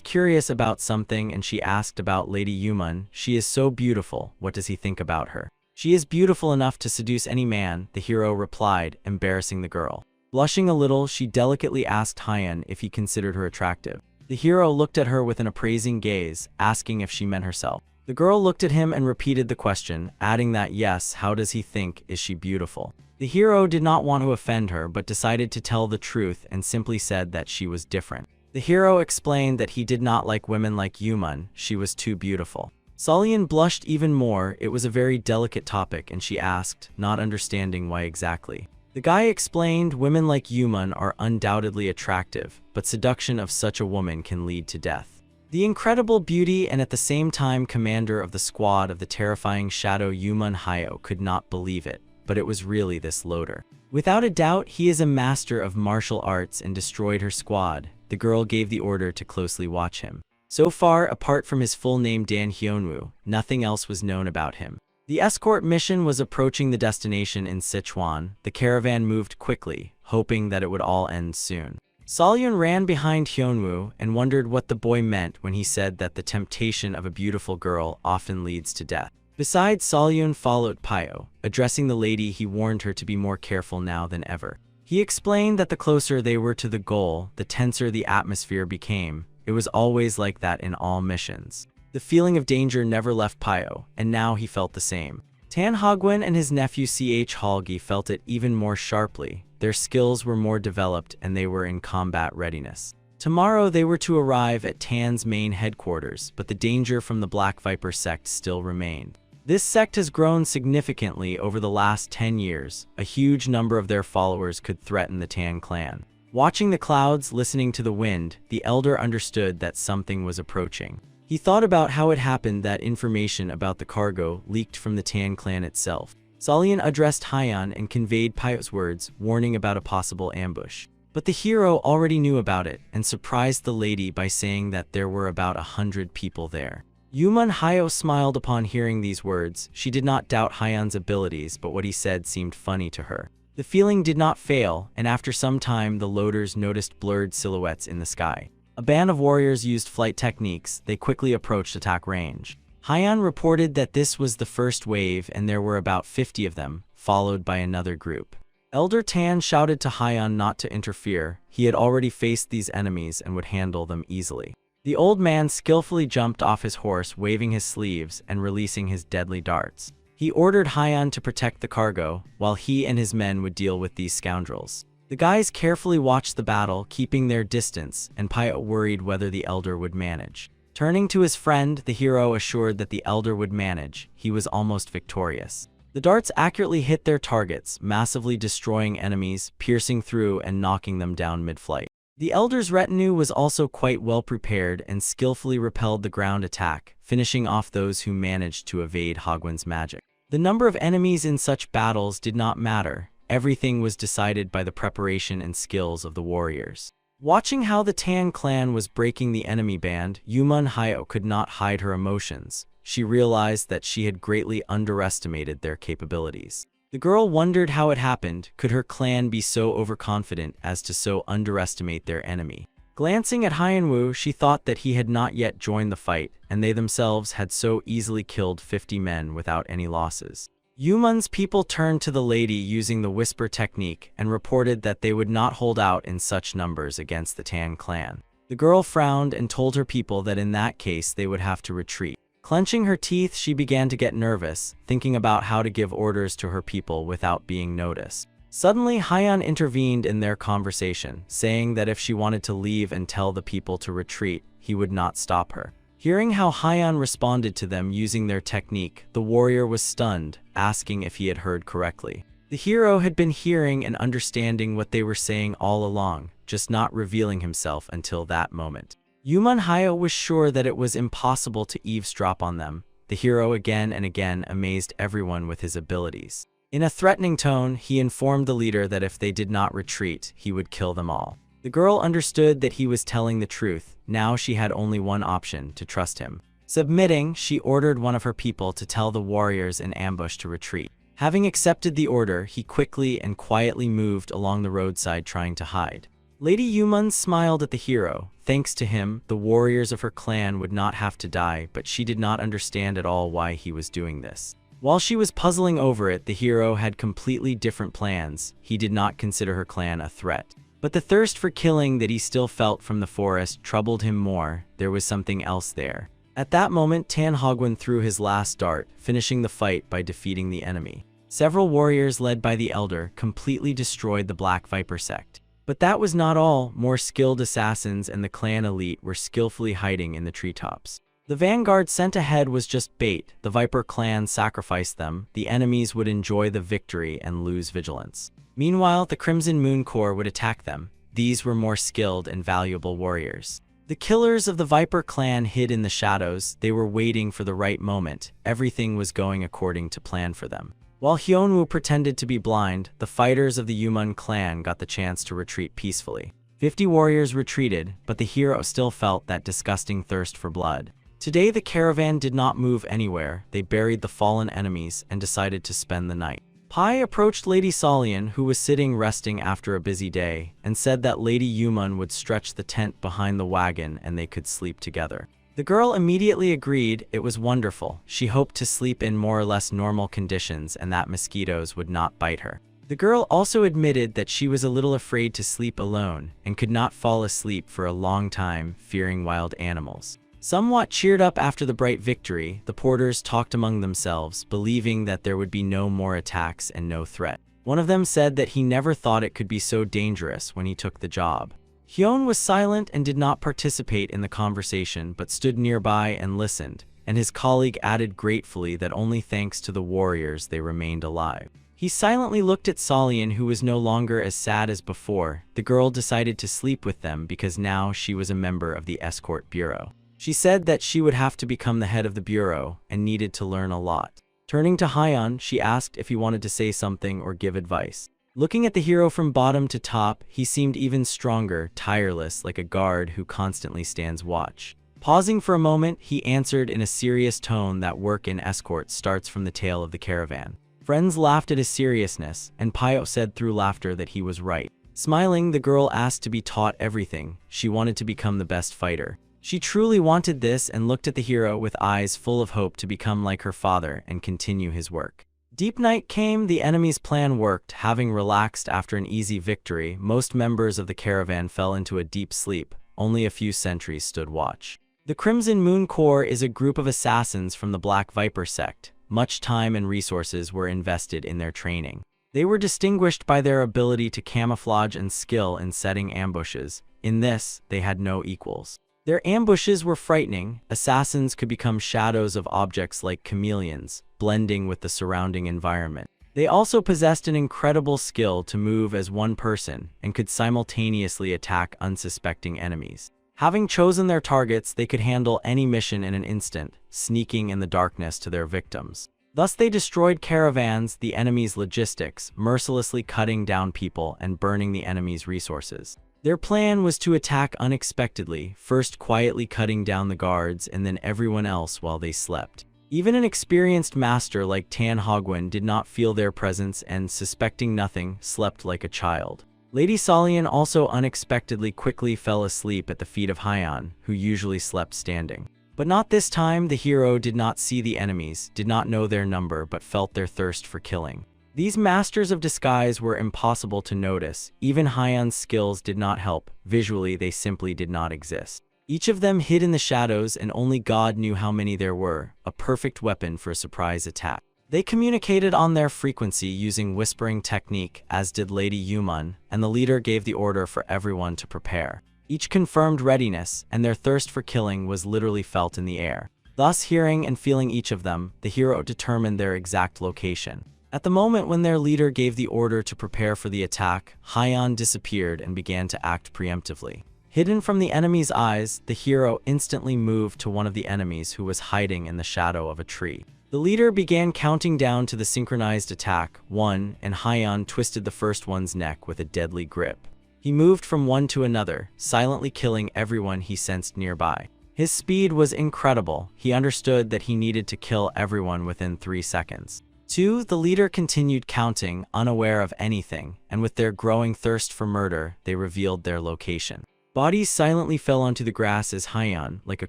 [SPEAKER 1] curious about something, and she asked about Lady Yuman. She is so beautiful. What does he think about her? She is beautiful enough to seduce any man, the hero replied, embarrassing the girl. Blushing a little, she delicately asked Hyan if he considered her attractive. The hero looked at her with an appraising gaze, asking if she meant herself. The girl looked at him and repeated the question, adding that yes, how does he think, is she beautiful? The hero did not want to offend her, but decided to tell the truth and simply said that she was different. The hero explained that he did not like women like Yuman. She was too beautiful. Solian blushed even more. It was a very delicate topic, and she asked, not understanding why exactly. The guy explained, women like Yuman are undoubtedly attractive, but seduction of such a woman can lead to death. The incredible beauty and at the same time commander of the squad of the terrifying shadow Yuman Hayo could not believe it, but it was really this loader. Without a doubt, he is a master of martial arts and destroyed her squad. The girl gave the order to closely watch him. So far, apart from his full name Dan Hyunwoo, nothing else was known about him. The escort mission was approaching the destination in Sichuan. The caravan moved quickly, hoping that it would all end soon. Solyun ran behind Hyunwoo and wondered what the boy meant when he said that the temptation of a beautiful girl often leads to death. Besides, Solyun followed Pyo. Addressing the lady, he warned her to be more careful now than ever. He explained that the closer they were to the goal, the tenser the atmosphere became. It was always like that in all missions. The feeling of danger never left Pyo, and now he felt the same. Tan Hagwon and his nephew Ch Halgi felt it even more sharply. Their skills were more developed and they were in combat readiness. Tomorrow they were to arrive at Tan's main headquarters, but the danger from the Black Viper sect still remained. This sect has grown significantly over the last 10 years. A huge number of their followers could threaten the Tan clan. Watching the clouds, listening to the wind, the elder understood that something was approaching. He thought about how it happened that information about the cargo leaked from the Tan clan itself. Solyun addressed Hyan and conveyed Pyo's words, warning about a possible ambush. But the hero already knew about it and surprised the lady by saying that there were about 100 people there. Yumun Hyo smiled upon hearing these words. She did not doubt Hyan's abilities, but what he said seemed funny to her. The feeling did not fail, and after some time the loaders noticed blurred silhouettes in the sky. A band of warriors used flight techniques. They quickly approached attack range. Hyan reported that this was the first wave and there were about 50 of them, followed by another group. Elder Tan shouted to Hyan not to interfere. He had already faced these enemies and would handle them easily. The old man skillfully jumped off his horse, waving his sleeves and releasing his deadly darts. He ordered Hyan to protect the cargo, while he and his men would deal with these scoundrels. The guys carefully watched the battle, keeping their distance, and Pyo worried whether the elder would manage. Turning to his friend, the hero assured that the elder would manage. He was almost victorious. The darts accurately hit their targets, massively destroying enemies, piercing through and knocking them down mid-flight. The elder's retinue was also quite well prepared and skillfully repelled the ground attack, finishing off those who managed to evade Hagwon's magic. The number of enemies in such battles did not matter. Everything was decided by the preparation and skills of the warriors. Watching how the Tan clan was breaking the enemy band, Yumun Hyo could not hide her emotions. She realized that she had greatly underestimated their capabilities. The girl wondered how it happened. Could her clan be so overconfident as to so underestimate their enemy? Glancing at Hyunwoo, she thought that he had not yet joined the fight, and they themselves had so easily killed 50 men without any losses. Yumun's people turned to the lady using the whisper technique and reported that they would not hold out in such numbers against the Tan clan. The girl frowned and told her people that in that case they would have to retreat. Clenching her teeth, she began to get nervous, thinking about how to give orders to her people without being noticed. Suddenly, Hyan intervened in their conversation, saying that if she wanted to leave and tell the people to retreat, he would not stop her. Hearing how Hyan responded to them using their technique, the warrior was stunned, asking if he had heard correctly. The hero had been hearing and understanding what they were saying all along, just not revealing himself until that moment. Yumun Hyo was sure that it was impossible to eavesdrop on them. The hero again and again amazed everyone with his abilities. In a threatening tone, he informed the leader that if they did not retreat, he would kill them all. The girl understood that he was telling the truth. Now she had only one option: to trust him. Submitting, she ordered one of her people to tell the warriors in ambush to retreat. Having accepted the order, he quickly and quietly moved along the roadside trying to hide. Lady Yumun smiled at the hero. Thanks to him, the warriors of her clan would not have to die, but she did not understand at all why he was doing this. While she was puzzling over it, the hero had completely different plans. He did not consider her clan a threat. But the thirst for killing that he still felt from the forest troubled him more. There was something else there. At that moment, Tan Hagwon threw his last dart, finishing the fight by defeating the enemy. Several warriors led by the elder completely destroyed the Black Viper sect. But that was not all. More skilled assassins and the clan elite were skillfully hiding in the treetops. The vanguard sent ahead was just bait. The Viper clan sacrificed them. The enemies would enjoy the victory and lose vigilance. Meanwhile, the Crimson Moon Corps would attack them. These were more skilled and valuable warriors. The killers of the Viper clan hid in the shadows. They were waiting for the right moment. Everything was going according to plan for them. While Hyunwoo pretended to be blind, the fighters of the Yumun clan got the chance to retreat peacefully. 50 warriors retreated, but the hero still felt that disgusting thirst for blood. Today the caravan did not move anywhere. They buried the fallen enemies and decided to spend the night. Pai approached Lady Solian, who was sitting resting after a busy day, and said that Lady Yumun would stretch the tent behind the wagon and they could sleep together. The girl immediately agreed. It was wonderful. She hoped to sleep in more or less normal conditions and that mosquitoes would not bite her. The girl also admitted that she was a little afraid to sleep alone and could not fall asleep for a long time, fearing wild animals. Somewhat cheered up after the bright victory, the porters talked among themselves, believing that there would be no more attacks and no threat. One of them said that he never thought it could be so dangerous when he took the job. Hyun was silent and did not participate in the conversation but stood nearby and listened, and his colleague added gratefully that only thanks to the warriors they remained alive. He silently looked at Solian, who was no longer as sad as before. The girl decided to sleep with them because now she was a member of the escort bureau. She said that she would have to become the head of the bureau and needed to learn a lot. Turning to Hyun, she asked if he wanted to say something or give advice. Looking at the hero from bottom to top, he seemed even stronger, tireless, like a guard who constantly stands watch. Pausing for a moment, he answered in a serious tone that work in escort starts from the tail of the caravan. Friends laughed at his seriousness, and Pyo said through laughter that he was right. Smiling, the girl asked to be taught everything. She wanted to become the best fighter. She truly wanted this and looked at the hero with eyes full of hope to become like her father and continue his work. Deep night came. The enemy's plan worked. Having relaxed after an easy victory, most members of the caravan fell into a deep sleep. Only a few sentries stood watch. The Crimson Moon Corps is a group of assassins from the Black Viper Sect. Much time and resources were invested in their training. They were distinguished by their ability to camouflage and skill in setting ambushes. In this, they had no equals. Their ambushes were frightening. Assassins could become shadows of objects like chameleons, blending with the surrounding environment. They also possessed an incredible skill to move as one person and could simultaneously attack unsuspecting enemies. Having chosen their targets, they could handle any mission in an instant, sneaking in the darkness to their victims. Thus they destroyed caravans, the enemy's logistics, mercilessly cutting down people and burning the enemy's resources. Their plan was to attack unexpectedly, first quietly cutting down the guards and then everyone else while they slept. Even an experienced master like Tan Hogwen did not feel their presence and, suspecting nothing, slept like a child. Lady Solian also unexpectedly quickly fell asleep at the feet of Hyun, who usually slept standing. But not this time. The hero did not see the enemies, did not know their number, but felt their thirst for killing. These masters of disguise were impossible to notice. Even Hyun's skills did not help. Visually, they simply did not exist. Each of them hid in the shadows, and only God knew how many there were, a perfect weapon for a surprise attack. They communicated on their frequency using whispering technique, as did Lady Yumun, and the leader gave the order for everyone to prepare. Each confirmed readiness, and their thirst for killing was literally felt in the air. Thus, hearing and feeling each of them, the hero determined their exact location. At the moment when their leader gave the order to prepare for the attack, Hyun disappeared and began to act preemptively. Hidden from the enemy's eyes, the hero instantly moved to one of the enemies who was hiding in the shadow of a tree. The leader began counting down to the synchronized attack, 1, and Hyun twisted the first one's neck with a deadly grip. He moved from one to another, silently killing everyone he sensed nearby. His speed was incredible. He understood that he needed to kill everyone within 3 seconds. 2. The leader continued counting, unaware of anything, and with their growing thirst for murder, they revealed their location. Bodies silently fell onto the grass as Hyun, like a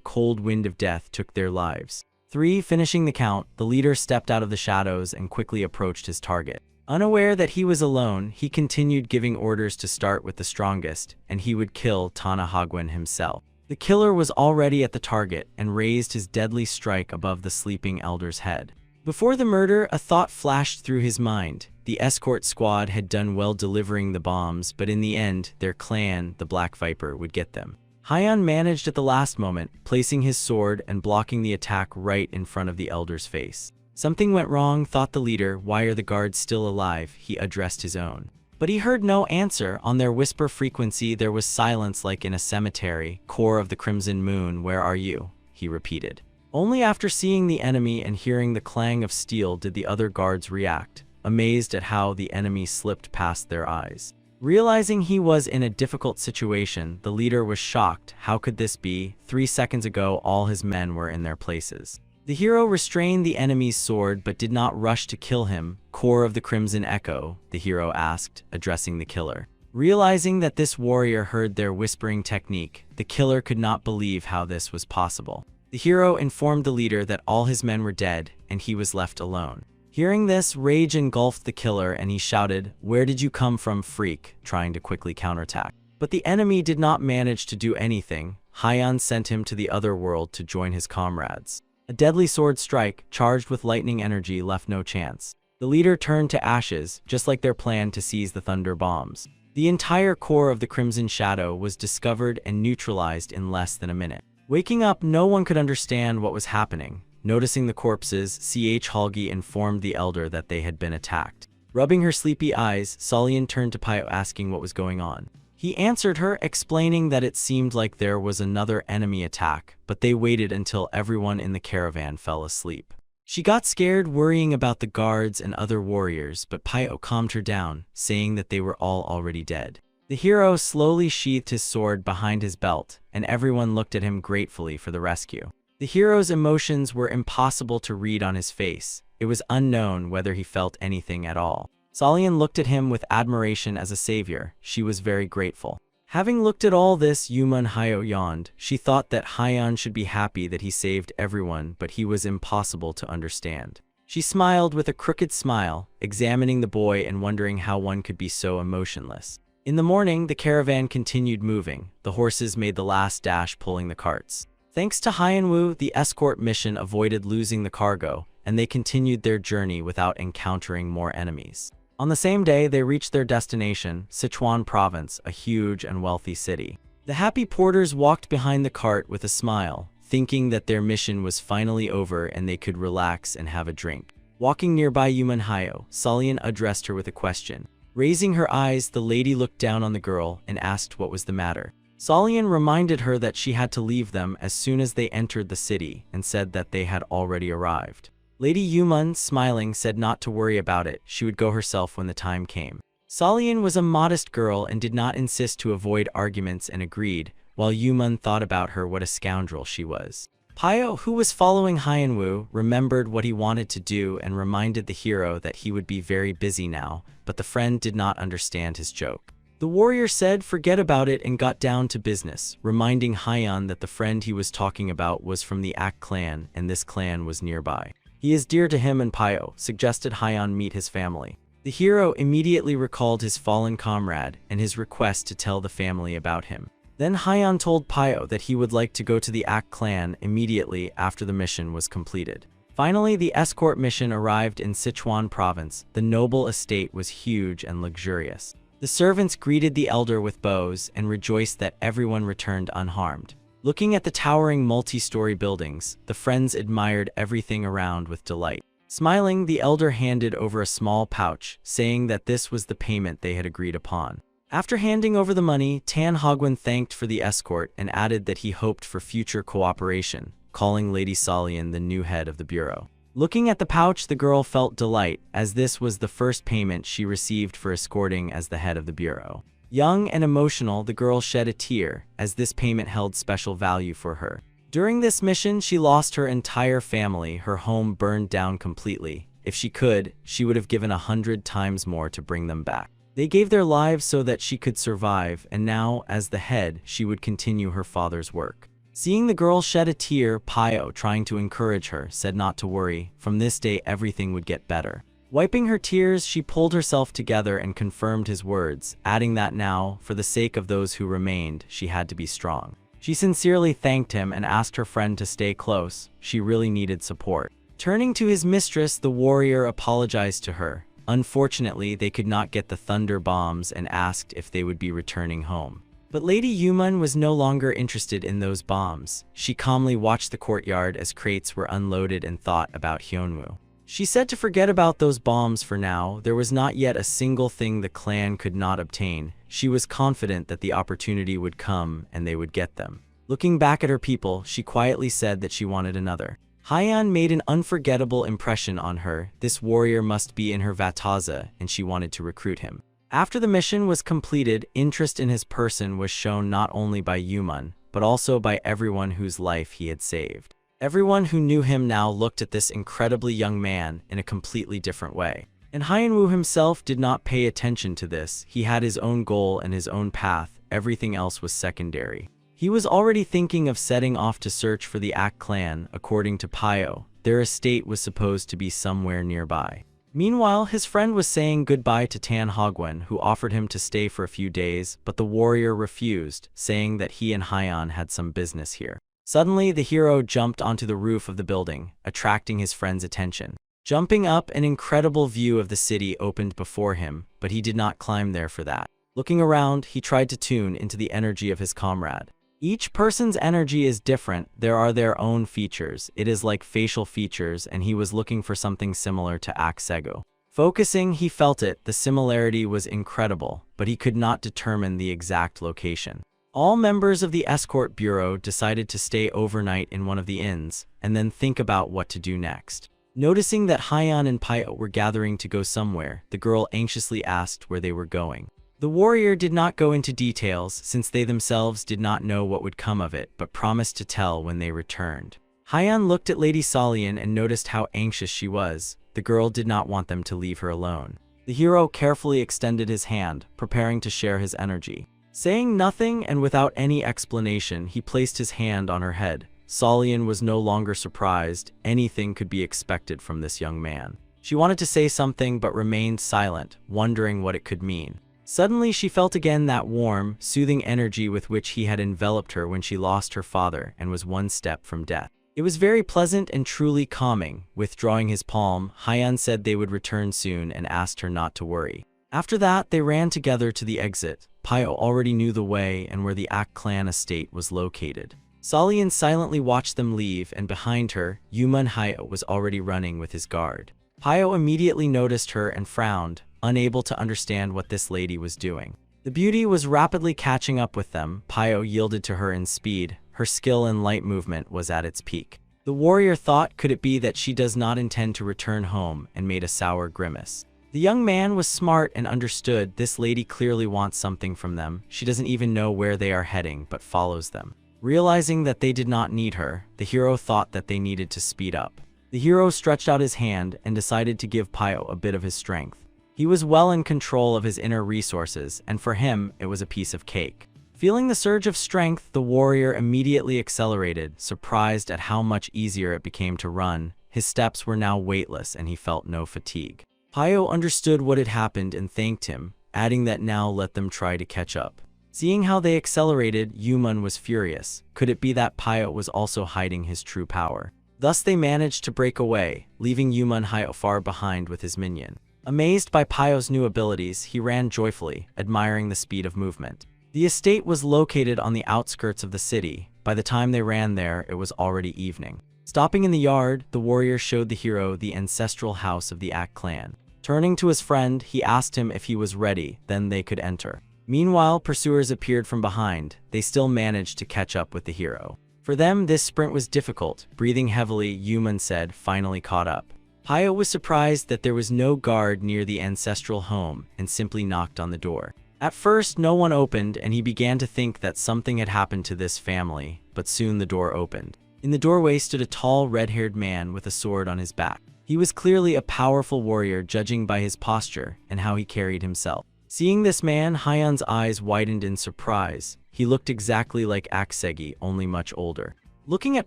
[SPEAKER 1] cold wind of death, took their lives. 3. Finishing the count, the leader stepped out of the shadows and quickly approached his target. Unaware that he was alone, he continued giving orders to start with the strongest, and he would kill Tana Hagwen himself. The killer was already at the target and raised his deadly strike above the sleeping elder's head. Before the murder, a thought flashed through his mind. The escort squad had done well delivering the bombs, but in the end, their clan, the Black Viper, would get them. Hyun managed at the last moment, placing his sword and blocking the attack right in front of the elder's face. Something went wrong, thought the leader. Why are the guards still alive? He addressed his own. But he heard no answer. On their whisper frequency, there was silence like in a cemetery. Core of the Crimson Moon, where are you? He repeated. Only after seeing the enemy and hearing the clang of steel did the other guards react, amazed at how the enemy slipped past their eyes. Realizing he was in a difficult situation, the leader was shocked. How could this be? 3 seconds ago, all his men were in their places. The hero restrained the enemy's sword but did not rush to kill him. core of the Crimson Echo?" the hero asked, addressing the killer. Realizing that this warrior heard their whispering technique, the killer could not believe how this was possible. The hero informed the leader that all his men were dead, and he was left alone. Hearing this, rage engulfed the killer and he shouted, "Where did you come from, freak?" trying to quickly counterattack. But the enemy did not manage to do anything. Hyan sent him to the other world to join his comrades. A deadly sword strike, charged with lightning energy, left no chance. The leader turned to ashes, just like their plan to seize the thunder bombs. The entire core of the Crimson Shadow was discovered and neutralized in less than a minute. Waking up, no one could understand what was happening. Noticing the corpses, Halgi informed the elder that they had been attacked. Rubbing her sleepy eyes, Solian turned to Pio asking what was going on. He answered her, explaining that it seemed like there was another enemy attack, but they waited until everyone in the caravan fell asleep. She got scared, worrying about the guards and other warriors, but Pio calmed her down, saying that they were all already dead. The hero slowly sheathed his sword behind his belt, and everyone looked at him gratefully for the rescue. The hero's emotions were impossible to read on his face. It was unknown whether he felt anything at all. Solian looked at him with admiration as a savior. She was very grateful. Having looked at all this, Yuman Hyo yawned. She thought that Hyan should be happy that he saved everyone, but he was impossible to understand. She smiled with a crooked smile, examining the boy and wondering how one could be so emotionless. In the morning, the caravan continued moving. The horses made the last dash, pulling the carts. Thanks to Hyanwu, the escort mission avoided losing the cargo, and they continued their journey without encountering more enemies. On the same day, they reached their destination, Sichuan Province, a huge and wealthy city. The happy porters walked behind the cart with a smile, thinking that their mission was finally over and they could relax and have a drink. Walking nearby Yuman Hyo, Solian addressed her with a question. Raising her eyes, the lady looked down on the girl and asked what was the matter. Solian reminded her that she had to leave them as soon as they entered the city and said that they had already arrived. Lady Yuman, smiling, said not to worry about it, she would go herself when the time came. Solian was a modest girl and did not insist to avoid arguments and agreed, while Yuman thought about her what a scoundrel she was. Pio, who was following Hyanwu, remembered what he wanted to do and reminded the hero that he would be very busy now, but the friend did not understand his joke. The warrior said forget about it and got down to business, reminding Hyan that the friend he was talking about was from the Ak clan and this clan was nearby. He is dear to him, and Pio suggested Hyan meet his family. The hero immediately recalled his fallen comrade and his request to tell the family about him. Then Hyan told Pio that he would like to go to the Ak clan immediately after the mission was completed. Finally, the escort mission arrived in Sichuan Province. The noble estate was huge and luxurious. The servants greeted the elder with bows and rejoiced that everyone returned unharmed. Looking at the towering multi-story buildings, the friends admired everything around with delight. Smiling, the elder handed over a small pouch, saying that this was the payment they had agreed upon. After handing over the money, Tan Hogwen thanked for the escort and added that he hoped for future cooperation, calling Lady Solian the new head of the bureau. Looking at the pouch, the girl felt delight, as this was the first payment she received for escorting as the head of the bureau. Young and emotional, the girl shed a tear, as this payment held special value for her. During this mission, she lost her entire family. Her home burned down completely. If she could, she would have given 100 times more to bring them back. They gave their lives so that she could survive, and now, as the head, she would continue her father's work. Seeing the girl shed a tear, Pio, trying to encourage her, said not to worry. From this day, everything would get better. Wiping her tears, she pulled herself together and confirmed his words, adding that now, for the sake of those who remained, she had to be strong. She sincerely thanked him and asked her friend to stay close. She really needed support. Turning to his mistress, the warrior apologized to her. Unfortunately, they could not get the thunder bombs and asked if they would be returning home. But Lady Yuman was no longer interested in those bombs. She calmly watched the courtyard as crates were unloaded and thought about Hyunwoo. She said to forget about those bombs for now. There was not yet a single thing the clan could not obtain. She was confident that the opportunity would come and they would get them. Looking back at her people, she quietly said that she wanted another. Hyan made an unforgettable impression on her. This warrior must be in her Vataza, and she wanted to recruit him. After the mission was completed, interest in his person was shown not only by Yuman, but also by everyone whose life he had saved. Everyone who knew him now looked at this incredibly young man in a completely different way. And Hyenwoo himself did not pay attention to this. He had his own goal and his own path. Everything else was secondary. He was already thinking of setting off to search for the Ak clan. According to Pyo, their estate was supposed to be somewhere nearby. Meanwhile, his friend was saying goodbye to Tan Hogwen, who offered him to stay for a few days, but the warrior refused, saying that he and Hyan had some business here. Suddenly, the hero jumped onto the roof of the building, attracting his friend's attention. Jumping up, an incredible view of the city opened before him, but he did not climb there for that. Looking around, he tried to tune into the energy of his comrade. Each person's energy is different. There are their own features. It is like facial features, and he was looking for something similar to Aksego. Focusing, he felt it. The similarity was incredible, but he could not determine the exact location. All members of the escort bureau decided to stay overnight in one of the inns, and then think about what to do next. Noticing that Hyan and Pyo were gathering to go somewhere, the girl anxiously asked where they were going. The warrior did not go into details since they themselves did not know what would come of it, but promised to tell when they returned. Hyan looked at Lady Solian and noticed how anxious she was. The girl did not want them to leave her alone. The hero carefully extended his hand, preparing to share his energy. Saying nothing and without any explanation, he placed his hand on her head. Solian was no longer surprised. Anything could be expected from this young man. She wanted to say something but remained silent, wondering what it could mean. Suddenly, she felt again that warm, soothing energy with which he had enveloped her when she lost her father and was one step from death. It was very pleasant and truly calming. Withdrawing his palm, Hyan said they would return soon and asked her not to worry. After that, they ran together to the exit. Pyo already knew the way and where the Ak clan estate was located. Solian silently watched them leave, and behind her, Yuman Hyo was already running with his guard. Pyo immediately noticed her and frowned, unable to understand what this lady was doing. The beauty was rapidly catching up with them. Pyo yielded to her in speed. Her skill in light movement was at its peak. The warrior thought, could it be that she does not intend to return home, and made a sour grimace. The young man was smart and understood this lady clearly wants something from them. She doesn't even know where they are heading, but follows them. Realizing that they did not need her, the hero thought that they needed to speed up. The hero stretched out his hand and decided to give Pyo a bit of his strength. He was well in control of his inner resources, and for him, it was a piece of cake. Feeling the surge of strength, the warrior immediately accelerated, surprised at how much easier it became to run. His steps were now weightless and he felt no fatigue. Pyo understood what had happened and thanked him, adding that now let them try to catch up. Seeing how they accelerated, Yuman was furious. Could it be that Pyo was also hiding his true power? Thus they managed to break away, leaving Yuman Hyo far behind with his minion. Amazed by Pyo's new abilities, he ran joyfully, admiring the speed of movement. The estate was located on the outskirts of the city. By the time they ran there, it was already evening. Stopping in the yard, the warrior showed the hero the ancestral house of the Ak clan. Turning to his friend, he asked him if he was ready, then they could enter. Meanwhile, pursuers appeared from behind. They still managed to catch up with the hero. For them, this sprint was difficult. Breathing heavily, Yuman said, finally caught up. Pyo was surprised that there was no guard near the ancestral home and simply knocked on the door. At first, no one opened and he began to think that something had happened to this family, but soon the door opened. In the doorway stood a tall, red-haired man with a sword on his back. He was clearly a powerful warrior, judging by his posture and how he carried himself. Seeing this man, Hyan's eyes widened in surprise. He looked exactly like Aksegi, only much older. Looking at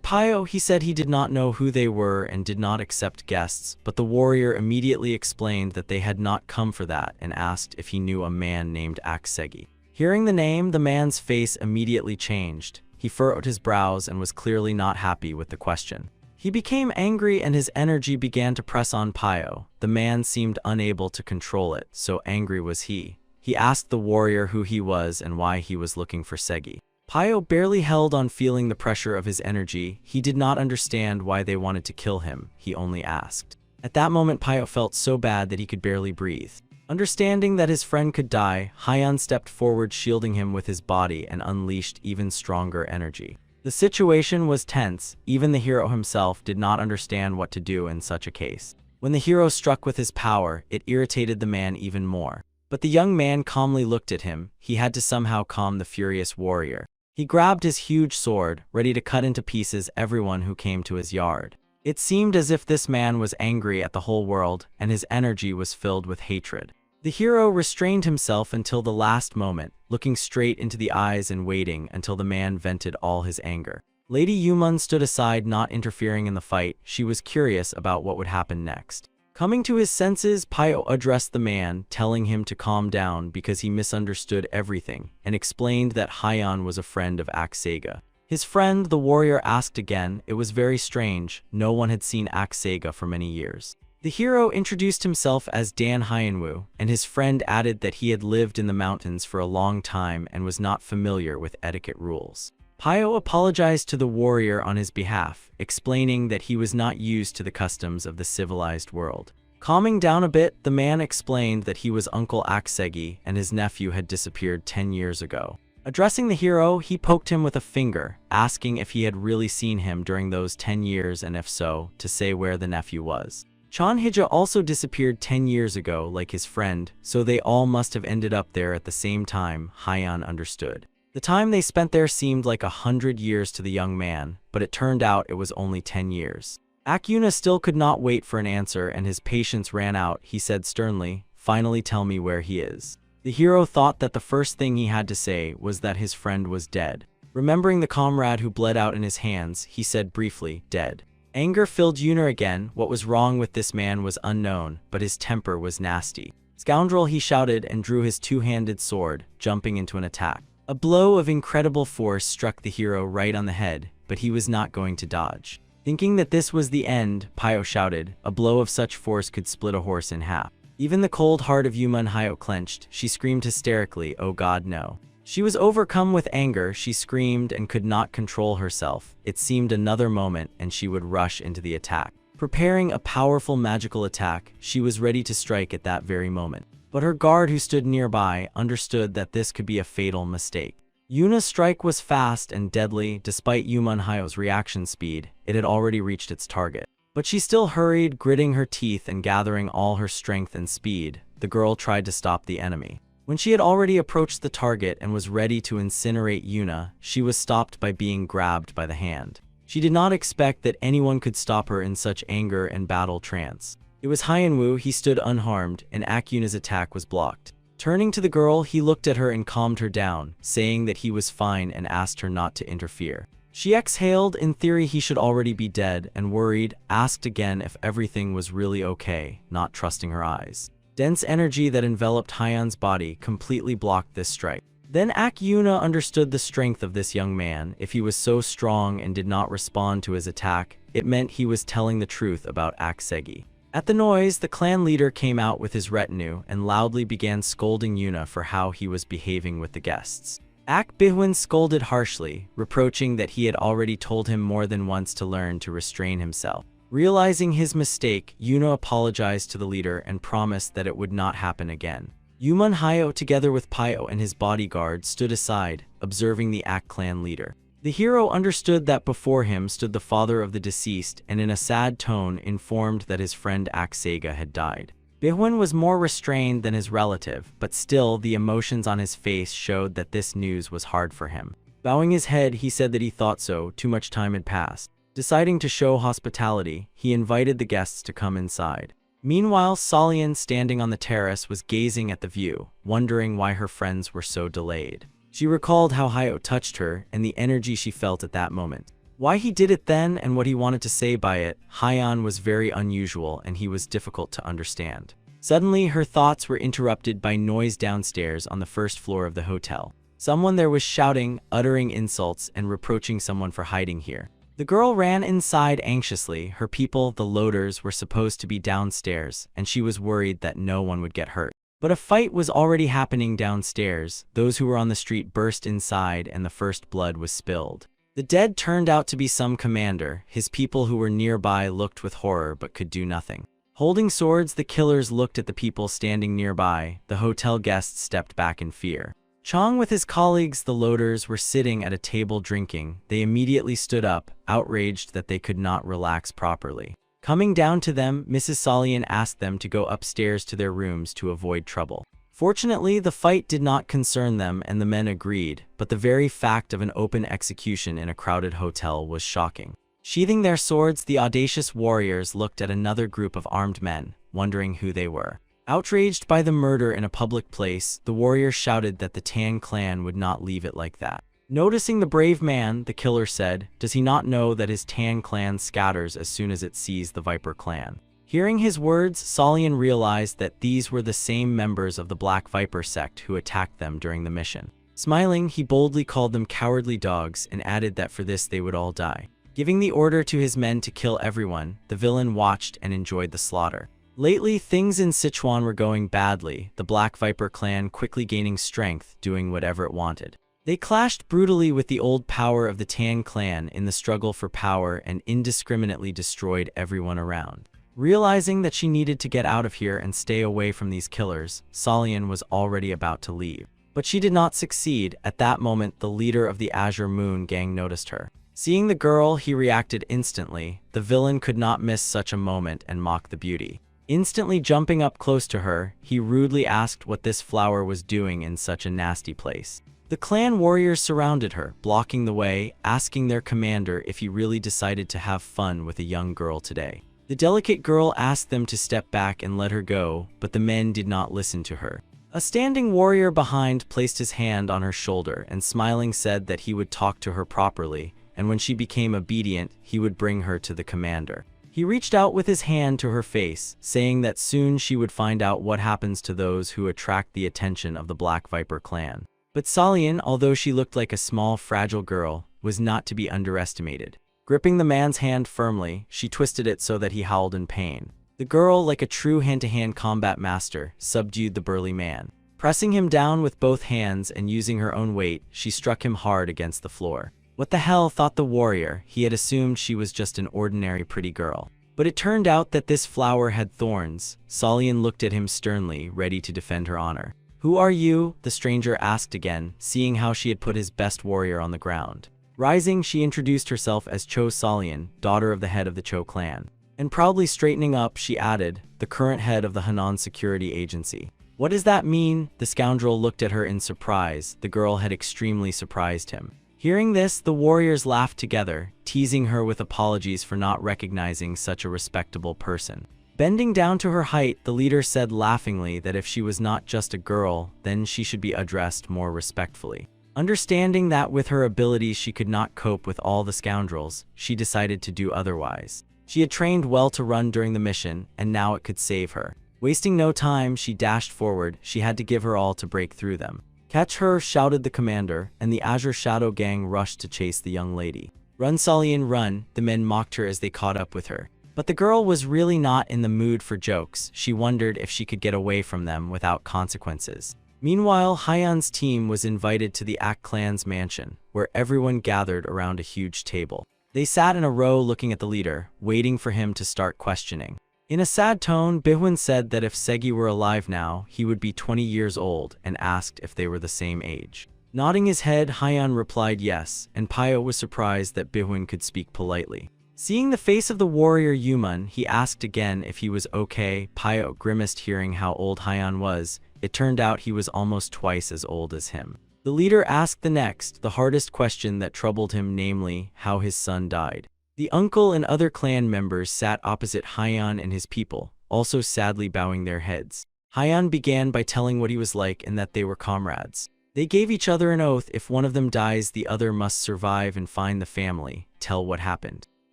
[SPEAKER 1] Pyo, he said he did not know who they were and did not accept guests, but the warrior immediately explained that they had not come for that and asked if he knew a man named Aksegi. Hearing the name, the man's face immediately changed. He furrowed his brows and was clearly not happy with the question. He became angry and his energy began to press on Pyo. The man seemed unable to control it, so angry was he. He asked the warrior who he was and why he was looking for Segi. Pyo barely held on, feeling the pressure of his energy. He did not understand why they wanted to kill him. He only asked. At that moment, Pyo felt so bad that he could barely breathe. Understanding that his friend could die, Hyan stepped forward, shielding him with his body and unleashed even stronger energy. The situation was tense. Even the hero himself did not understand what to do in such a case. When the hero struck with his power, it irritated the man even more. But the young man calmly looked at him. He had to somehow calm the furious warrior. He grabbed his huge sword, ready to cut into pieces everyone who came to his yard. It seemed as if this man was angry at the whole world, and his energy was filled with hatred. The hero restrained himself until the last moment, looking straight into the eyes and waiting until the man vented all his anger. Lady Yumun stood aside, not interfering in the fight. She was curious about what would happen next. Coming to his senses, Pyo addressed the man, telling him to calm down because he misunderstood everything, and explained that Hyan was a friend of Sega. His friend, the warrior, asked again. It was very strange. No one had seen Sega for many years. The hero introduced himself as Dan Hyanwoo, and his friend added that he had lived in the mountains for a long time and was not familiar with etiquette rules. Pyo apologized to the warrior on his behalf, explaining that he was not used to the customs of the civilized world. Calming down a bit, the man explained that he was Uncle Aksegi and his nephew had disappeared 10 years ago. Addressing the hero, he poked him with a finger, asking if he had really seen him during those 10 years and if so, to say where the nephew was. Chonhija also disappeared 10 years ago like his friend, so they all must have ended up there at the same time. Hyan understood. The time they spent there seemed like 100 years to the young man, but it turned out it was only 10 years. Akyuna still could not wait for an answer and his patience ran out. He said sternly, "Finally tell me where he is." The hero thought that the first thing he had to say was that his friend was dead. Remembering the comrade who bled out in his hands, he said briefly, "Dead." Anger filled Yuna again. What was wrong with this man was unknown, but his temper was nasty. "Scoundrel," he shouted and drew his two-handed sword, jumping into an attack. A blow of incredible force struck the hero right on the head, but he was not going to dodge. Thinking that this was the end, Pyo shouted, "A blow of such force could split a horse in half." Even the cold heart of Yumun Hyo clenched. She screamed hysterically, "Oh God, no." She was overcome with anger. She screamed and could not control herself. It seemed another moment and she would rush into the attack. Preparing a powerful magical attack, she was ready to strike at that very moment. But her guard, who stood nearby, understood that this could be a fatal mistake. Yuna's strike was fast and deadly. Despite Yumun Hyo's reaction speed, it had already reached its target. But she still hurried, gritting her teeth and gathering all her strength and speed. The girl tried to stop the enemy. When she had already approached the target and was ready to incinerate Yuna, she was stopped by being grabbed by the hand. She did not expect that anyone could stop her in such anger and battle trance. It was Hyanwoo. He stood unharmed, and Akyuna's attack was blocked. Turning to the girl, he looked at her and calmed her down, saying that he was fine and asked her not to interfere. She exhaled. In theory, he should already be dead, and worried, asked again if everything was really okay, not trusting her eyes. Dense energy that enveloped Hyan's body completely blocked this strike. Then Akyuna understood the strength of this young man. If he was so strong and did not respond to his attack, it meant he was telling the truth about Aksegi. At the noise, the clan leader came out with his retinue and loudly began scolding Yuna for how he was behaving with the guests. Ak Bihwin scolded harshly, reproaching that he had already told him more than once to learn to restrain himself. Realizing his mistake, Yuna apologized to the leader and promised that it would not happen again. Yumun Hyo, together with Pyo and his bodyguard, stood aside, observing the Ak clan leader. The hero understood that before him stood the father of the deceased and in a sad tone informed that his friend Aksega had died. Bihwin was more restrained than his relative, but still the emotions on his face showed that this news was hard for him. Bowing his head, he said that he thought so. Too much time had passed. Deciding to show hospitality, he invited the guests to come inside. Meanwhile, Solian, standing on the terrace, was gazing at the view, wondering why her friends were so delayed. She recalled how Hyo touched her and the energy she felt at that moment. Why he did it then and what he wanted to say by it, Hyan was very unusual and he was difficult to understand. Suddenly, her thoughts were interrupted by noise downstairs on the first floor of the hotel. Someone there was shouting, uttering insults, and reproaching someone for hiding here. The girl ran inside anxiously. Her people, the loaders, were supposed to be downstairs, and she was worried that no one would get hurt. But a fight was already happening downstairs. Those who were on the street burst inside and the first blood was spilled. The dead turned out to be some commander. His people who were nearby looked with horror but could do nothing. Holding swords, the killers looked at the people standing nearby. The hotel guests stepped back in fear. Chong with his colleagues, the loaders, were sitting at a table drinking. They immediately stood up, outraged that they could not relax properly. Coming down to them, Mrs. Solian asked them to go upstairs to their rooms to avoid trouble. Fortunately, the fight did not concern them and the men agreed, but the very fact of an open execution in a crowded hotel was shocking. Sheathing their swords, the audacious warriors looked at another group of armed men, wondering who they were. Outraged by the murder in a public place, the warriors shouted that the Tang clan would not leave it like that. Noticing the brave man, the killer said, "Does he not know that his Tang clan scatters as soon as it sees the Viper clan?" Hearing his words, Solian realized that these were the same members of the Black Viper sect who attacked them during the mission. Smiling, he boldly called them cowardly dogs and added that for this they would all die. Giving the order to his men to kill everyone, the villain watched and enjoyed the slaughter. Lately, things in Sichuan were going badly, the Black Viper clan quickly gaining strength, doing whatever it wanted. They clashed brutally with the old power of the Tang clan in the struggle for power and indiscriminately destroyed everyone around. Realizing that she needed to get out of here and stay away from these killers, Solian was already about to leave. But she did not succeed. At that moment, the leader of the Azure Moon gang noticed her. Seeing the girl, he reacted instantly. The villain could not miss such a moment and mock the beauty. Instantly jumping up close to her, he rudely asked what this flower was doing in such a nasty place. The clan warriors surrounded her, blocking the way, asking their commander if he really decided to have fun with a young girl today. The delicate girl asked them to step back and let her go, but the men did not listen to her. A standing warrior behind placed his hand on her shoulder and smiling said that he would talk to her properly, and when she became obedient, he would bring her to the commander. He reached out with his hand to her face, saying that soon she would find out what happens to those who attract the attention of the Black Viper clan. But Solian, although she looked like a small, fragile girl, was not to be underestimated. Gripping the man's hand firmly, she twisted it so that he howled in pain. The girl, like a true hand-to-hand combat master, subdued the burly man. Pressing him down with both hands and using her own weight, she struck him hard against the floor. What the hell, thought the warrior. He had assumed she was just an ordinary pretty girl. But it turned out that this flower had thorns. Solian looked at him sternly, ready to defend her honor. "Who are you?" the stranger asked again, seeing how she had put his best warrior on the ground. Rising, she introduced herself as Cho Solian, daughter of the head of the Cho clan. And proudly straightening up, she added, "The current head of the Henan Security Agency." "What does that mean?" The scoundrel looked at her in surprise. The girl had extremely surprised him. Hearing this, the warriors laughed together, teasing her with apologies for not recognizing such a respectable person. Bending down to her height, the leader said laughingly that if she was not just a girl, then she should be addressed more respectfully. Understanding that with her abilities she could not cope with all the scoundrels, she decided to do otherwise. She had trained well to run during the mission, and now it could save her. Wasting no time, she dashed forward. She had to give her all to break through them. "Catch her," shouted the commander, and the Azure Shadow gang rushed to chase the young lady. "Run, Solian, run," the men mocked her as they caught up with her. But the girl was really not in the mood for jokes. She wondered if she could get away from them without consequences. Meanwhile, Haiyan's team was invited to the Ak clan's mansion, where everyone gathered around a huge table. They sat in a row looking at the leader, waiting for him to start questioning. In a sad tone, Bihun said that if Segi were alive now, he would be 20 years old, and asked if they were the same age. Nodding his head, Haiyan replied yes, and Pio was surprised that Bihun could speak politely. Seeing the face of the warrior Yuman, he asked again if he was okay. Pio grimaced hearing how old Haiyan was. It turned out he was almost twice as old as him. The leader asked the next, the hardest question that troubled him, namely, how his son died. The uncle and other clan members sat opposite Haiyan and his people, also sadly bowing their heads. Haiyan began by telling what he was like and that they were comrades. They gave each other an oath: if one of them dies, the other must survive and find the family, tell what happened.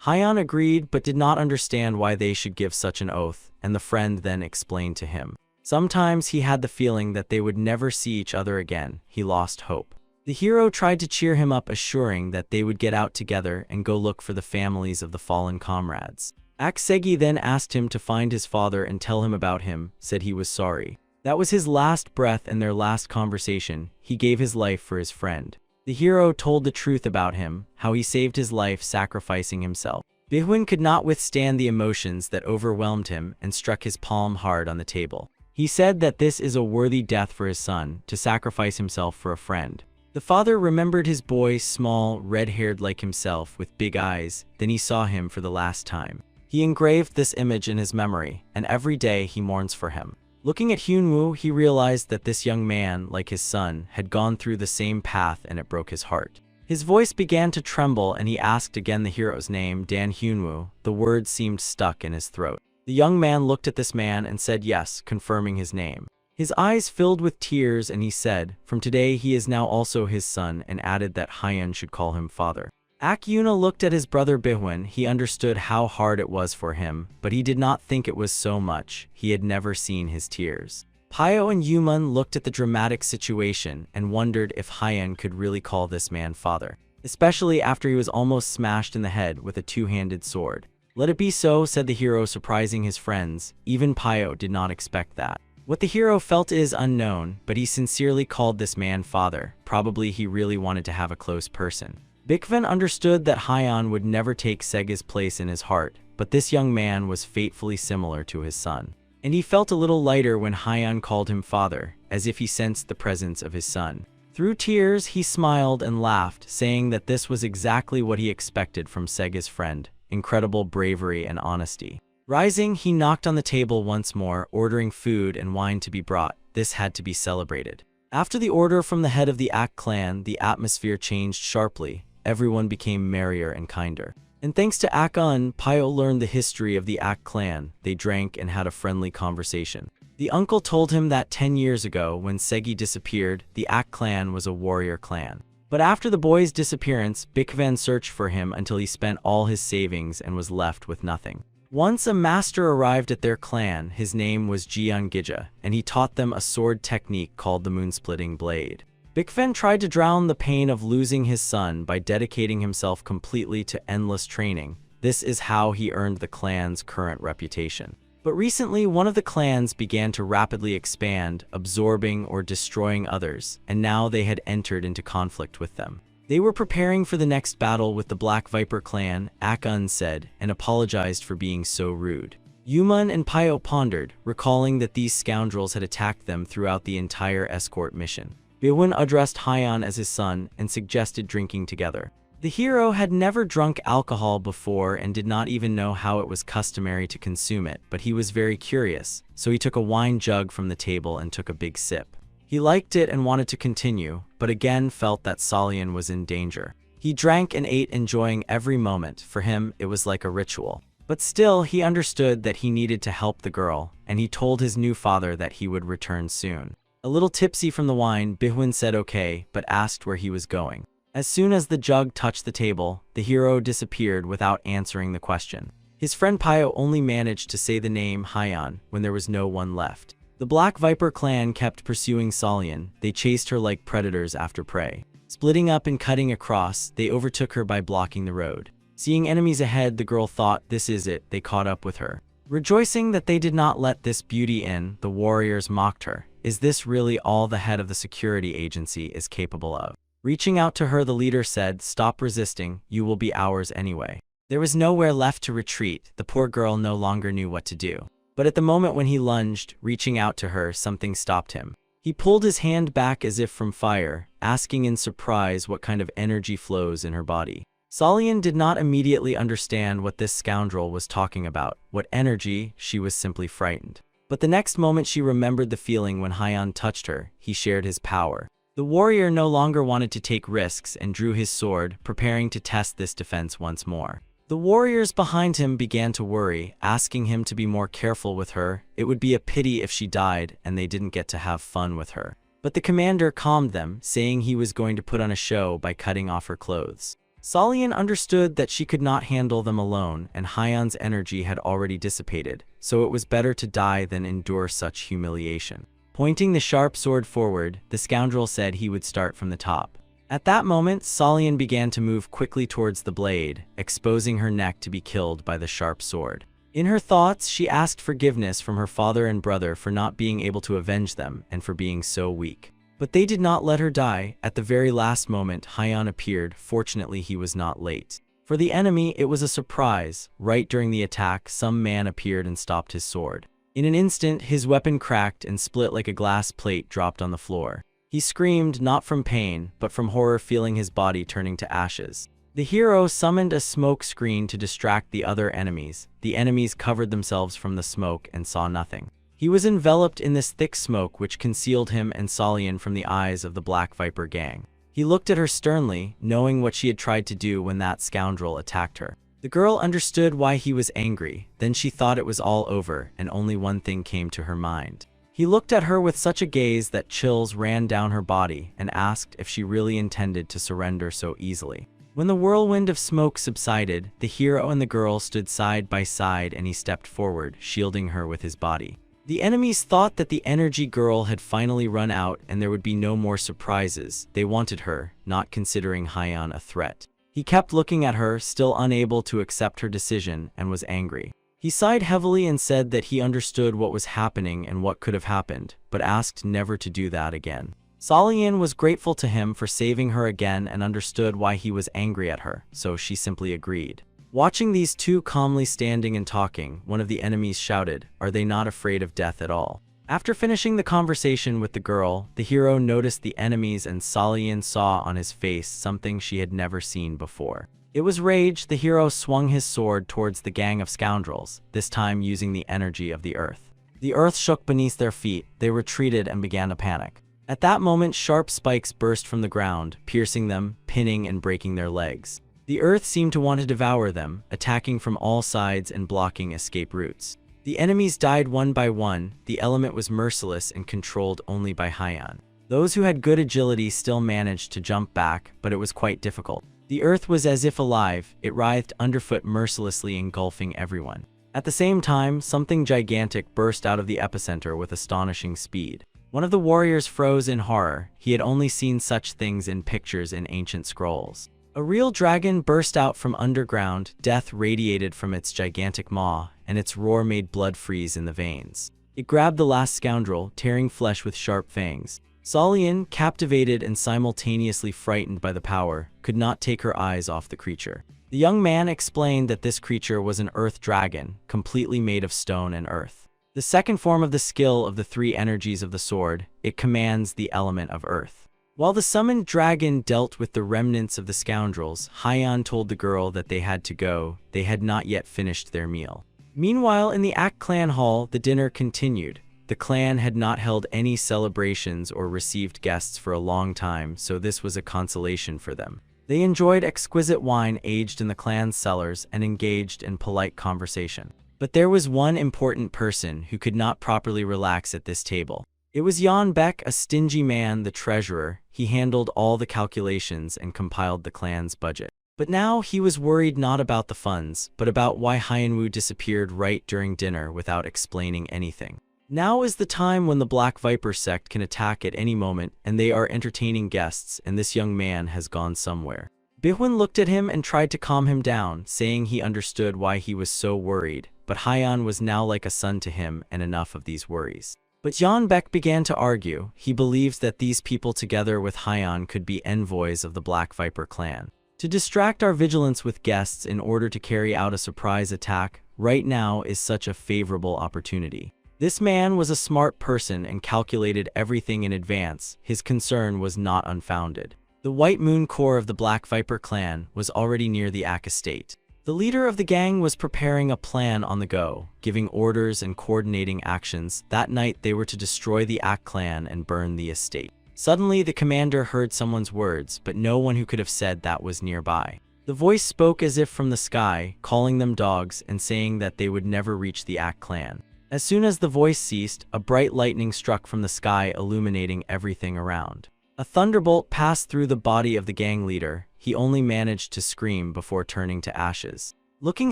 [SPEAKER 1] Haiyan agreed but did not understand why they should give such an oath, and the friend then explained to him. Sometimes he had the feeling that they would never see each other again. He lost hope. The hero tried to cheer him up, assuring that they would get out together and go look for the families of the fallen comrades. Aksegi then asked him to find his father and tell him about him, said he was sorry. That was his last breath and their last conversation. He gave his life for his friend. The hero told the truth about him, how he saved his life sacrificing himself. Bihun could not withstand the emotions that overwhelmed him and struck his palm hard on the table. He said that this is a worthy death for his son, to sacrifice himself for a friend. The father remembered his boy, small, red-haired like himself, with big eyes. Then he saw him for the last time. He engraved this image in his memory, and every day he mourns for him. Looking at Hyunwoo, he realized that this young man, like his son, had gone through the same path, and it broke his heart. His voice began to tremble and he asked again the hero's name, Dan Hyunwoo. The word seemed stuck in his throat. The young man looked at this man and said yes, confirming his name. His eyes filled with tears and he said, from today he is now also his son, and added that Hyun should call him father. Yuna looked at his brother Bihwan. He understood how hard it was for him, but he did not think it was so much. He had never seen his tears. Pyo and Yumun looked at the dramatic situation and wondered if Hyun could really call this man father, especially after he was almost smashed in the head with a two-handed sword. Let it be so, said the hero, surprising his friends. Even Pyo did not expect that. What the hero felt is unknown, but he sincerely called this man father. Probably he really wanted to have a close person. Bikvan understood that Hyun would never take Sega's place in his heart, but this young man was fatefully similar to his son. And he felt a little lighter when Hyun called him father, as if he sensed the presence of his son. Through tears, he smiled and laughed, saying that this was exactly what he expected from Sega's friend: incredible bravery and honesty. Rising, he knocked on the table once more, ordering food and wine to be brought. This had to be celebrated. After the order from the head of the Ak clan, the atmosphere changed sharply. Everyone became merrier and kinder. And thanks to Ak-un, Pyo learned the history of the Ak clan. They drank and had a friendly conversation. The uncle told him that 10 years ago, when Segi disappeared, the Ak clan was a warrior clan. But after the boy's disappearance, Bikvan searched for him until he spent all his savings and was left with nothing. Once a master arrived at their clan. His name was Jeon Gija, and he taught them a sword technique called the moon-splitting blade. Bikvan tried to drown the pain of losing his son by dedicating himself completely to endless training. This is how he earned the clan's current reputation. But recently, one of the clans began to rapidly expand, absorbing or destroying others, and now they had entered into conflict with them. They were preparing for the next battle with the Black Viper clan, Ak-un said, and apologized for being so rude. Yumun and Pyo pondered, recalling that these scoundrels had attacked them throughout the entire escort mission. Bihwan addressed Hyun as his son and suggested drinking together. The hero had never drunk alcohol before and did not even know how it was customary to consume it, but he was very curious, so he took a wine jug from the table and took a big sip. He liked it and wanted to continue, but again felt that Solian was in danger. He drank and ate, enjoying every moment. For him, it was like a ritual. But still, he understood that he needed to help the girl, and he told his new father that he would return soon. A little tipsy from the wine, Bihwan said okay, but asked where he was going. As soon as the jug touched the table, the hero disappeared without answering the question. His friend Pyo only managed to say the name Hyun when there was no one left. The Black Viper clan kept pursuing Solian. They chased her like predators after prey. Splitting up and cutting across, they overtook her by blocking the road. Seeing enemies ahead, the girl thought, this is it. They caught up with her. Rejoicing that they did not let this beauty in, the warriors mocked her. Is this really all the head of the security agency is capable of? Reaching out to her, the leader said, stop resisting, you will be ours anyway. There was nowhere left to retreat. The poor girl no longer knew what to do. But at the moment when he lunged, reaching out to her, something stopped him. He pulled his hand back as if from fire, asking in surprise what kind of energy flows in her body. Solian did not immediately understand what this scoundrel was talking about. What energy? She was simply frightened. But the next moment she remembered the feeling when Hyun touched her. He shared his power. The warrior no longer wanted to take risks and drew his sword, preparing to test this defense once more. The warriors behind him began to worry, asking him to be more careful with her. It would be a pity if she died and they didn't get to have fun with her. But the commander calmed them, saying he was going to put on a show by cutting off her clothes. Solian understood that she could not handle them alone, and Hyun's energy had already dissipated, so it was better to die than endure such humiliation. Pointing the sharp sword forward, the scoundrel said he would start from the top. At that moment, Solian began to move quickly towards the blade, exposing her neck to be killed by the sharp sword. In her thoughts, she asked forgiveness from her father and brother for not being able to avenge them and for being so weak. But they did not let her die. At the very last moment, Hyun appeared. Fortunately, he was not late. For the enemy, it was a surprise. Right during the attack, some man appeared and stopped his sword. In an instant, his weapon cracked and split like a glass plate dropped on the floor. He screamed, not from pain, but from horror, feeling his body turning to ashes. The hero summoned a smoke screen to distract the other enemies. The enemies covered themselves from the smoke and saw nothing. He was enveloped in this thick smoke which concealed him and Solian from the eyes of the Black Viper gang. He looked at her sternly, knowing what she had tried to do when that scoundrel attacked her. The girl understood why he was angry, then she thought it was all over, and only one thing came to her mind. He looked at her with such a gaze that chills ran down her body and asked if she really intended to surrender so easily. When the whirlwind of smoke subsided, the hero and the girl stood side by side and he stepped forward, shielding her with his body. The enemies thought that the energy girl had finally run out and there would be no more surprises. They wanted her, not considering Hyan a threat. He kept looking at her, still unable to accept her decision, and was angry. He sighed heavily and said that he understood what was happening and what could have happened, but asked never to do that again. Solian was grateful to him for saving her again and understood why he was angry at her, so she simply agreed. Watching these two calmly standing and talking, one of the enemies shouted, "Are they not afraid of death at all?" After finishing the conversation with the girl, the hero noticed the enemies and Solian saw on his face something she had never seen before. It was rage. The hero swung his sword towards the gang of scoundrels, this time using the energy of the earth. The earth shook beneath their feet, they retreated and began to panic. At that moment, sharp spikes burst from the ground, piercing them, pinning and breaking their legs. The earth seemed to want to devour them, attacking from all sides and blocking escape routes. The enemies died one by one. The element was merciless and controlled only by Hyan. Those who had good agility still managed to jump back, but it was quite difficult. The earth was as if alive, it writhed underfoot mercilessly, engulfing everyone. At the same time, something gigantic burst out of the epicenter with astonishing speed. One of the warriors froze in horror. He had only seen such things in pictures in ancient scrolls. A real dragon burst out from underground, death radiated from its gigantic maw, and its roar made blood freeze in the veins. It grabbed the last scoundrel, tearing flesh with sharp fangs. Solian, captivated and simultaneously frightened by the power, could not take her eyes off the creature. The young man explained that this creature was an earth dragon, completely made of stone and earth. The second form of the skill of the three energies of the sword, it commands the element of earth. While the summoned dragon dealt with the remnants of the scoundrels, Hyan told the girl that they had to go. They had not yet finished their meal. Meanwhile, in the Act clan hall, the dinner continued. The clan had not held any celebrations or received guests for a long time, so this was a consolation for them. They enjoyed exquisite wine aged in the clan's cellars and engaged in polite conversation. But there was one important person who could not properly relax at this table. It was Jan Beck, a stingy man, the treasurer. He handled all the calculations and compiled the clan's budget. But now he was worried not about the funds, but about why Hyanwu disappeared right during dinner without explaining anything. Now is the time when the Black Viper sect can attack at any moment, and they are entertaining guests, and this young man has gone somewhere. Bihun looked at him and tried to calm him down, saying he understood why he was so worried, but Hyan was now like a son to him, and enough of these worries. But Jan Beck began to argue. He believes that these people together with Hyan could be envoys of the Black Viper clan. To distract our vigilance with guests in order to carry out a surprise attack, right now is such a favorable opportunity. This man was a smart person and calculated everything in advance. His concern was not unfounded. The White Moon Corps of the Black Viper clan was already near the Ak estate. The leader of the gang was preparing a plan on the go, giving orders and coordinating actions. That night they were to destroy the Ak clan and burn the estate. Suddenly the commander heard someone's words, but no one who could have said that was nearby. The voice spoke as if from the sky, calling them dogs and saying that they would never reach the Ak clan. As soon as the voice ceased, a bright lightning struck from the sky, illuminating everything around. A thunderbolt passed through the body of the gang leader. He only managed to scream before turning to ashes. Looking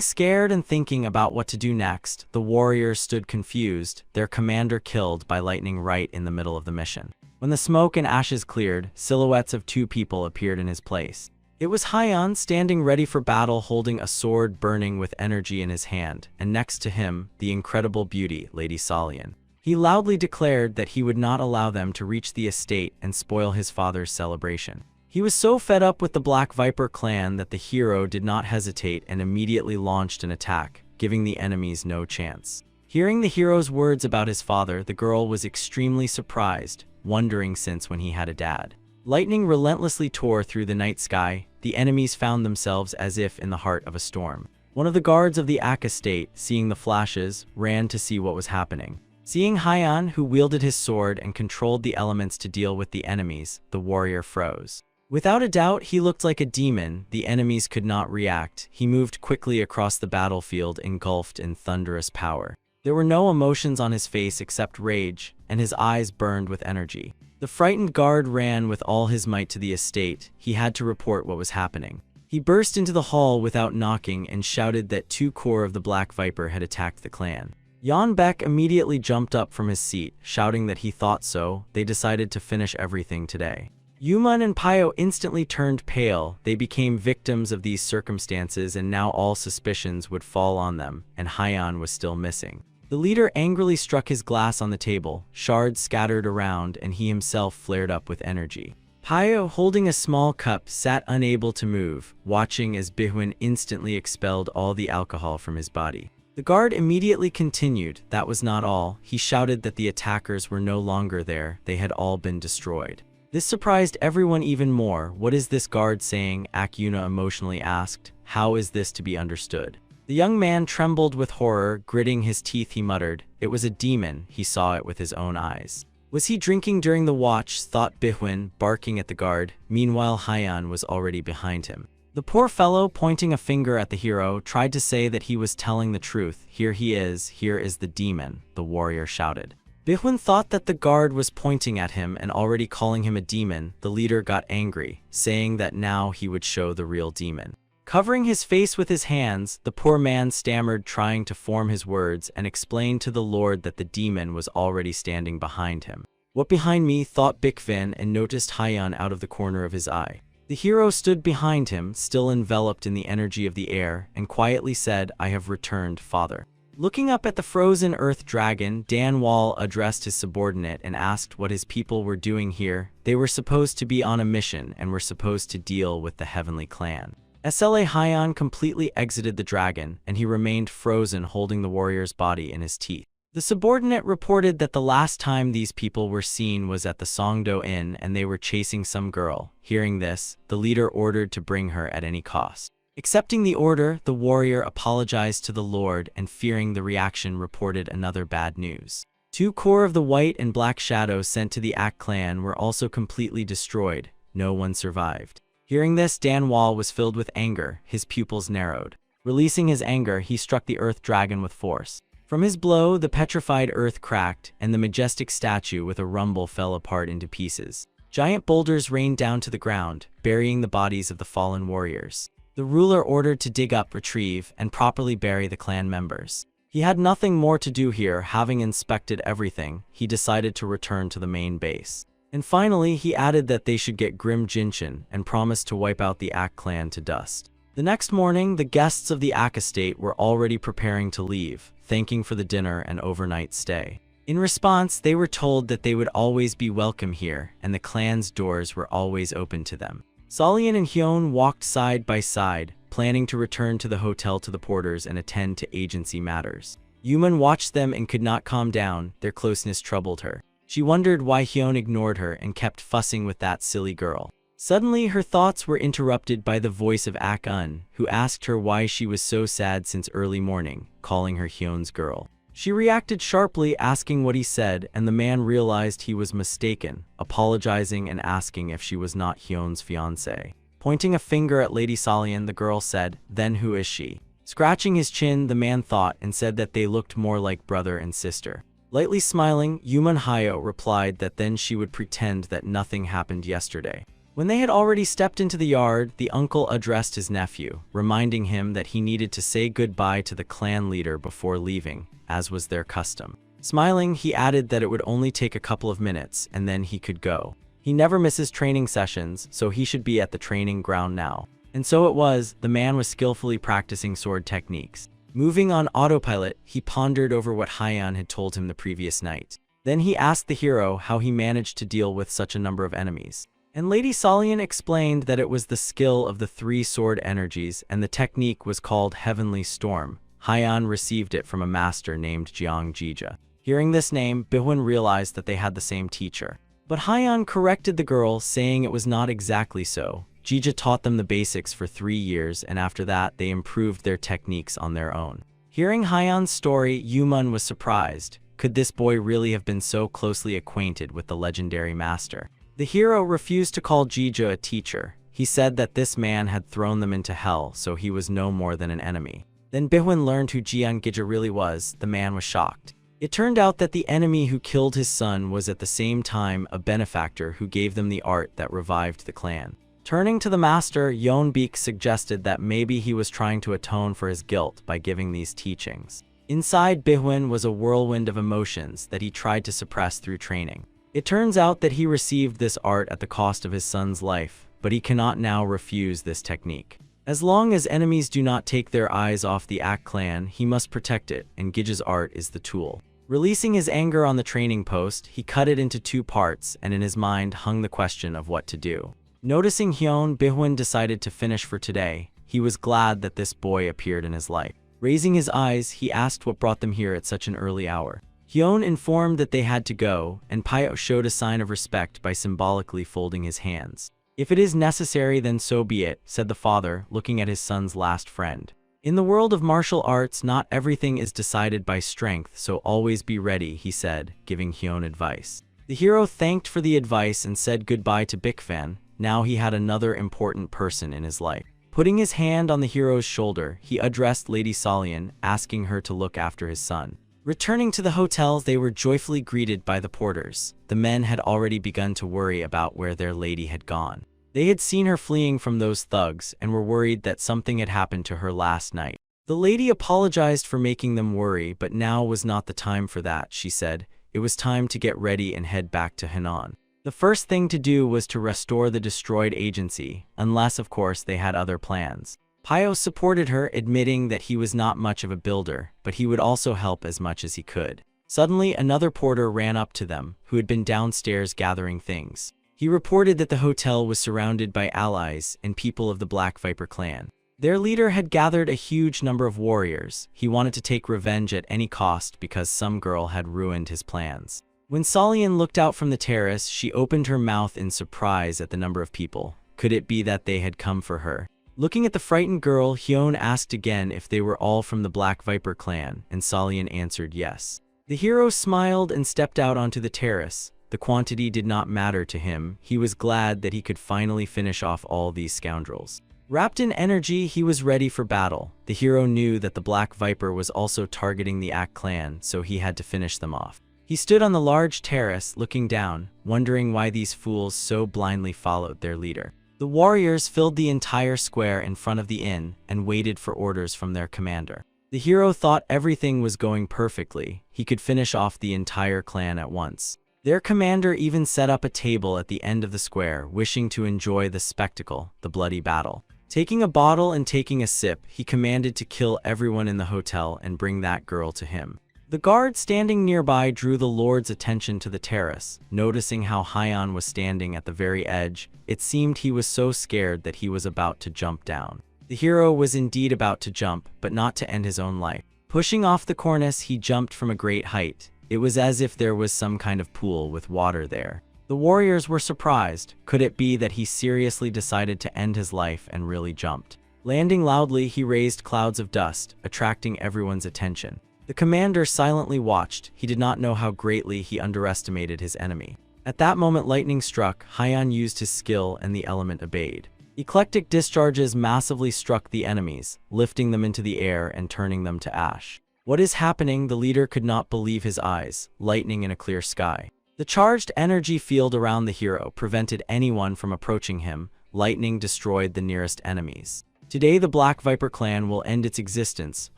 [SPEAKER 1] scared and thinking about what to do next, the warriors stood confused, their commander killed by lightning right in the middle of the mission. When the smoke and ashes cleared, silhouettes of two people appeared in his place. It was Hyan, standing ready for battle, holding a sword burning with energy in his hand, and next to him, the incredible beauty, Lady Solian. He loudly declared that he would not allow them to reach the estate and spoil his father's celebration. He was so fed up with the Black Viper clan that the hero did not hesitate and immediately launched an attack, giving the enemies no chance. Hearing the hero's words about his father, the girl was extremely surprised, wondering since when he had a dad. Lightning relentlessly tore through the night sky. The enemies found themselves as if in the heart of a storm. One of the guards of the Ak estate, seeing the flashes, ran to see what was happening. Seeing Hyan, who wielded his sword and controlled the elements to deal with the enemies, the warrior froze. Without a doubt, he looked like a demon. The enemies could not react. He moved quickly across the battlefield, engulfed in thunderous power. There were no emotions on his face except rage, and his eyes burned with energy. The frightened guard ran with all his might to the estate. He had to report what was happening. He burst into the hall without knocking and shouted that 2 core of the Black Viper had attacked the clan. Jan Beck immediately jumped up from his seat, shouting that he thought so. They decided to finish everything today. Yuman and Pio instantly turned pale. They became victims of these circumstances, and now all suspicions would fall on them, and Hyan was still missing. The leader angrily struck his glass on the table. Shards scattered around, and he himself flared up with energy. Pio, holding a small cup, sat unable to move, watching as Bihun instantly expelled all the alcohol from his body. The guard immediately continued. That was not all. He shouted that the attackers were no longer there. They had all been destroyed. This surprised everyone even more. What is this guard saying? Akyuna emotionally asked. How is this to be understood? The young man trembled with horror. Gritting his teeth, he muttered, "It was a demon." He saw it with his own eyes. Was he drinking during the watch? Thought Bihun, barking at the guard. Meanwhile, Hyan was already behind him. The poor fellow, pointing a finger at the hero, tried to say that he was telling the truth. Here he is. Here is the demon, the warrior shouted. Bihun thought that the guard was pointing at him and already calling him a demon. The leader got angry, saying that now he would show the real demon. Covering his face with his hands, the poor man stammered, trying to form his words, and explained to the lord that the demon was already standing behind him. What behind me? Thought Bikvin, and noticed Hyan out of the corner of his eye. The hero stood behind him, still enveloped in the energy of the air, and quietly said, "I have returned, father." Looking up at the frozen earth dragon, Dan Wall addressed his subordinate and asked what his people were doing here. They were supposed to be on a mission and were supposed to deal with the heavenly clan. Sla Hyan completely exited the dragon, and he remained frozen, holding the warrior's body in his teeth. The subordinate reported that the last time these people were seen was at the Songdo Inn, and they were chasing some girl. Hearing this, the leader ordered to bring her at any cost. Accepting the order, the warrior apologized to the lord, and fearing the reaction, reported another bad news. 2 core of the White and Black Shadows sent to the Ak clan were also completely destroyed. No one survived. Hearing this, Dan Wall was filled with anger. His pupils narrowed. Releasing his anger, he struck the earth dragon with force. From his blow, the petrified earth cracked, and the majestic statue with a rumble fell apart into pieces. Giant boulders rained down to the ground, burying the bodies of the fallen warriors. The ruler ordered to dig up, retrieve, and properly bury the clan members. He had nothing more to do here. Having inspected everything, he decided to return to the main base. And finally, he added that they should get Grim Jinshin and promised to wipe out the Ak clan to dust. The next morning, the guests of the Ak estate were already preparing to leave, thanking for the dinner and overnight stay. In response, they were told that they would always be welcome here, and the clan's doors were always open to them. Solian and Hyun walked side by side, planning to return to the hotel to the porters and attend to agency matters. Yuman watched them and could not calm down. Their closeness troubled her. She wondered why Hyun ignored her and kept fussing with that silly girl. Suddenly, her thoughts were interrupted by the voice of Ak-un, who asked her why she was so sad since early morning, calling her Hyun's girl. She reacted sharply, asking what he said, and the man realized he was mistaken, apologizing and asking if she was not Hyun's fiancée. Pointing a finger at Lady Solian, the girl said, "Then who is she?" Scratching his chin, the man thought and said that they looked more like brother and sister. Lightly smiling, Yuman Hayo replied that then she would pretend that nothing happened yesterday. When they had already stepped into the yard, the uncle addressed his nephew, reminding him that he needed to say goodbye to the clan leader before leaving, as was their custom. Smiling, he added that it would only take a couple of minutes, and then he could go. He never misses training sessions, so he should be at the training ground now. And so it was. The man was skillfully practicing sword techniques. Moving on autopilot, he pondered over what Hyan had told him the previous night. Then he asked the hero how he managed to deal with such a number of enemies. And Lady Solian explained that it was the skill of the 3 sword energies, and the technique was called Heavenly Storm. Hyan received it from a master named Jiang Jija. Hearing this name, Bihun realized that they had the same teacher. But Hyan corrected the girl, saying it was not exactly so. Jija taught them the basics for 3 years, and after that, they improved their techniques on their own. Hearing Hyan's story, Yuman was surprised. Could this boy really have been so closely acquainted with the legendary master? The hero refused to call Jija a teacher. He said that this man had thrown them into hell, so he was no more than an enemy. Then Bihun learned who Jian Gija really was. The man was shocked. It turned out that the enemy who killed his son was at the same time a benefactor who gave them the art that revived the clan. Turning to the master, Yeonbeek suggested that maybe he was trying to atone for his guilt by giving these teachings. Inside Bihun was a whirlwind of emotions that he tried to suppress through training. It turns out that he received this art at the cost of his son's life, but he cannot now refuse this technique. As long as enemies do not take their eyes off the Ak clan, he must protect it, and Gija's art is the tool. Releasing his anger on the training post, he cut it into 2 parts and in his mind hung the question of what to do. Noticing Hyun, Bihun decided to finish for today. He was glad that this boy appeared in his life. Raising his eyes, he asked what brought them here at such an early hour. Hyun informed that they had to go, and Pyo showed a sign of respect by symbolically folding his hands. If it is necessary, then so be it, said the father, looking at his son's last friend. In the world of martial arts, not everything is decided by strength, so always be ready, he said, giving Hyun advice. The hero thanked for the advice and said goodbye to Bikfan. Now he had another important person in his life. Putting his hand on the hero's shoulder, he addressed Lady Solian, asking her to look after his son. Returning to the hotel, they were joyfully greeted by the porters. The men had already begun to worry about where their lady had gone. They had seen her fleeing from those thugs and were worried that something had happened to her last night. The lady apologized for making them worry, but now was not the time for that, she said. It was time to get ready and head back to Henan. The first thing to do was to restore the destroyed agency, unless of course they had other plans. Pyo supported her, admitting that he was not much of a builder, but he would also help as much as he could. Suddenly, another porter ran up to them, who had been downstairs gathering things. He reported that the hotel was surrounded by allies and people of the Black Viper clan. Their leader had gathered a huge number of warriors. He wanted to take revenge at any cost because some girl had ruined his plans. When Solian looked out from the terrace, she opened her mouth in surprise at the number of people. Could it be that they had come for her? Looking at the frightened girl, Hyun asked again if they were all from the Black Viper clan, and Solian answered yes. The hero smiled and stepped out onto the terrace. The quantity did not matter to him. He was glad that he could finally finish off all these scoundrels. Wrapped in energy, he was ready for battle. The hero knew that the Black Viper was also targeting the Ak clan, so he had to finish them off. He stood on the large terrace, looking down, wondering why these fools so blindly followed their leader. The warriors filled the entire square in front of the inn and waited for orders from their commander. The hero thought everything was going perfectly. He could finish off the entire clan at once. Their commander even set up a table at the end of the square, wishing to enjoy the spectacle, the bloody battle. Taking a bottle and taking a sip, he commanded to kill everyone in the hotel and bring that girl to him. The guard standing nearby drew the lord's attention to the terrace. Noticing how Hyun was standing at the very edge, it seemed he was so scared that he was about to jump down. The hero was indeed about to jump, but not to end his own life. Pushing off the cornice, he jumped from a great height. It was as if there was some kind of pool with water there. The warriors were surprised. Could it be that he seriously decided to end his life and really jumped? Landing loudly, he raised clouds of dust, attracting everyone's attention. The commander silently watched. He did not know how greatly he underestimated his enemy. At that moment, lightning struck. Hyun used his skill and the element obeyed. Eclectic discharges massively struck the enemies, lifting them into the air and turning them to ash. What is happening? The leader could not believe his eyes. Lightning in a clear sky. The charged energy field around the hero prevented anyone from approaching him. Lightning destroyed the nearest enemies. Today the Black Viper clan will end its existence,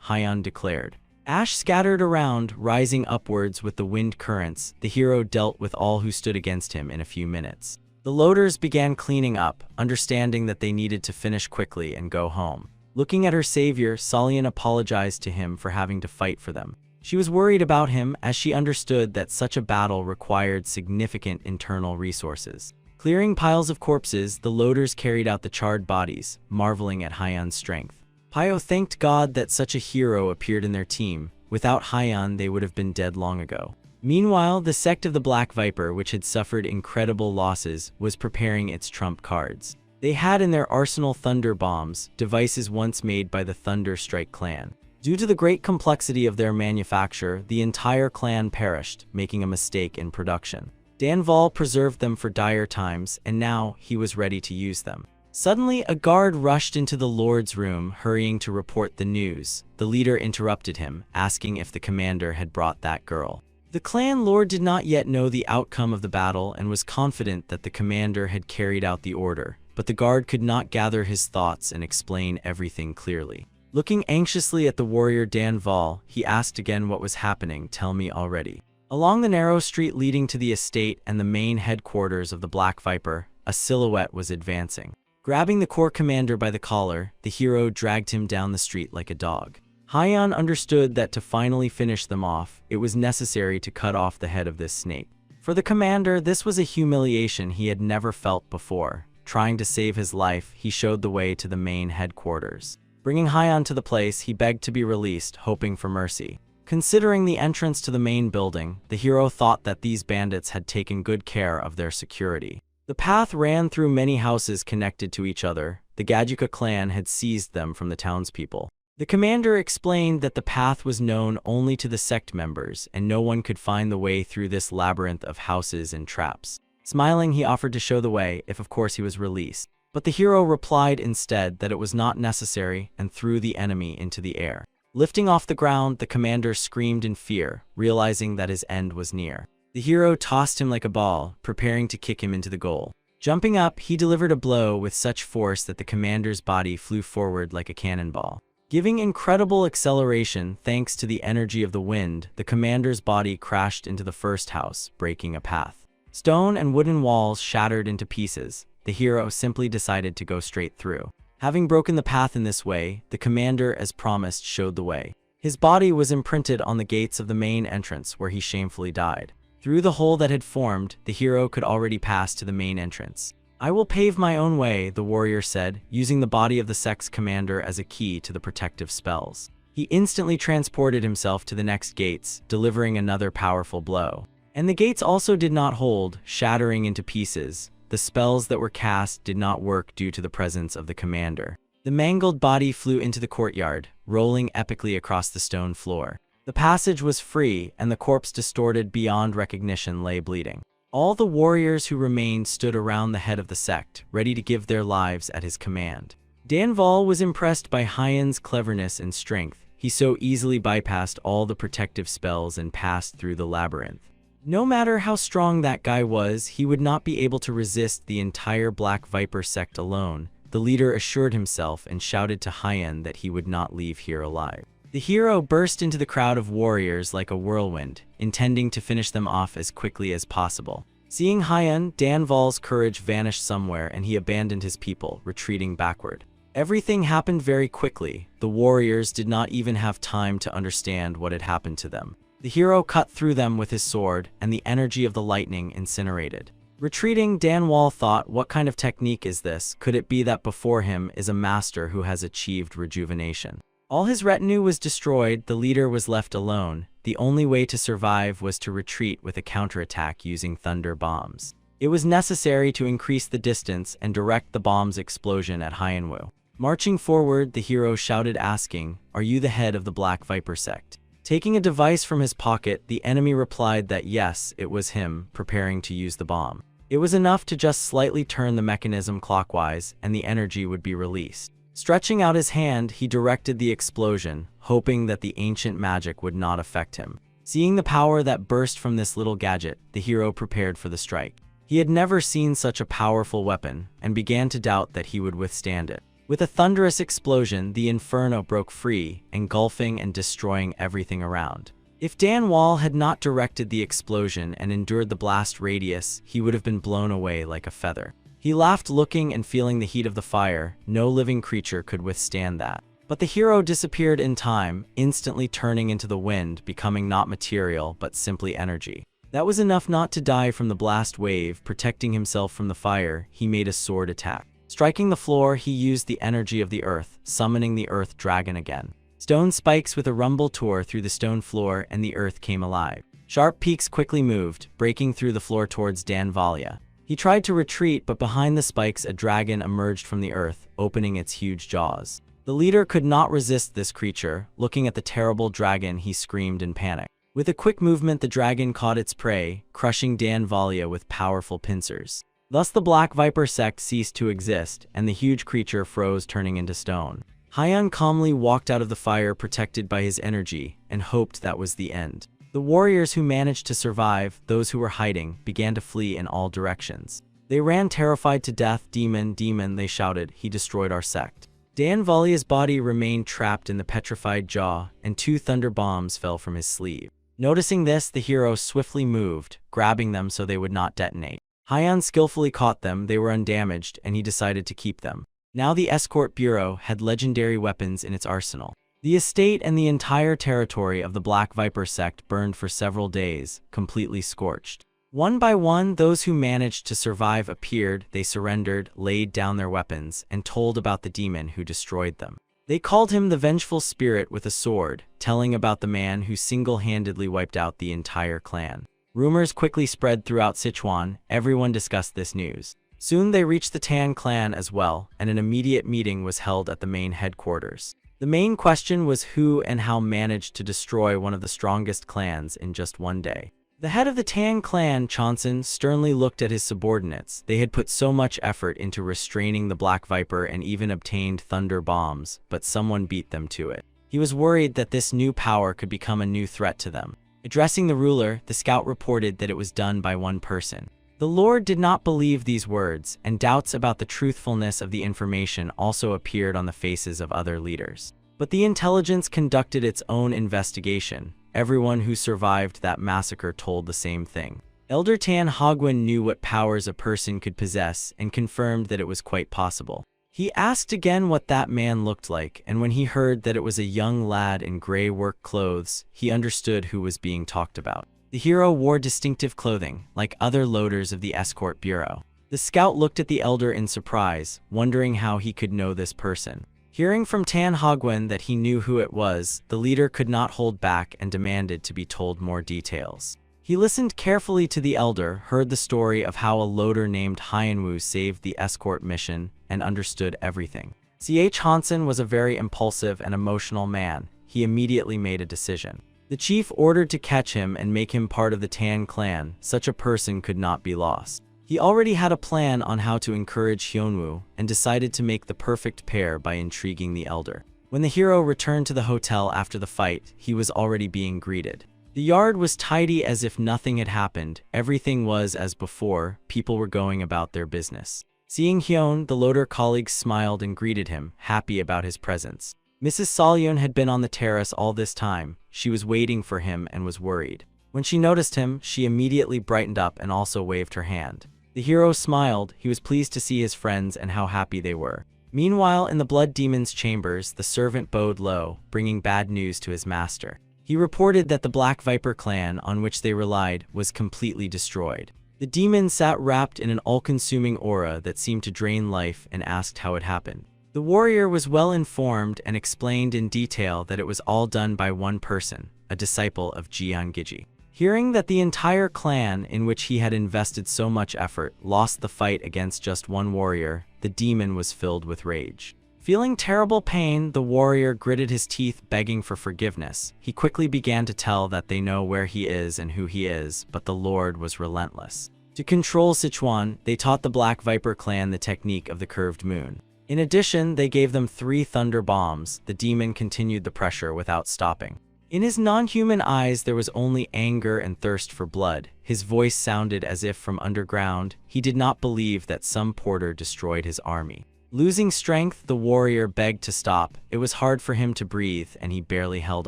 [SPEAKER 1] Hyun declared. Ash scattered around, rising upwards with the wind currents. The hero dealt with all who stood against him in a few minutes. The loaders began cleaning up, understanding that they needed to finish quickly and go home. Looking at her savior, Solian apologized to him for having to fight for them. She was worried about him as she understood that such a battle required significant internal resources. Clearing piles of corpses, the loaders carried out the charred bodies, marveling at Hyun's strength. Pyo thanked God that such a hero appeared in their team. Without Hyun, they would have been dead long ago. Meanwhile, the sect of the Black Viper, which had suffered incredible losses, was preparing its trump cards. They had in their arsenal thunder bombs, devices once made by the Thunder Strike clan. Due to the great complexity of their manufacture, the entire clan perished, making a mistake in production. Danval preserved them for dire times, and now he was ready to use them. Suddenly, a guard rushed into the Lord's room, hurrying to report the news. The leader interrupted him, asking if the commander had brought that girl. The clan lord did not yet know the outcome of the battle and was confident that the commander had carried out the order, but the guard could not gather his thoughts and explain everything clearly. Looking anxiously at the warrior Danval, he asked again what was happening. "Tell me already." Along the narrow street leading to the estate and the main headquarters of the Black Viper, a silhouette was advancing. Grabbing the corps commander by the collar, the hero dragged him down the street like a dog. Haiyan understood that to finally finish them off, it was necessary to cut off the head of this snake. For the commander, this was a humiliation he had never felt before. Trying to save his life, he showed the way to the main headquarters. Bringing Haiyan to the place, he begged to be released, hoping for mercy. Considering the entrance to the main building, the hero thought that these bandits had taken good care of their security. The path ran through many houses connected to each other. The Gajuka clan had seized them from the townspeople. The commander explained that the path was known only to the sect members, and no one could find the way through this labyrinth of houses and traps. Smiling, he offered to show the way, if of course he was released. But the hero replied instead that it was not necessary and threw the enemy into the air. Lifting off the ground, the commander screamed in fear, realizing that his end was near. The hero tossed him like a ball, preparing to kick him into the goal. Jumping up, he delivered a blow with such force that the commander's body flew forward like a cannonball. Giving incredible acceleration thanks to the energy of the wind, the commander's body crashed into the first house, breaking a path. Stone and wooden walls shattered into pieces. The hero simply decided to go straight through. Having broken the path in this way, the commander, as promised, showed the way. His body was imprinted on the gates of the main entrance, where he shamefully died. Through the hole that had formed, the hero could already pass to the main entrance. "I will pave my own way," the warrior said, using the body of the sect's commander as a key to the protective spells. He instantly transported himself to the next gates, delivering another powerful blow. And the gates also did not hold, shattering into pieces. The spells that were cast did not work due to the presence of the commander. The mangled body flew into the courtyard, rolling epically across the stone floor. The passage was free, and the corpse, distorted beyond recognition, lay bleeding. All the warriors who remained stood around the head of the sect, ready to give their lives at his command. Danval was impressed by Haiyan's cleverness and strength. He so easily bypassed all the protective spells and passed through the labyrinth. No matter how strong that guy was, he would not be able to resist the entire Black Viper sect alone. The leader assured himself and shouted to Haiyan that he would not leave here alive. The hero burst into the crowd of warriors like a whirlwind, intending to finish them off as quickly as possible. Seeing Haiyan, Danval's courage vanished somewhere and he abandoned his people, retreating backward. Everything happened very quickly. The warriors did not even have time to understand what had happened to them. The hero cut through them with his sword, and the energy of the lightning incinerated. Retreating, Danval thought, what kind of technique is this? Could it be that before him is a master who has achieved rejuvenation? All his retinue was destroyed, the leader was left alone. The only way to survive was to retreat with a counterattack using thunder bombs. It was necessary to increase the distance and direct the bomb's explosion at Haiyanwu. Marching forward, the hero shouted, asking, "Are you the head of the Black Viper sect?" Taking a device from his pocket, the enemy replied that yes, it was him, preparing to use the bomb. It was enough to just slightly turn the mechanism clockwise, and the energy would be released. Stretching out his hand, he directed the explosion, hoping that the ancient magic would not affect him. Seeing the power that burst from this little gadget, the hero prepared for the strike. He had never seen such a powerful weapon, and began to doubt that he would withstand it. With a thunderous explosion, the inferno broke free, engulfing and destroying everything around. If Danval had not directed the explosion and endured the blast radius, he would have been blown away like a feather. He laughed, looking and feeling the heat of the fire. No living creature could withstand that. But the hero disappeared in time, instantly turning into the wind, becoming not material, but simply energy. That was enough not to die from the blast wave. Protecting himself from the fire, he made a sword attack. Striking the floor, he used the energy of the earth, summoning the earth dragon again. Stone spikes with a rumble tore through the stone floor, and the earth came alive. Sharp peaks quickly moved, breaking through the floor towards Danvalia. He tried to retreat, but behind the spikes a dragon emerged from the earth, opening its huge jaws. The leader could not resist this creature. Looking at the terrible dragon, he screamed in panic. With a quick movement, the dragon caught its prey, crushing Dan Valia with powerful pincers. Thus the Black Viper sect ceased to exist, and the huge creature froze, turning into stone. Hyeon calmly walked out of the fire, protected by his energy, and hoped that was the end. The warriors who managed to survive, those who were hiding, began to flee in all directions. They ran terrified to death. Demon, demon, they shouted, he destroyed our sect. Dan Valia's body remained trapped in the petrified jaw, and 2 thunder bombs fell from his sleeve. Noticing this, the hero swiftly moved, grabbing them so they would not detonate. Hyeon skillfully caught them. They were undamaged, and he decided to keep them. Now the escort bureau had legendary weapons in its arsenal. The estate and the entire territory of the Black Viper sect burned for several days, completely scorched. One by one, those who managed to survive appeared. They surrendered, laid down their weapons, and told about the demon who destroyed them. They called him the vengeful spirit with a sword, telling about the man who single-handedly wiped out the entire clan. Rumors quickly spread throughout Sichuan. Everyone discussed this news. Soon they reached the Tan clan as well, and an immediate meeting was held at the main headquarters. The main question was who and how managed to destroy one of the strongest clans in just one day. The head of the Tan clan, Chonsun, sternly looked at his subordinates. They had put so much effort into restraining the Black Viper and even obtained thunder bombs, but someone beat them to it. He was worried that this new power could become a new threat to them. Addressing the ruler, the scout reported that it was done by one person. The Lord did not believe these words, and doubts about the truthfulness of the information also appeared on the faces of other leaders. But the intelligence conducted its own investigation. Everyone who survived that massacre told the same thing. Elder Tan Hogwen knew what powers a person could possess and confirmed that it was quite possible. He asked again what that man looked like, and when he heard that it was a young lad in gray work clothes, he understood who was being talked about. The hero wore distinctive clothing, like other loaders of the escort bureau. The scout looked at the elder in surprise, wondering how he could know this person. Hearing from Tan Hogwen that he knew who it was, the leader could not hold back and demanded to be told more details. He listened carefully to the elder, heard the story of how a loader named Hyeonwoo saved the escort mission, and understood everything. Ch. Hansen was a very impulsive and emotional man. He immediately made a decision. The chief ordered to catch him and make him part of the Tan clan. Such a person could not be lost. He already had a plan on how to encourage Hyunwoo, and decided to make the perfect pair by intriguing the elder. When the hero returned to the hotel after the fight, he was already being greeted. The yard was tidy as if nothing had happened. Everything was as before. People were going about their business. Seeing Hyun, the loader colleagues smiled and greeted him, happy about his presence. Mrs. Solyon had been on the terrace all this time. She was waiting for him and was worried. When she noticed him, she immediately brightened up and also waved her hand. The hero smiled. He was pleased to see his friends and how happy they were. Meanwhile, in the Blood Demon's chambers, the servant bowed low, bringing bad news to his master. He reported that the Black Viper clan, on which they relied, was completely destroyed. The demon sat wrapped in an all-consuming aura that seemed to drain life and asked how it happened. The warrior was well informed and explained in detail that it was all done by one person, a disciple of Jeongiji. Hearing that the entire clan, in which he had invested so much effort, lost the fight against just one warrior, the demon was filled with rage. Feeling terrible pain, the warrior gritted his teeth, begging for forgiveness. He quickly began to tell that they know where he is and who he is, but the Lord was relentless. To control Sichuan, they taught the Black Viper clan the technique of the curved moon. In addition, they gave them 3 thunder bombs. The demon continued the pressure without stopping. In his non-human eyes there was only anger and thirst for blood. His voice sounded as if from underground. He did not believe that some porter destroyed his army. Losing strength, the warrior begged to stop. It was hard for him to breathe, and he barely held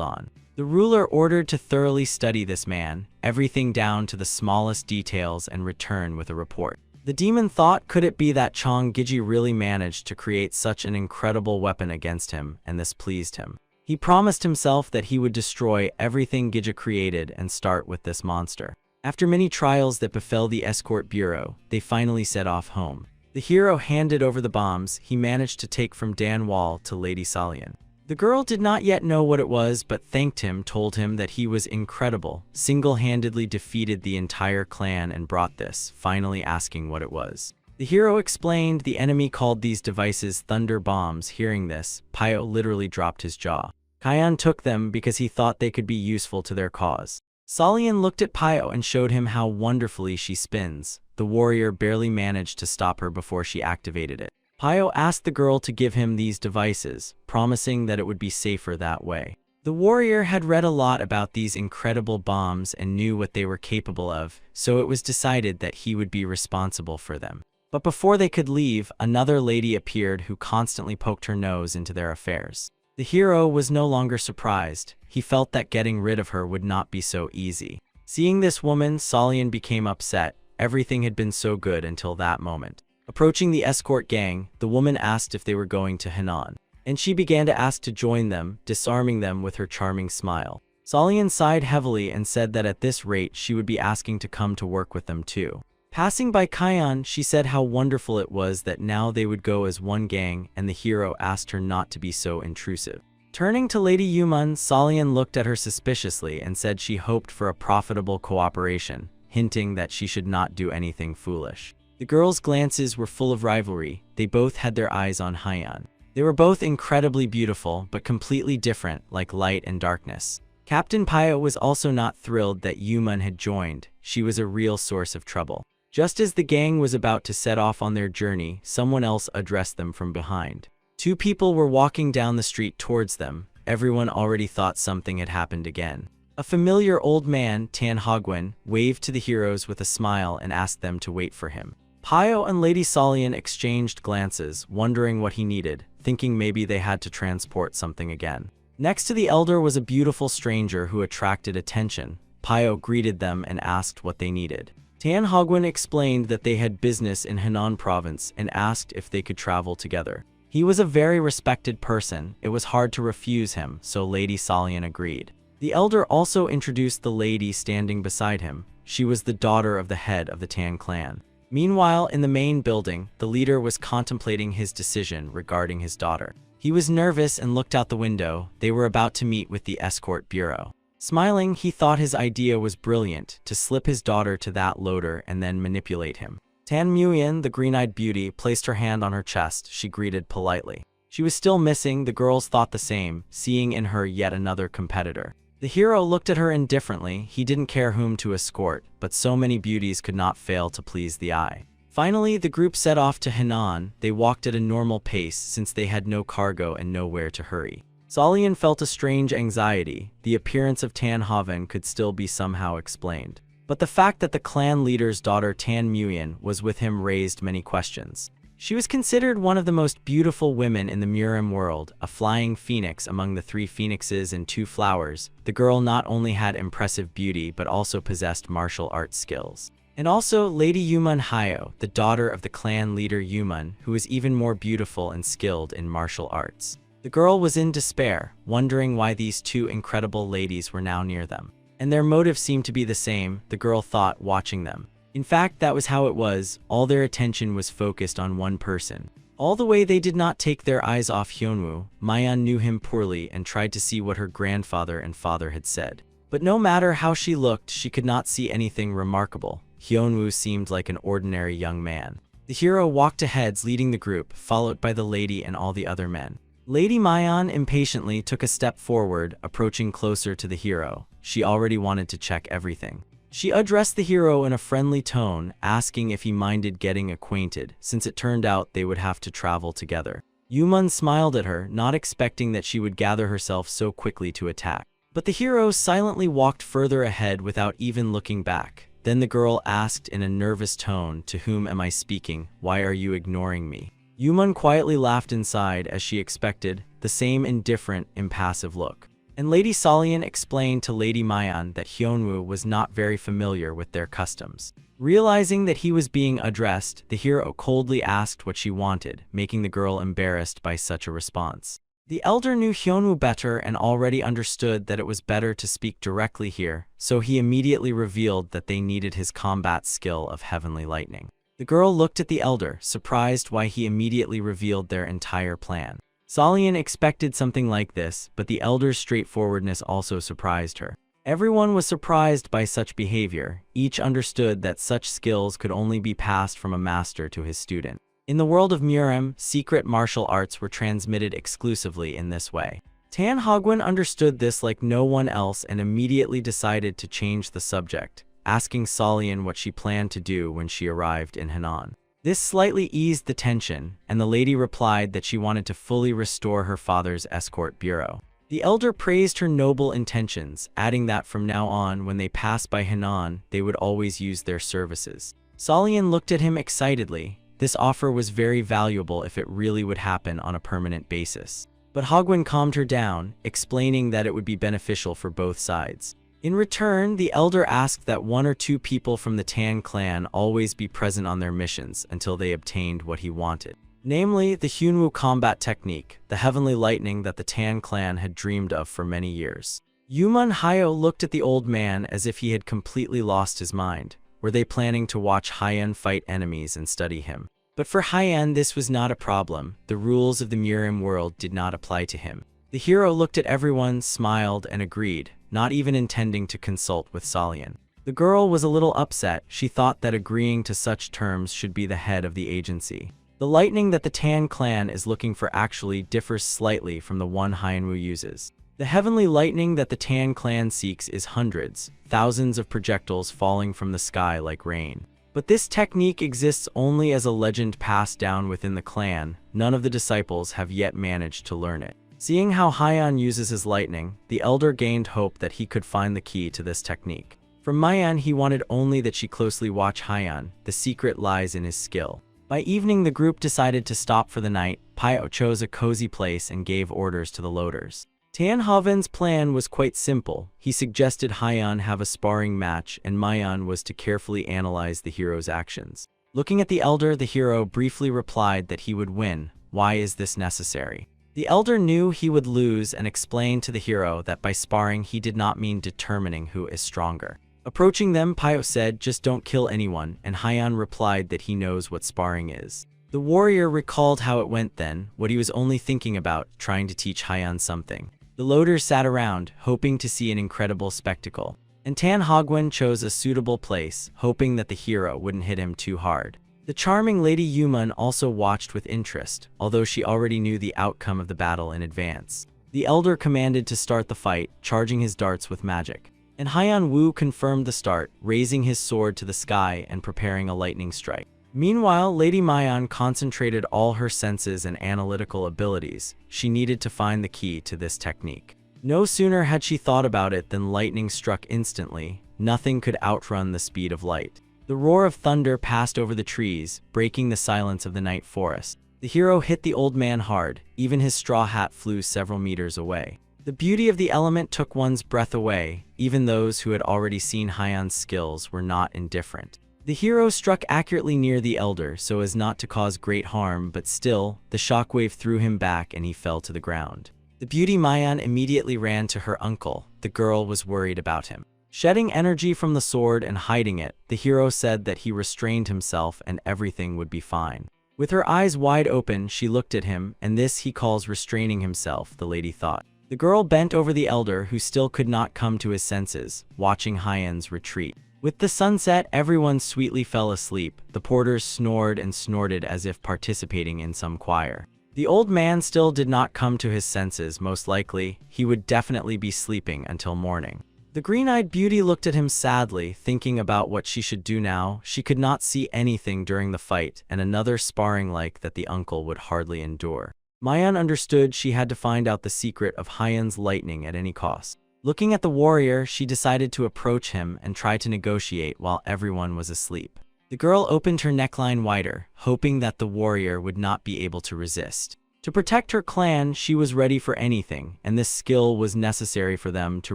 [SPEAKER 1] on. The ruler ordered to thoroughly study this man, everything down to the smallest details, and return with a report. The demon thought, could it be that Jeongiji really managed to create such an incredible weapon against him, and this pleased him. He promised himself that he would destroy everything Gija created and start with this monster. After many trials that befell the escort bureau, they finally set off home. The hero handed over the bombs he managed to take from Dan Wall to Lady Solyon. The girl did not yet know what it was, but thanked him, told him that he was incredible, single-handedly defeated the entire clan and brought this, finally asking what it was. The hero explained the enemy called these devices thunder bombs. Hearing this, Pyo literally dropped his jaw. Kyan took them because he thought they could be useful to their cause. Salian looked at Pio and showed him how wonderfully she spins. The warrior barely managed to stop her before she activated it. Pio asked the girl to give him these devices, promising that it would be safer that way. The warrior had read a lot about these incredible bombs and knew what they were capable of, so it was decided that he would be responsible for them. But before they could leave, another lady appeared who constantly poked her nose into their affairs. The hero was no longer surprised. He felt that getting rid of her would not be so easy. Seeing this woman, Salian became upset. Everything had been so good until that moment. Approaching the escort gang, the woman asked if they were going to Henan, and she began to ask to join them, disarming them with her charming smile. Salian sighed heavily and said that at this rate she would be asking to come to work with them too. Passing by Kion, she said how wonderful it was that now they would go as one gang, and the hero asked her not to be so intrusive. Turning to Lady Yuman, Salian looked at her suspiciously and said she hoped for a profitable cooperation, hinting that she should not do anything foolish. The girls' glances were full of rivalry. They both had their eyes on Hyan. They were both incredibly beautiful, but completely different, like light and darkness. Captain Pio was also not thrilled that Yuman had joined. She was a real source of trouble. Just as the gang was about to set off on their journey, someone else addressed them from behind. Two people were walking down the street towards them. Everyone already thought something had happened again. A familiar old man, Tan Hogwen, waved to the heroes with a smile and asked them to wait for him. Pio and Lady Salian exchanged glances, wondering what he needed, thinking maybe they had to transport something again. Next to the elder was a beautiful stranger who attracted attention. Pio greeted them and asked what they needed. Tan Hogwen explained that they had business in Henan province and asked if they could travel together. He was a very respected person. It was hard to refuse him, so Lady Salian agreed. The elder also introduced the lady standing beside him. She was the daughter of the head of the Tan clan. Meanwhile, in the main building, the leader was contemplating his decision regarding his daughter. He was nervous and looked out the window. They were about to meet with the escort bureau. Smiling, he thought his idea was brilliant, to slip his daughter to that loader and then manipulate him. Tan Muyen, the green-eyed beauty, placed her hand on her chest. She greeted politely. She was still missing. The girls thought the same, seeing in her yet another competitor. The hero looked at her indifferently. He didn't care whom to escort, but so many beauties could not fail to please the eye. Finally, the group set off to Henan. They walked at a normal pace since they had no cargo and nowhere to hurry. Salian felt a strange anxiety. The appearance of Tan Haven could still be somehow explained. But the fact that the clan leader's daughter Tan Muyen was with him raised many questions. She was considered one of the most beautiful women in the Murim world, a flying phoenix among the 3 phoenixes and 2 flowers. The girl not only had impressive beauty but also possessed martial arts skills. And also Lady Yuman Hyo, the daughter of the clan leader Yuman, who was even more beautiful and skilled in martial arts. The girl was in despair, wondering why these 2 incredible ladies were now near them. And their motive seemed to be the same, the girl thought, watching them. In fact, that was how it was. All their attention was focused on one person. All the way they did not take their eyes off Hyunwoo. Mayan knew him poorly and tried to see what her grandfather and father had said. But no matter how she looked, she could not see anything remarkable. Hyunwoo seemed like an ordinary young man. The hero walked ahead, leading the group, followed by the lady and all the other men. Lady Mayan impatiently took a step forward, approaching closer to the hero. She already wanted to check everything. She addressed the hero in a friendly tone, asking if he minded getting acquainted, since it turned out they would have to travel together. Yuman smiled at her, not expecting that she would gather herself so quickly to attack. But the hero silently walked further ahead without even looking back. Then the girl asked in a nervous tone, "To whom am I speaking? Why are you ignoring me?" Yuman quietly laughed inside, as she expected, the same indifferent, impassive look. And Lady Salian explained to Lady Mayan that Hyunwoo was not very familiar with their customs. Realizing that he was being addressed, the hero coldly asked what she wanted, making the girl embarrassed by such a response. The elder knew Hyunwoo better and already understood that it was better to speak directly here, so he immediately revealed that they needed his combat skill of heavenly lightning. The girl looked at the elder, surprised why he immediately revealed their entire plan. Salian expected something like this, but the elder's straightforwardness also surprised her. Everyone was surprised by such behavior. Each understood that such skills could only be passed from a master to his student. In the world of Murim, secret martial arts were transmitted exclusively in this way. Tan Hogwen understood this like no one else and immediately decided to change the subject, asking Solian what she planned to do when she arrived in Henan. This slightly eased the tension, and the lady replied that she wanted to fully restore her father's escort bureau. The elder praised her noble intentions, adding that from now on, when they passed by Henan, they would always use their services. Solian looked at him excitedly. This offer was very valuable if it really would happen on a permanent basis. But Hogwen calmed her down, explaining that it would be beneficial for both sides. In return, the elder asked that 1 or 2 people from the Tan clan always be present on their missions until they obtained what he wanted. Namely, the Hyunwoo combat technique, the heavenly lightning that the Tan clan had dreamed of for many years. Yumun Hyo looked at the old man as if he had completely lost his mind. Were they planning to watch Hyen fight enemies and study him? But for Hyen, this was not a problem. The rules of the Murim world did not apply to him. The hero looked at everyone, smiled, and agreed, not even intending to consult with Solian. The girl was a little upset. She thought that agreeing to such terms should be the head of the agency. The lightning that the Tan clan is looking for actually differs slightly from the one Hyenwoo uses. The heavenly lightning that the Tan clan seeks is hundreds, thousands of projectiles falling from the sky like rain. But this technique exists only as a legend passed down within the clan. None of the disciples have yet managed to learn it. Seeing how Hyan uses his lightning, the elder gained hope that he could find the key to this technique. From Mayan, he wanted only that she closely watch Hyan. The secret lies in his skill. By evening, the group decided to stop for the night. Pyo chose a cozy place and gave orders to the loaders. Tan Haven's plan was quite simple. He suggested Hyan have a sparring match, and Mayan was to carefully analyze the hero's actions. Looking at the elder, the hero briefly replied that he would win. Why is this necessary? The elder knew he would lose and explained to the hero that by sparring he did not mean determining who is stronger. Approaching them, Pyo said, "Just don't kill anyone," and Hyan replied that he knows what sparring is. The warrior recalled how it went then, what he was only thinking about, trying to teach Hyan something. The loaders sat around, hoping to see an incredible spectacle. And Tan Hogwen chose a suitable place, hoping that the hero wouldn't hit him too hard. The charming Lady Yumun also watched with interest, although she already knew the outcome of the battle in advance. The elder commanded to start the fight, charging his darts with magic. And Hyan Wu confirmed the start, raising his sword to the sky and preparing a lightning strike. Meanwhile, Lady Mayan concentrated all her senses and analytical abilities. She needed to find the key to this technique. No sooner had she thought about it than lightning struck instantly. Nothing could outrun the speed of light. The roar of thunder passed over the trees, breaking the silence of the night forest. The hero hit the old man hard. Even his straw hat flew several meters away. The beauty of the element took one's breath away. Even those who had already seen Hyan's skills were not indifferent. The hero struck accurately near the elder so as not to cause great harm, but still, the shockwave threw him back and he fell to the ground. The beauty Mayan immediately ran to her uncle. The girl was worried about him. Shedding energy from the sword and hiding it, the hero said that he restrained himself and everything would be fine. With her eyes wide open, she looked at him, and this he calls restraining himself, the lady thought. The girl bent over the elder, who still could not come to his senses, watching Hyan's retreat. With the sunset, everyone sweetly fell asleep. The porters snored and snorted as if participating in some choir. The old man still did not come to his senses. Most likely, he would definitely be sleeping until morning. The green-eyed beauty looked at him sadly, thinking about what she should do now. She could not see anything during the fight, and another sparring like that the uncle would hardly endure. Mayan understood she had to find out the secret of Hyan's lightning at any cost. Looking at the warrior, she decided to approach him and try to negotiate while everyone was asleep. The girl opened her neckline wider, hoping that the warrior would not be able to resist. To protect her clan, she was ready for anything, and this skill was necessary for them to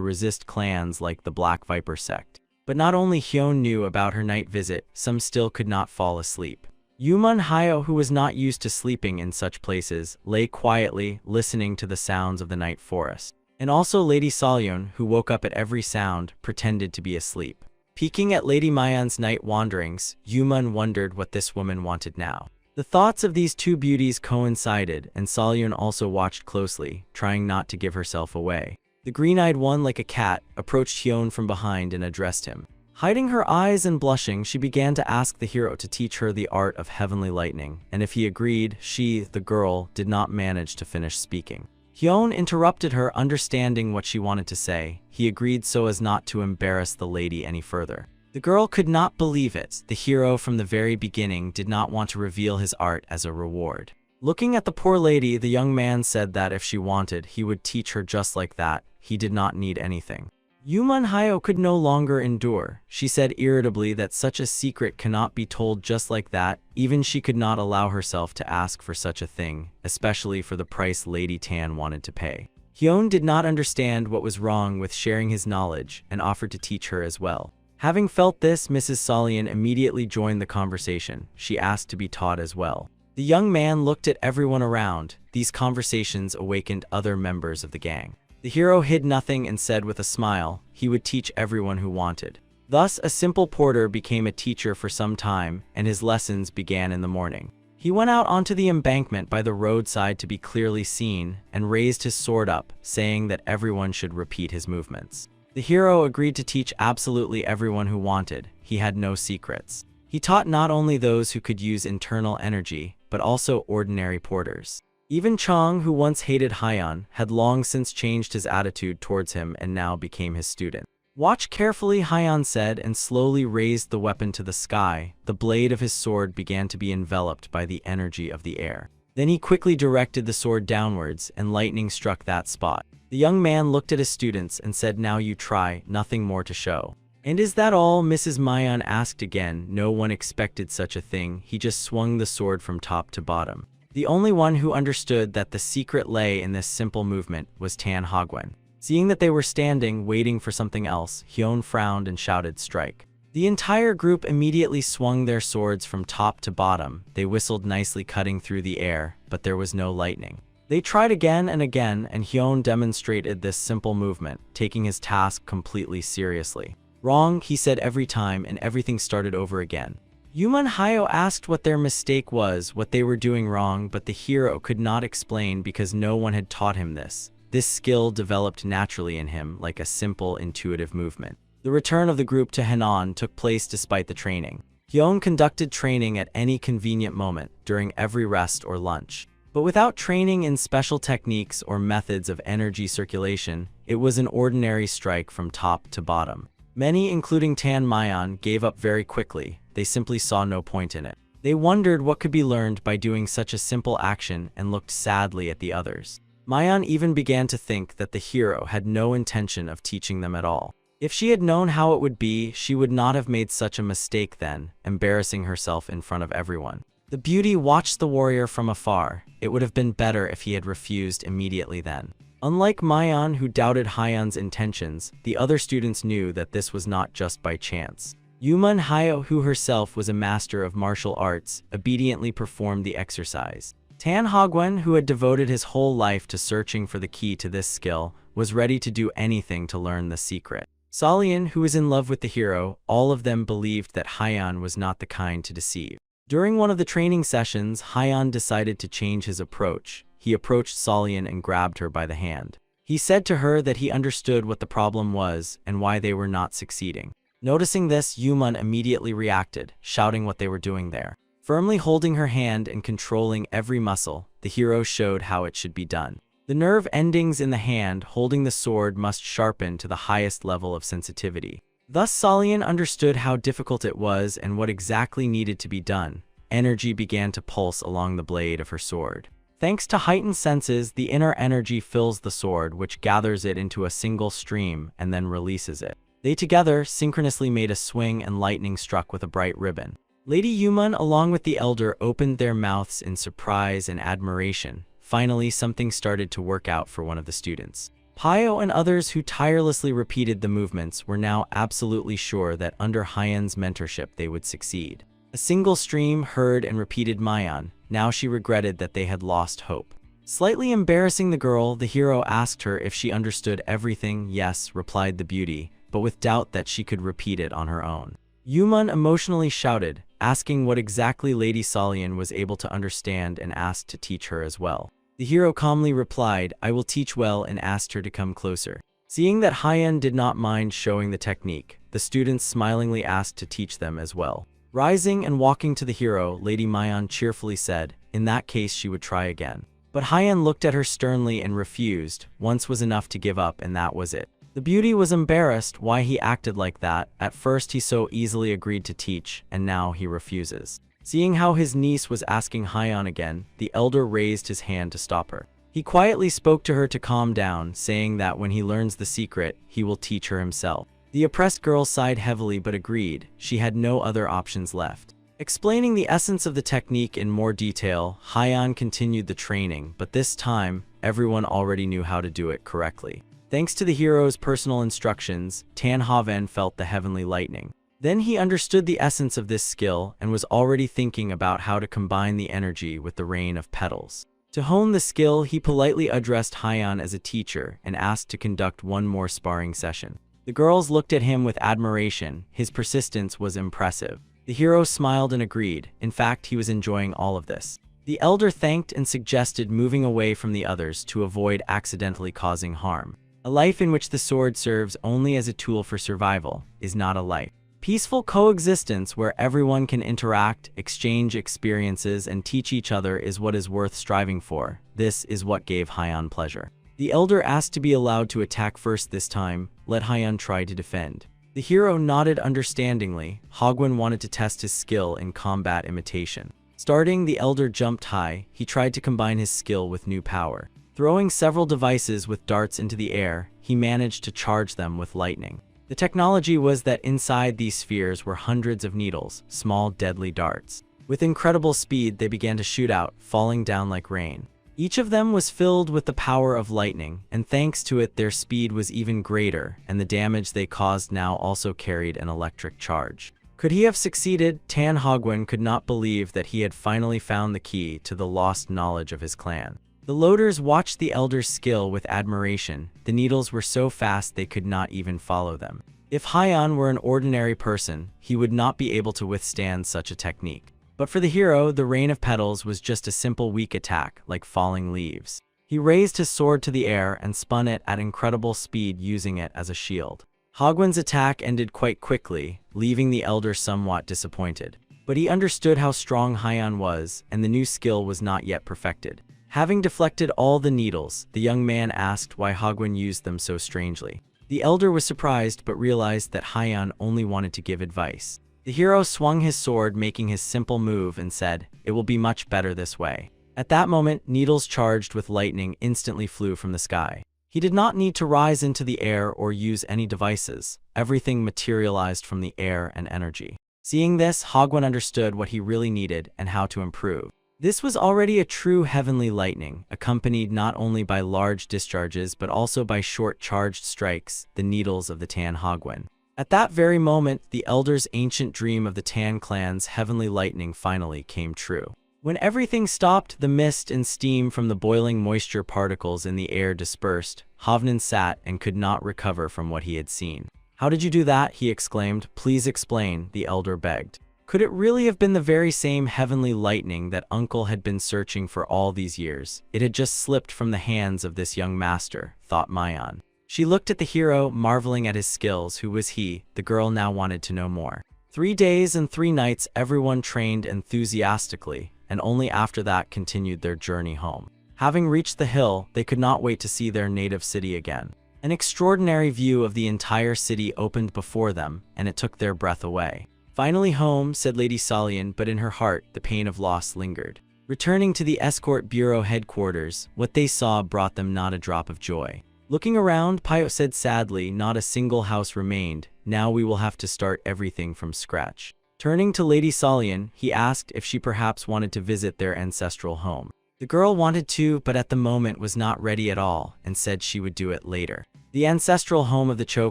[SPEAKER 1] resist clans like the Black Viper Sect. But not only Hyun knew about her night visit, some still could not fall asleep. Yumun Hyo, who was not used to sleeping in such places, lay quietly, listening to the sounds of the night forest. And also Lady Solyon, who woke up at every sound, pretended to be asleep. Peeking at Lady Mayan's night wanderings, Yumun wondered what this woman wanted now. The thoughts of these two beauties coincided, and Solyon also watched closely, trying not to give herself away. The green-eyed one, like a cat, approached Hyun from behind and addressed him. Hiding her eyes and blushing, she began to ask the hero to teach her the art of heavenly lightning, and if he agreed, she, the girl, did not manage to finish speaking. Hyun interrupted her, understanding what she wanted to say. He agreed so as not to embarrass the lady any further. The girl could not believe it. The hero from the very beginning did not want to reveal his art as a reward. Looking at the poor lady, the young man said that if she wanted, he would teach her just like that. He did not need anything. Manhwa could no longer endure. She said irritably that such a secret cannot be told just like that. Even she could not allow herself to ask for such a thing, especially for the price Lady Tan wanted to pay. Hyun did not understand what was wrong with sharing his knowledge and offered to teach her as well. Having felt this, Mrs. Solian immediately joined the conversation. She asked to be taught as well. The young man looked at everyone around. These conversations awakened other members of the gang. The hero hid nothing and said with a smile, he would teach everyone who wanted. Thus, a simple porter became a teacher for some time, and his lessons began in the morning. He went out onto the embankment by the roadside to be clearly seen, and raised his sword up, saying that everyone should repeat his movements. The hero agreed to teach absolutely everyone who wanted. He had no secrets. He taught not only those who could use internal energy, but also ordinary porters. Even Chong, who once hated Hyun, had long since changed his attitude towards him and now became his student. "Watch carefully," Hyun said, and slowly raised the weapon to the sky. The blade of his sword began to be enveloped by the energy of the air. Then he quickly directed the sword downwards, and lightning struck that spot. The young man looked at his students and said, "Now you try, nothing more to show." "And is that all?" Mrs. Mayan asked again. No one expected such a thing. He just swung the sword from top to bottom. The only one who understood that the secret lay in this simple movement was Tan Hogwen. Seeing that they were standing, waiting for something else, Hyun frowned and shouted, "Strike." The entire group immediately swung their swords from top to bottom. They whistled nicely, cutting through the air, but there was no lightning. They tried again, and Hyun demonstrated this simple movement, taking his task completely seriously. "Wrong," he said every time, and everything started over again. Manhwa asked what their mistake was, what they were doing wrong, but the hero could not explain because no one had taught him this. This skill developed naturally in him, like a simple, intuitive movement. The return of the group to Henan took place despite the training. Hyun conducted training at any convenient moment, during every rest or lunch. But without training in special techniques or methods of energy circulation, it was an ordinary strike from top to bottom. Many, including Tan Mayan, gave up very quickly. They simply saw no point in it. They wondered what could be learned by doing such a simple action and looked sadly at the others. Mayan even began to think that the hero had no intention of teaching them at all. If she had known how it would be, she would not have made such a mistake then, embarrassing herself in front of everyone. The beauty watched the warrior from afar. It would have been better if he had refused immediately then. Unlike Mayan, who doubted Hyun's intentions, the other students knew that this was not just by chance. Manhwa, who herself was a master of martial arts, obediently performed the exercise. Tan Hogwen, who had devoted his whole life to searching for the key to this skill, was ready to do anything to learn the secret. Solian, who was in love with the hero, all of them believed that Hyun was not the kind to deceive. During one of the training sessions, Hyun decided to change his approach. He approached Solian and grabbed her by the hand. He said to her that he understood what the problem was and why they were not succeeding. Noticing this, Yuman immediately reacted, shouting what they were doing there. Firmly holding her hand and controlling every muscle, the hero showed how it should be done. The nerve endings in the hand holding the sword must sharpen to the highest level of sensitivity. Thus Solian understood how difficult it was and what exactly needed to be done. Energy began to pulse along the blade of her sword. Thanks to heightened senses, the inner energy fills the sword, which gathers it into a single stream and then releases it. They together synchronously made a swing, and lightning struck with a bright ribbon. Lady Yuman, along with the elder, opened their mouths in surprise and admiration. Finally, something started to work out for one of the students. Pio and others who tirelessly repeated the movements were now absolutely sure that under Hyun's mentorship they would succeed. A single stream heard and repeated Mayan. Now she regretted that they had lost hope. Slightly embarrassing the girl, the hero asked her if she understood everything. "Yes," replied the beauty, but with doubt that she could repeat it on her own. Yuman emotionally shouted, asking what exactly Lady Solian was able to understand, and asked to teach her as well. The hero calmly replied, "I will teach well," and asked her to come closer. Seeing that Hyun did not mind showing the technique, the students smilingly asked to teach them as well. Rising and walking to the hero, Lady Mayan cheerfully said, in that case she would try again. But Hyan looked at her sternly and refused. Once was enough to give up, and that was it. The beauty was embarrassed why he acted like that. At first he so easily agreed to teach, and now he refuses. Seeing how his niece was asking Hyan again, the elder raised his hand to stop her. He quietly spoke to her to calm down, saying that when he learns the secret, he will teach her himself. The oppressed girl sighed heavily but agreed. She had no other options left. Explaining the essence of the technique in more detail, Hyan continued the training, but this time, everyone already knew how to do it correctly. Thanks to the hero's personal instructions, Tan Haven felt the heavenly lightning. Then he understood the essence of this skill and was already thinking about how to combine the energy with the rain of petals. To hone the skill, he politely addressed Hyan as a teacher and asked to conduct one more sparring session. The girls looked at him with admiration. His persistence was impressive. The hero smiled and agreed. In fact, he was enjoying all of this. The elder thanked and suggested moving away from the others to avoid accidentally causing harm. A life in which the sword serves only as a tool for survival is not a life. Peaceful coexistence where everyone can interact, exchange experiences, and teach each other is what is worth striving for. This is what gave Hyan pleasure. The elder asked to be allowed to attack first this time. Let Hyan try to defend. The hero nodded understandingly. Hagwon wanted to test his skill in combat imitation. Starting, the elder jumped high. He tried to combine his skill with new power. Throwing several devices with darts into the air, he managed to charge them with lightning. The technology was that inside these spheres were hundreds of needles, small deadly darts. With incredible speed, they began to shoot out, falling down like rain. Each of them was filled with the power of lightning, and thanks to it their speed was even greater, and the damage they caused now also carried an electric charge. Could he have succeeded? Tan Hagwon could not believe that he had finally found the key to the lost knowledge of his clan. The loaders watched the elder's skill with admiration. The needles were so fast they could not even follow them. If Hyan were an ordinary person, he would not be able to withstand such a technique. But for the hero, the rain of petals was just a simple weak attack, like falling leaves. He raised his sword to the air and spun it at incredible speed, using it as a shield. Hagwon's attack ended quite quickly, leaving the elder somewhat disappointed. But he understood how strong Hyan was, and the new skill was not yet perfected. Having deflected all the needles, the young man asked why Hagwon used them so strangely. The elder was surprised but realized that Hyan only wanted to give advice. The hero swung his sword, making his simple move, and said, "It will be much better this way." At that moment, needles charged with lightning instantly flew from the sky. He did not need to rise into the air or use any devices. Everything materialized from the air and energy. Seeing this, Hagwon understood what he really needed and how to improve. This was already a true heavenly lightning, accompanied not only by large discharges but also by short charged strikes, the needles of the Tan Hagwon. At that very moment, the elder's ancient dream of the Tan clan's heavenly lightning finally came true. When everything stopped, the mist and steam from the boiling moisture particles in the air dispersed. Havnan sat and could not recover from what he had seen. "How did you do that?" he exclaimed. "Please explain," the elder begged. Could it really have been the very same heavenly lightning that Uncle had been searching for all these years? It had just slipped from the hands of this young master, thought Mayan. She looked at the hero, marveling at his skills. Who was he? The girl now wanted to know more. 3 days and 3 nights everyone trained enthusiastically, and only after that continued their journey home. Having reached the hill, they could not wait to see their native city again. An extraordinary view of the entire city opened before them, and it took their breath away. "Finally home," said Lady Salian, but in her heart, the pain of loss lingered. Returning to the escort bureau headquarters, what they saw brought them not a drop of joy. Looking around, Payot said sadly, "Not a single house remained. Now we will have to start everything from scratch." Turning to Lady Salian, he asked if she perhaps wanted to visit their ancestral home. The girl wanted to, but at the moment was not ready at all, and said she would do it later. The ancestral home of the Cho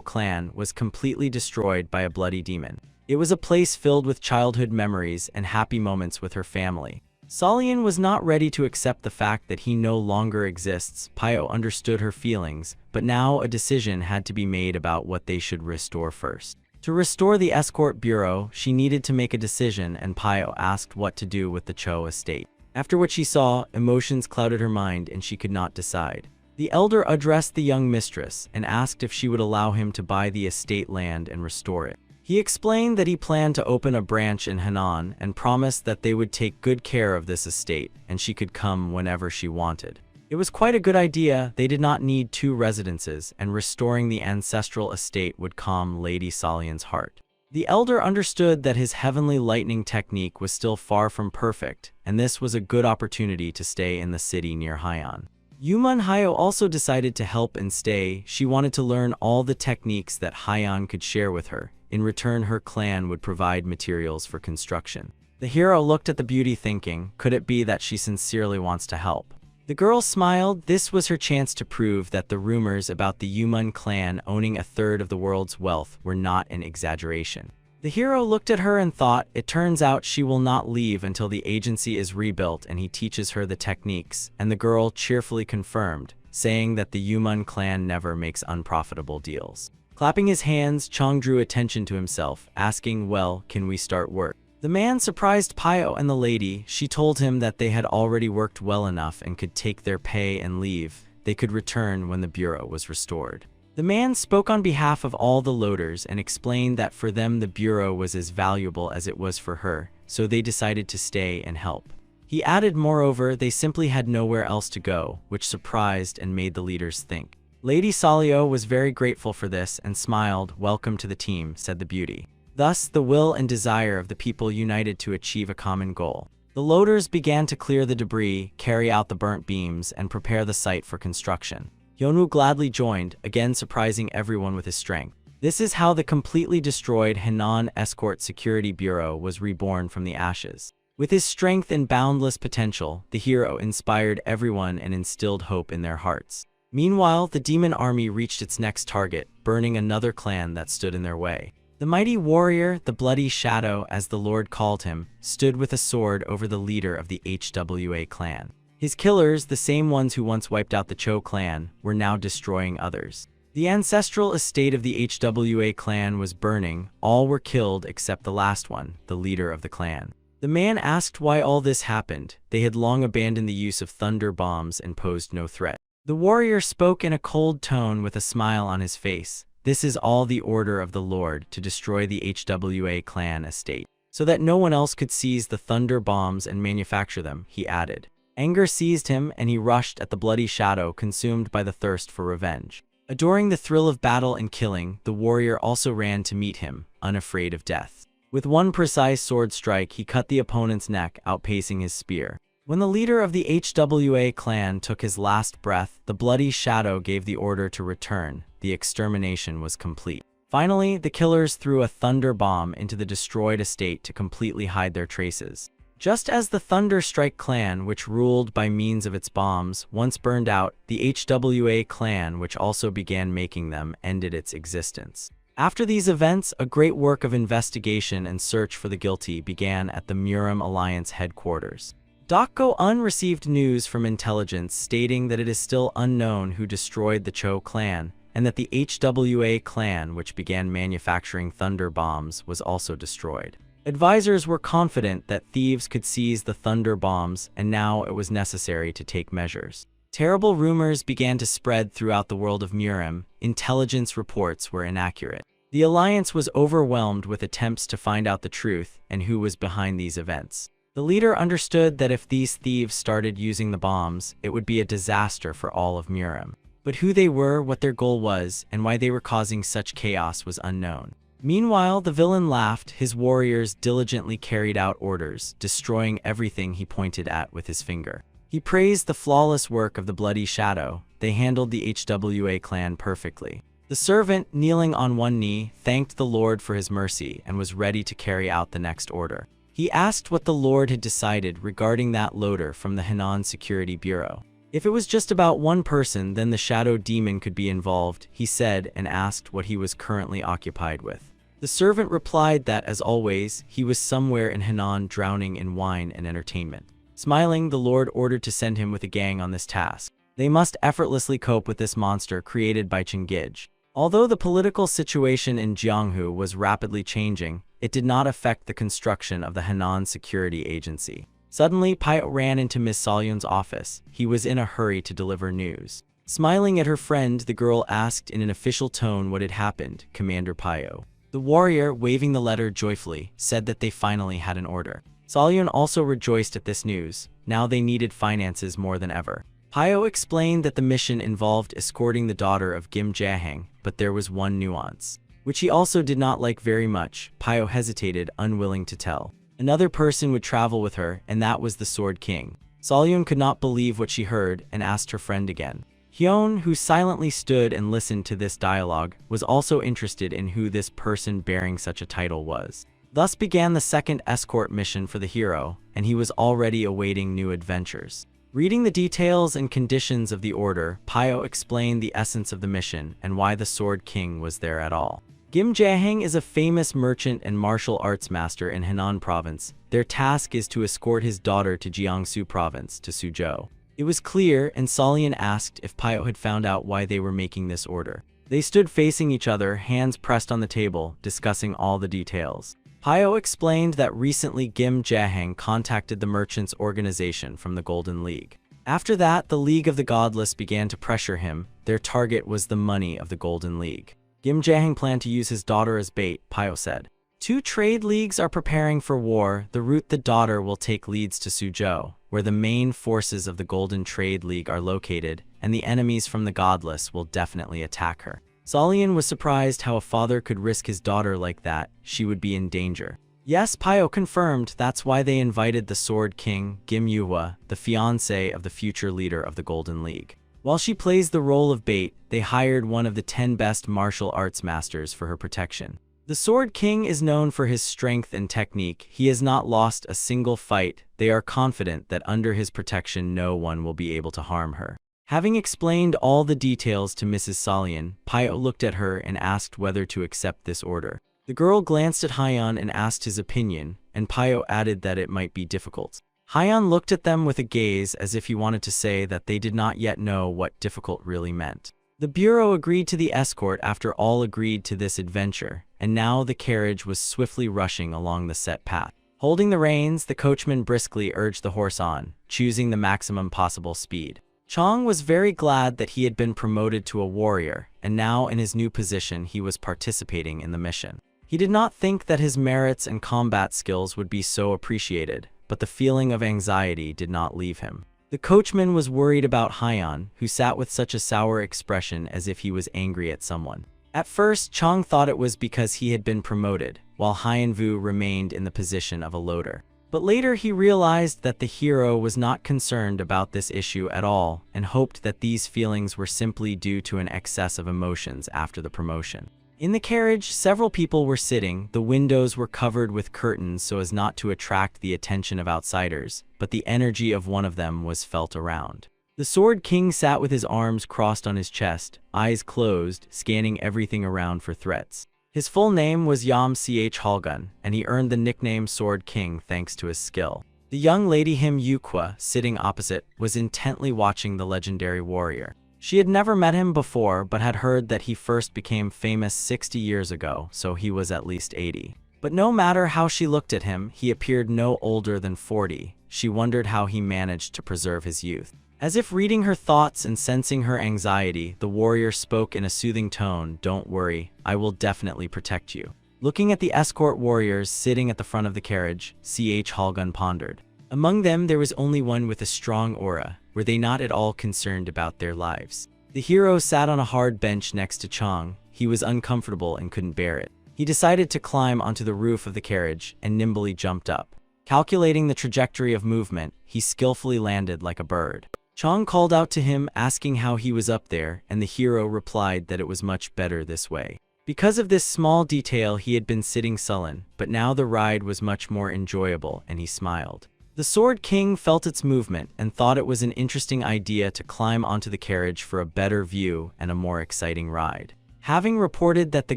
[SPEAKER 1] clan was completely destroyed by a bloody demon. It was a place filled with childhood memories and happy moments with her family. Salian was not ready to accept the fact that he no longer exists. Payot understood her feelings, but now a decision had to be made about what they should restore first. To restore the escort bureau, she needed to make a decision, and Payot asked what to do with the Cho estate. After what she saw, emotions clouded her mind and she could not decide. The elder addressed the young mistress and asked if she would allow him to buy the estate land and restore it. He explained that he planned to open a branch in Henan and promised that they would take good care of this estate and she could come whenever she wanted. It was quite a good idea. They did not need 2 residences, and restoring the ancestral estate would calm Lady Salian's heart. The elder understood that his heavenly lightning technique was still far from perfect, and this was a good opportunity to stay in the city near Haiyan. Yuman Hayo also decided to help and stay. She wanted to learn all the techniques that Haiyan could share with her. In return, her clan would provide materials for construction. The hero looked at the beauty thinking, could it be that she sincerely wants to help? The girl smiled. This was her chance to prove that the rumors about the Yuman clan owning a third of the world's wealth were not an exaggeration. The hero looked at her and thought, it turns out she will not leave until the agency is rebuilt and he teaches her the techniques, and the girl cheerfully confirmed, saying that the Yuman clan never makes unprofitable deals. Clapping his hands, Chong drew attention to himself, asking, well, can we start work? The man surprised Pio and the lady. She told him that they had already worked well enough and could take their pay and leave. They could return when the bureau was restored. The man spoke on behalf of all the loaders and explained that for them the bureau was as valuable as it was for her, so they decided to stay and help. He added, moreover, they simply had nowhere else to go, which surprised and made the leaders think. Lady Salio was very grateful for this and smiled. Welcome to the team, said the beauty. Thus, the will and desire of the people united to achieve a common goal. The loaders began to clear the debris, carry out the burnt beams, and prepare the site for construction. Yonwoo gladly joined, again surprising everyone with his strength. This is how the completely destroyed Henan Escort Security Bureau was reborn from the ashes. With his strength and boundless potential, the hero inspired everyone and instilled hope in their hearts. Meanwhile, the demon army reached its next target, burning another clan that stood in their way. The mighty warrior, the Bloody Shadow as the Lord called him, stood with a sword over the leader of the HWA clan. His killers, the same ones who once wiped out the Cho clan, were now destroying others. The ancestral estate of the HWA clan was burning. All were killed except the last one, the leader of the clan. The man asked why all this happened. They had long abandoned the use of thunder bombs and posed no threat. The warrior spoke in a cold tone with a smile on his face. This is all the order of the Lord, to destroy the HWA clan estate, so that no one else could seize the thunder bombs and manufacture them, he added. Anger seized him, and he rushed at the Bloody Shadow, consumed by the thirst for revenge. Adoring the thrill of battle and killing, the warrior also ran to meet him, unafraid of death. With one precise sword strike, he cut the opponent's neck, outpacing his spear. When the leader of the HWA clan took his last breath, the Bloody Shadow gave the order to return. The extermination was complete. Finally, the killers threw a thunder bomb into the destroyed estate to completely hide their traces. Just as the Thunder Strike clan, which ruled by means of its bombs, once burned out, the HWA clan, which also began making them, ended its existence. After these events, a great work of investigation and search for the guilty began at the Murim Alliance headquarters. Dokgo Un received news from intelligence stating that it is still unknown who destroyed the Cho clan, and that the HWA clan, which began manufacturing thunder bombs, was also destroyed. Advisors were confident that thieves could seize the thunder bombs, and now it was necessary to take measures. Terrible rumors began to spread throughout the world of Murim. Intelligence reports were inaccurate. The Alliance was overwhelmed with attempts to find out the truth and who was behind these events. The leader understood that if these thieves started using the bombs, it would be a disaster for all of Murim. But who they were, what their goal was, and why they were causing such chaos was unknown. Meanwhile, the villain laughed. His warriors diligently carried out orders, destroying everything he pointed at with his finger. He praised the flawless work of the Bloody Shadow. They handled the HWA clan perfectly. The servant, kneeling on one knee, thanked the Lord for his mercy and was ready to carry out the next order. He asked what the Lord had decided regarding that loader from the Henan Security Bureau. If it was just about one person, then the shadow demon could be involved, he said, and asked what he was currently occupied with. The servant replied that, as always, he was somewhere in Henan drowning in wine and entertainment. Smiling, the Lord ordered to send him with a gang on this task. They must effortlessly cope with this monster created by Chingij. Although the political situation in Jianghu was rapidly changing, it did not affect the construction of the Henan Security Agency. Suddenly, Pio ran into Miss Salyun's office. He was in a hurry to deliver news. Smiling at her friend, the girl asked in an official tone what had happened. Commander Pio. The warrior, waving the letter joyfully, said that they finally had an order. Solyun also rejoiced at this news. Now they needed finances more than ever. Pio explained that the mission involved escorting the daughter of Kim Jae-hang, but there was one nuance, which he also did not like very much. Pio hesitated, unwilling to tell. Another person would travel with her, and that was the Sword King. Solyun could not believe what she heard and asked her friend again. Hyun, who silently stood and listened to this dialogue, was also interested in who this person bearing such a title was. Thus began the second escort mission for the hero, and he was already awaiting new adventures. Reading the details and conditions of the order, Pio explained the essence of the mission and why the Sword King was there at all. Kim Jae-hang is a famous merchant and martial arts master in Henan province. Their task is to escort his daughter to Jiangsu province, to Suzhou. It was clear, and Solyun asked if Pio had found out why they were making this order. They stood facing each other, hands pressed on the table, discussing all the details. Pio explained that recently Kim Jae-hang contacted the merchants' organization from the Golden League. After that, the League of the Godless began to pressure him. Their target was the money of the Golden League. Kim Jae-hang planned to use his daughter as bait, Pio said. Two trade leagues are preparing for war. The route the daughter will take leads to Suzhou, where the main forces of the Golden Trade League are located, and the enemies from the Godless will definitely attack her. Solyun was surprised how a father could risk his daughter like that. She would be in danger. Yes, Pio confirmed. That's why they invited the Sword King, Kim Yuhua, the fiancé of the future leader of the Golden League. While she plays the role of bait, they hired one of the 10 best martial arts masters for her protection. The Sword King is known for his strength and technique. He has not lost a single fight. They are confident that under his protection no one will be able to harm her. Having explained all the details to Mrs. Solyun, Pio looked at her and asked whether to accept this order. The girl glanced at Hyun and asked his opinion, and Pio added that it might be difficult. Hyun looked at them with a gaze as if he wanted to say that they did not yet know what difficult really meant. The bureau agreed to the escort after all agreed to this adventure, and now the carriage was swiftly rushing along the set path. Holding the reins, the coachman briskly urged the horse on, choosing the maximum possible speed. Chong was very glad that he had been promoted to a warrior, and now in his new position he was participating in the mission. He did not think that his merits and combat skills would be so appreciated, but the feeling of anxiety did not leave him. The coachman was worried about Hyun, who sat with such a sour expression as if he was angry at someone. At first, Chong thought it was because he had been promoted, while Hyun-woo remained in the position of a loader. But later he realized that the hero was not concerned about this issue at all, and hoped that these feelings were simply due to an excess of emotions after the promotion. In the carriage, several people were sitting. The windows were covered with curtains so as not to attract the attention of outsiders, but the energy of one of them was felt around. The Sword King sat with his arms crossed on his chest, eyes closed, scanning everything around for threats. His full name was Yam Ch Halgun, and he earned the nickname Sword King thanks to his skill. The young lady Him Yukwa, sitting opposite, was intently watching the legendary warrior. She had never met him before, but had heard that he first became famous 60 years ago, so he was at least 80. But no matter how she looked at him, he appeared no older than 40. She wondered how he managed to preserve his youth. As if reading her thoughts and sensing her anxiety, the warrior spoke in a soothing tone, "Don't worry, I will definitely protect you." Looking at the escort warriors sitting at the front of the carriage, Ch Halgun pondered. Among them there was only one with a strong aura. Were they not at all concerned about their lives? The hero sat on a hard bench next to Chong. He was uncomfortable and couldn't bear it. He decided to climb onto the roof of the carriage and nimbly jumped up. Calculating the trajectory of movement, he skillfully landed like a bird. Chong called out to him, asking how he was up there, and the hero replied that it was much better this way. Because of this small detail, he had been sitting sullen, but now the ride was much more enjoyable, and he smiled. The Sword King felt its movement and thought it was an interesting idea to climb onto the carriage for a better view and a more exciting ride. Having reported that the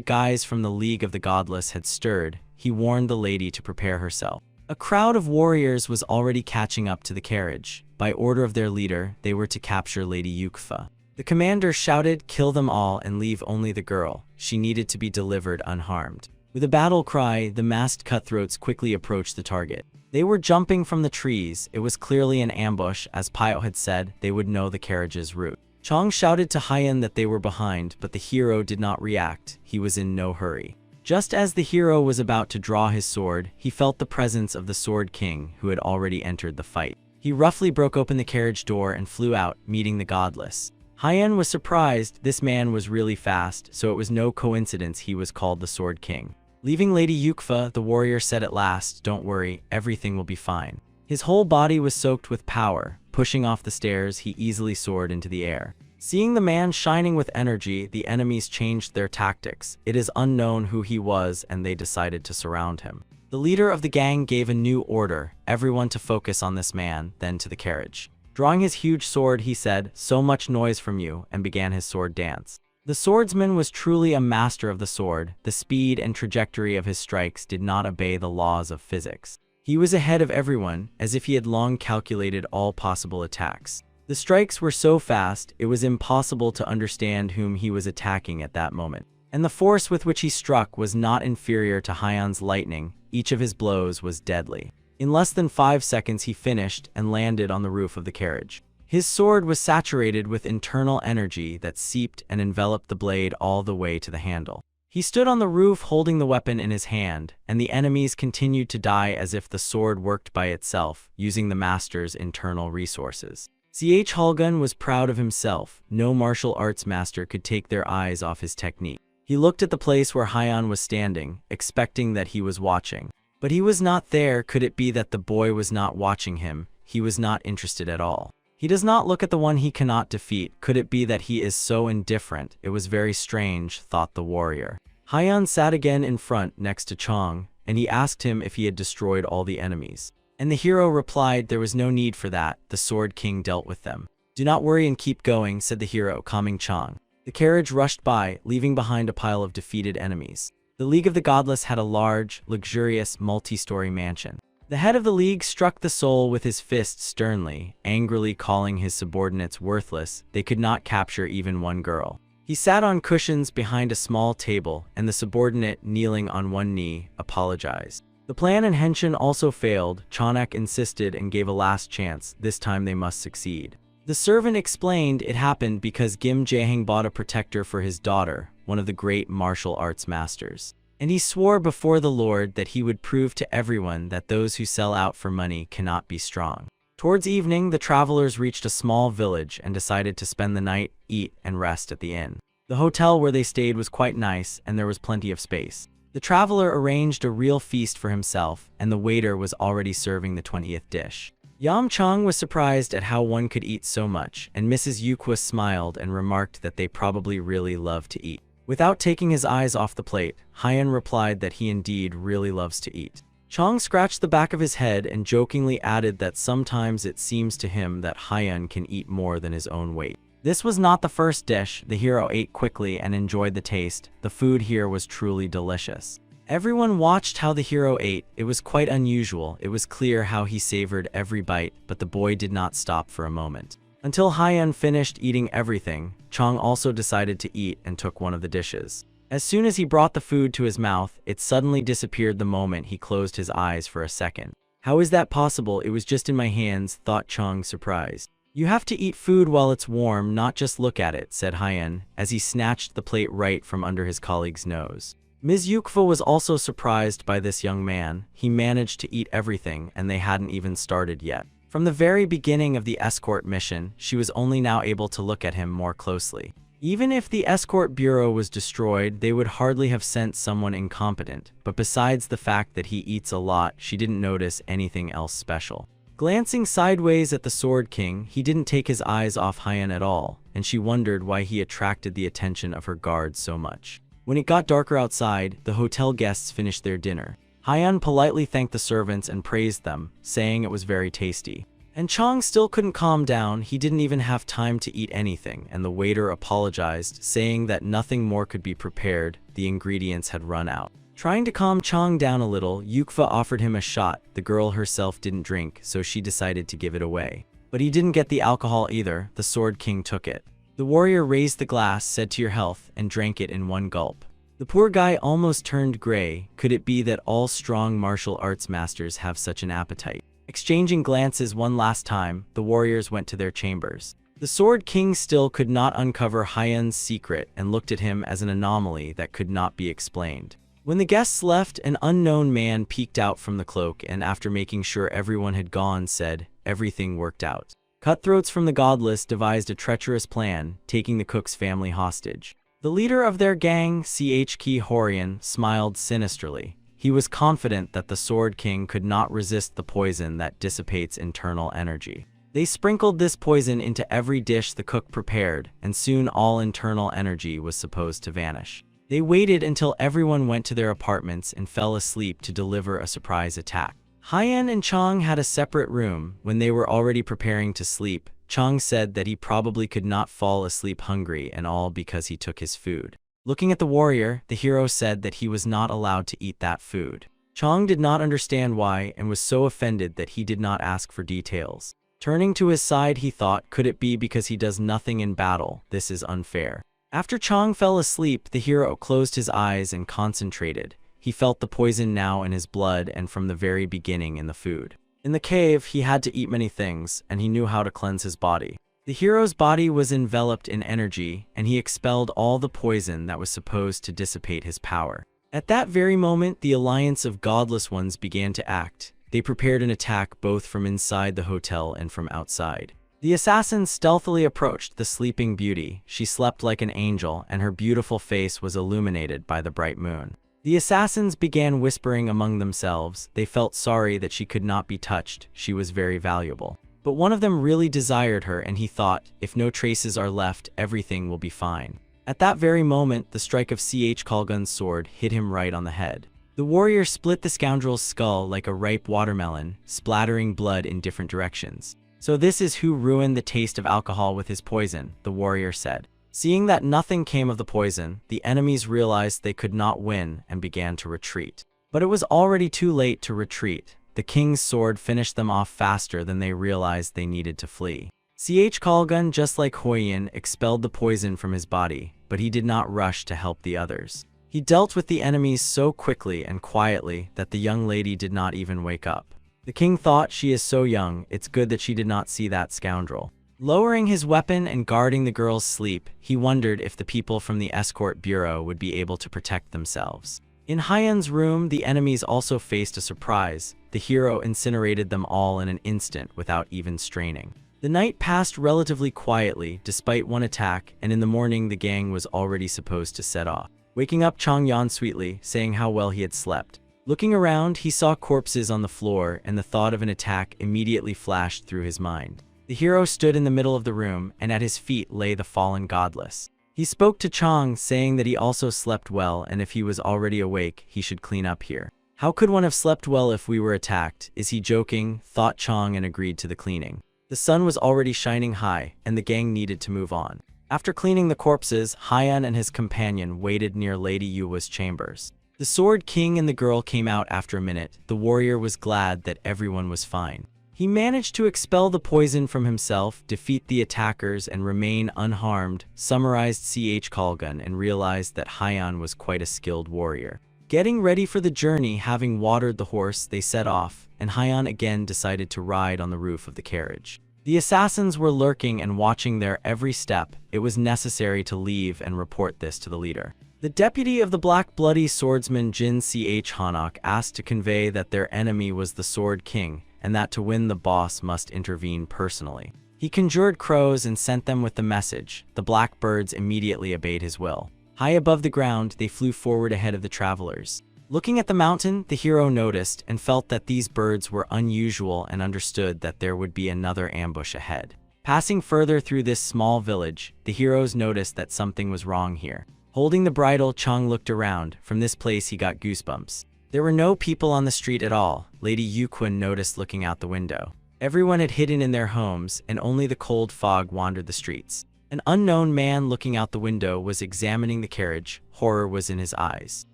[SPEAKER 1] guys from the League of the Godless had stirred, he warned the lady to prepare herself. A crowd of warriors was already catching up to the carriage. By order of their leader, they were to capture Lady Yukfa. The commander shouted, "Kill them all and leave only the girl. She needed to be delivered unharmed." With a battle cry, the masked cutthroats quickly approached the target. They were jumping from the trees. It was clearly an ambush. As Pio had said, they would know the carriage's route. Chong shouted to Hyun that they were behind, but the hero did not react. He was in no hurry. Just as the hero was about to draw his sword, he felt the presence of the Sword King, who had already entered the fight. He roughly broke open the carriage door and flew out, meeting the godless. Hyen was surprised. This man was really fast, so it was no coincidence he was called the Sword King. Leaving Lady Yukfa, the warrior said at last, "Don't worry, everything will be fine." His whole body was soaked with power. Pushing off the stairs, he easily soared into the air. Seeing the man shining with energy, the enemies changed their tactics. It is unknown who he was, and they decided to surround him. The leader of the gang gave a new order, everyone to focus on this man, then to the carriage. Drawing his huge sword, he said, "So much noise from you," and began his sword dance. The swordsman was truly a master of the sword. The speed and trajectory of his strikes did not obey the laws of physics. He was ahead of everyone, as if he had long calculated all possible attacks. The strikes were so fast, it was impossible to understand whom he was attacking at that moment. And the force with which he struck was not inferior to Hyen's lightning. Each of his blows was deadly. In less than 5 seconds he finished and landed on the roof of the carriage. His sword was saturated with internal energy that seeped and enveloped the blade all the way to the handle. He stood on the roof holding the weapon in his hand, and the enemies continued to die as if the sword worked by itself, using the master's internal resources. Ch. Holgun was proud of himself. No martial arts master could take their eyes off his technique. He looked at the place where Hyen was standing, expecting that he was watching. But he was not there. Could it be that the boy was not watching him? He was not interested at all. He does not look at the one he cannot defeat. Could it be that he is so indifferent? It was very strange, thought the warrior. Hyen sat again in front, next to Chong, and he asked him if he had destroyed all the enemies. And the hero replied there was no need for that. The Sword King dealt with them. "Do not worry and keep going," said the hero, calming Chong. The carriage rushed by, leaving behind a pile of defeated enemies. The League of the Godless had a large, luxurious, multi-story mansion. The head of the League struck the soul with his fist sternly, angrily calling his subordinates worthless. They could not capture even one girl. He sat on cushions behind a small table, and the subordinate, kneeling on one knee, apologized. The plan and henshin also failed. Chonak insisted and gave a last chance. This time they must succeed. The servant explained it happened because Kim Jae-hang bought a protector for his daughter, one of the great martial arts masters. And he swore before the Lord that he would prove to everyone that those who sell out for money cannot be strong. Towards evening, the travelers reached a small village and decided to spend the night, eat, and rest at the inn. The hotel where they stayed was quite nice, and there was plenty of space. The traveler arranged a real feast for himself, and the waiter was already serving the 20th dish. Yam Chang was surprised at how one could eat so much, and Mrs. Yukwa smiled and remarked that they probably really love to eat. Without taking his eyes off the plate, Hyen replied that he indeed really loves to eat. Chong scratched the back of his head and jokingly added that sometimes it seems to him that Hyen can eat more than his own weight. This was not the first dish. The hero ate quickly and enjoyed the taste. The food here was truly delicious. Everyone watched how the hero ate. It was quite unusual. It was clear how he savored every bite, but the boy did not stop for a moment. Until Hyen finished eating everything, Chong also decided to eat and took one of the dishes. As soon as he brought the food to his mouth, it suddenly disappeared the moment he closed his eyes for a second. "How is that possible? It was just in my hands," thought Chong, surprised. "You have to eat food while it's warm, not just look at it," said Hyen, as he snatched the plate right from under his colleague's nose. Ms. Yukfa was also surprised by this young man. He managed to eat everything, and they hadn't even started yet. From the very beginning of the escort mission, she was only now able to look at him more closely. Even if the escort bureau was destroyed, they would hardly have sent someone incompetent, but besides the fact that he eats a lot, she didn't notice anything else special. Glancing sideways at the Sword King, he didn't take his eyes off Hyen at all, and she wondered why he attracted the attention of her guards so much. When it got darker outside, the hotel guests finished their dinner. Hyen politely thanked the servants and praised them, saying it was very tasty. And Chong still couldn't calm down. He didn't even have time to eat anything, and the waiter apologized, saying that nothing more could be prepared. The ingredients had run out. Trying to calm Chong down a little, Yukfa offered him a shot. The girl herself didn't drink, so she decided to give it away. But he didn't get the alcohol either. The Sword King took it. The warrior raised the glass, said to your health, and drank it in one gulp. The poor guy almost turned gray. Could it be that all strong martial arts masters have such an appetite? Exchanging glances one last time, the warriors went to their chambers. The Sword King still could not uncover Hyen's secret and looked at him as an anomaly that could not be explained. When the guests left, an unknown man peeked out from the cloak and, after making sure everyone had gone, said, "Everything worked out." Cutthroats from the godless devised a treacherous plan, taking the cook's family hostage. The leader of their gang, Ki Horian, smiled sinisterly. He was confident that the Sword King could not resist the poison that dissipates internal energy. They sprinkled this poison into every dish the cook prepared, and soon all internal energy was supposed to vanish. They waited until everyone went to their apartments and fell asleep to deliver a surprise attack. Haiyan and Chang had a separate room. When they were already preparing to sleep, Chang said that he probably could not fall asleep hungry, and all because he took his food. Looking at the warrior, the hero said that he was not allowed to eat that food. Chang did not understand why and was so offended that he did not ask for details. Turning to his side, he thought, could it be because he does nothing in battle? This is unfair. After Chang fell asleep, the hero closed his eyes and concentrated. He felt the poison now in his blood and from the very beginning in the food. In the cave, he had to eat many things, and he knew how to cleanse his body. The hero's body was enveloped in energy, and he expelled all the poison that was supposed to dissipate his power. At that very moment, the alliance of godless ones began to act. They prepared an attack both from inside the hotel and from outside. The assassins stealthily approached the sleeping beauty. She slept like an angel, and her beautiful face was illuminated by the bright moon. The assassins began whispering among themselves. They felt sorry that she could not be touched. She was very valuable. But one of them really desired her, and he thought, if no traces are left, everything will be fine. At that very moment, the strike of Khalgun's sword hit him right on the head. The warrior split the scoundrel's skull like a ripe watermelon, splattering blood in different directions. "So this is who ruined the taste of alcohol with his poison," the warrior said. Seeing that nothing came of the poison, the enemies realized they could not win and began to retreat. But it was already too late to retreat. The king's sword finished them off faster than they realized they needed to flee. Khalgun, just like Hoyin, expelled the poison from his body, but he did not rush to help the others. He dealt with the enemies so quickly and quietly that the young lady did not even wake up. The king thought, she is so young, it's good that she did not see that scoundrel. Lowering his weapon and guarding the girl's sleep, he wondered if the people from the escort bureau would be able to protect themselves. In Haiyan's room, the enemies also faced a surprise. The hero incinerated them all in an instant without even straining. The night passed relatively quietly, despite one attack, and in the morning the gang was already supposed to set off. Waking up, Chang yawned sweetly, saying how well he had slept. Looking around, he saw corpses on the floor, and the thought of an attack immediately flashed through his mind. The hero stood in the middle of the room, and at his feet lay the fallen godless. He spoke to Chang, saying that he also slept well, and if he was already awake, he should clean up here. How could one have slept well if we were attacked? Is he joking? Thought Chang, and agreed to the cleaning. The sun was already shining high, and the gang needed to move on. After cleaning the corpses, Haiyan and his companion waited near Lady Yuwa's chambers. The Sword King and the girl came out after a minute. The warrior was glad that everyone was fine. He managed to expel the poison from himself, defeat the attackers, and remain unharmed, summarized Khalgun, and realized that Haiyan was quite a skilled warrior. Getting ready for the journey, having watered the horse, they set off, and Haiyan again decided to ride on the roof of the carriage. The assassins were lurking and watching their every step. It was necessary to leave and report this to the leader. The deputy of the Black Bloody Swordsman Jin Hanok asked to convey that their enemy was the Sword King, and that to win the boss must intervene personally. He conjured crows and sent them with the message. The black birds immediately obeyed his will. High above the ground, they flew forward ahead of the travelers. Looking at the mountain, the hero noticed and felt that these birds were unusual and understood that there would be another ambush ahead. Passing further through this small village, the heroes noticed that something was wrong here. Holding the bridle, Chang looked around. From this place, he got goosebumps. There were no people on the street at all. Lady Yuquin noticed looking out the window. Everyone had hidden in their homes, and only the cold fog wandered the streets. An unknown man looking out the window was examining the carriage. Horror was in his eyes.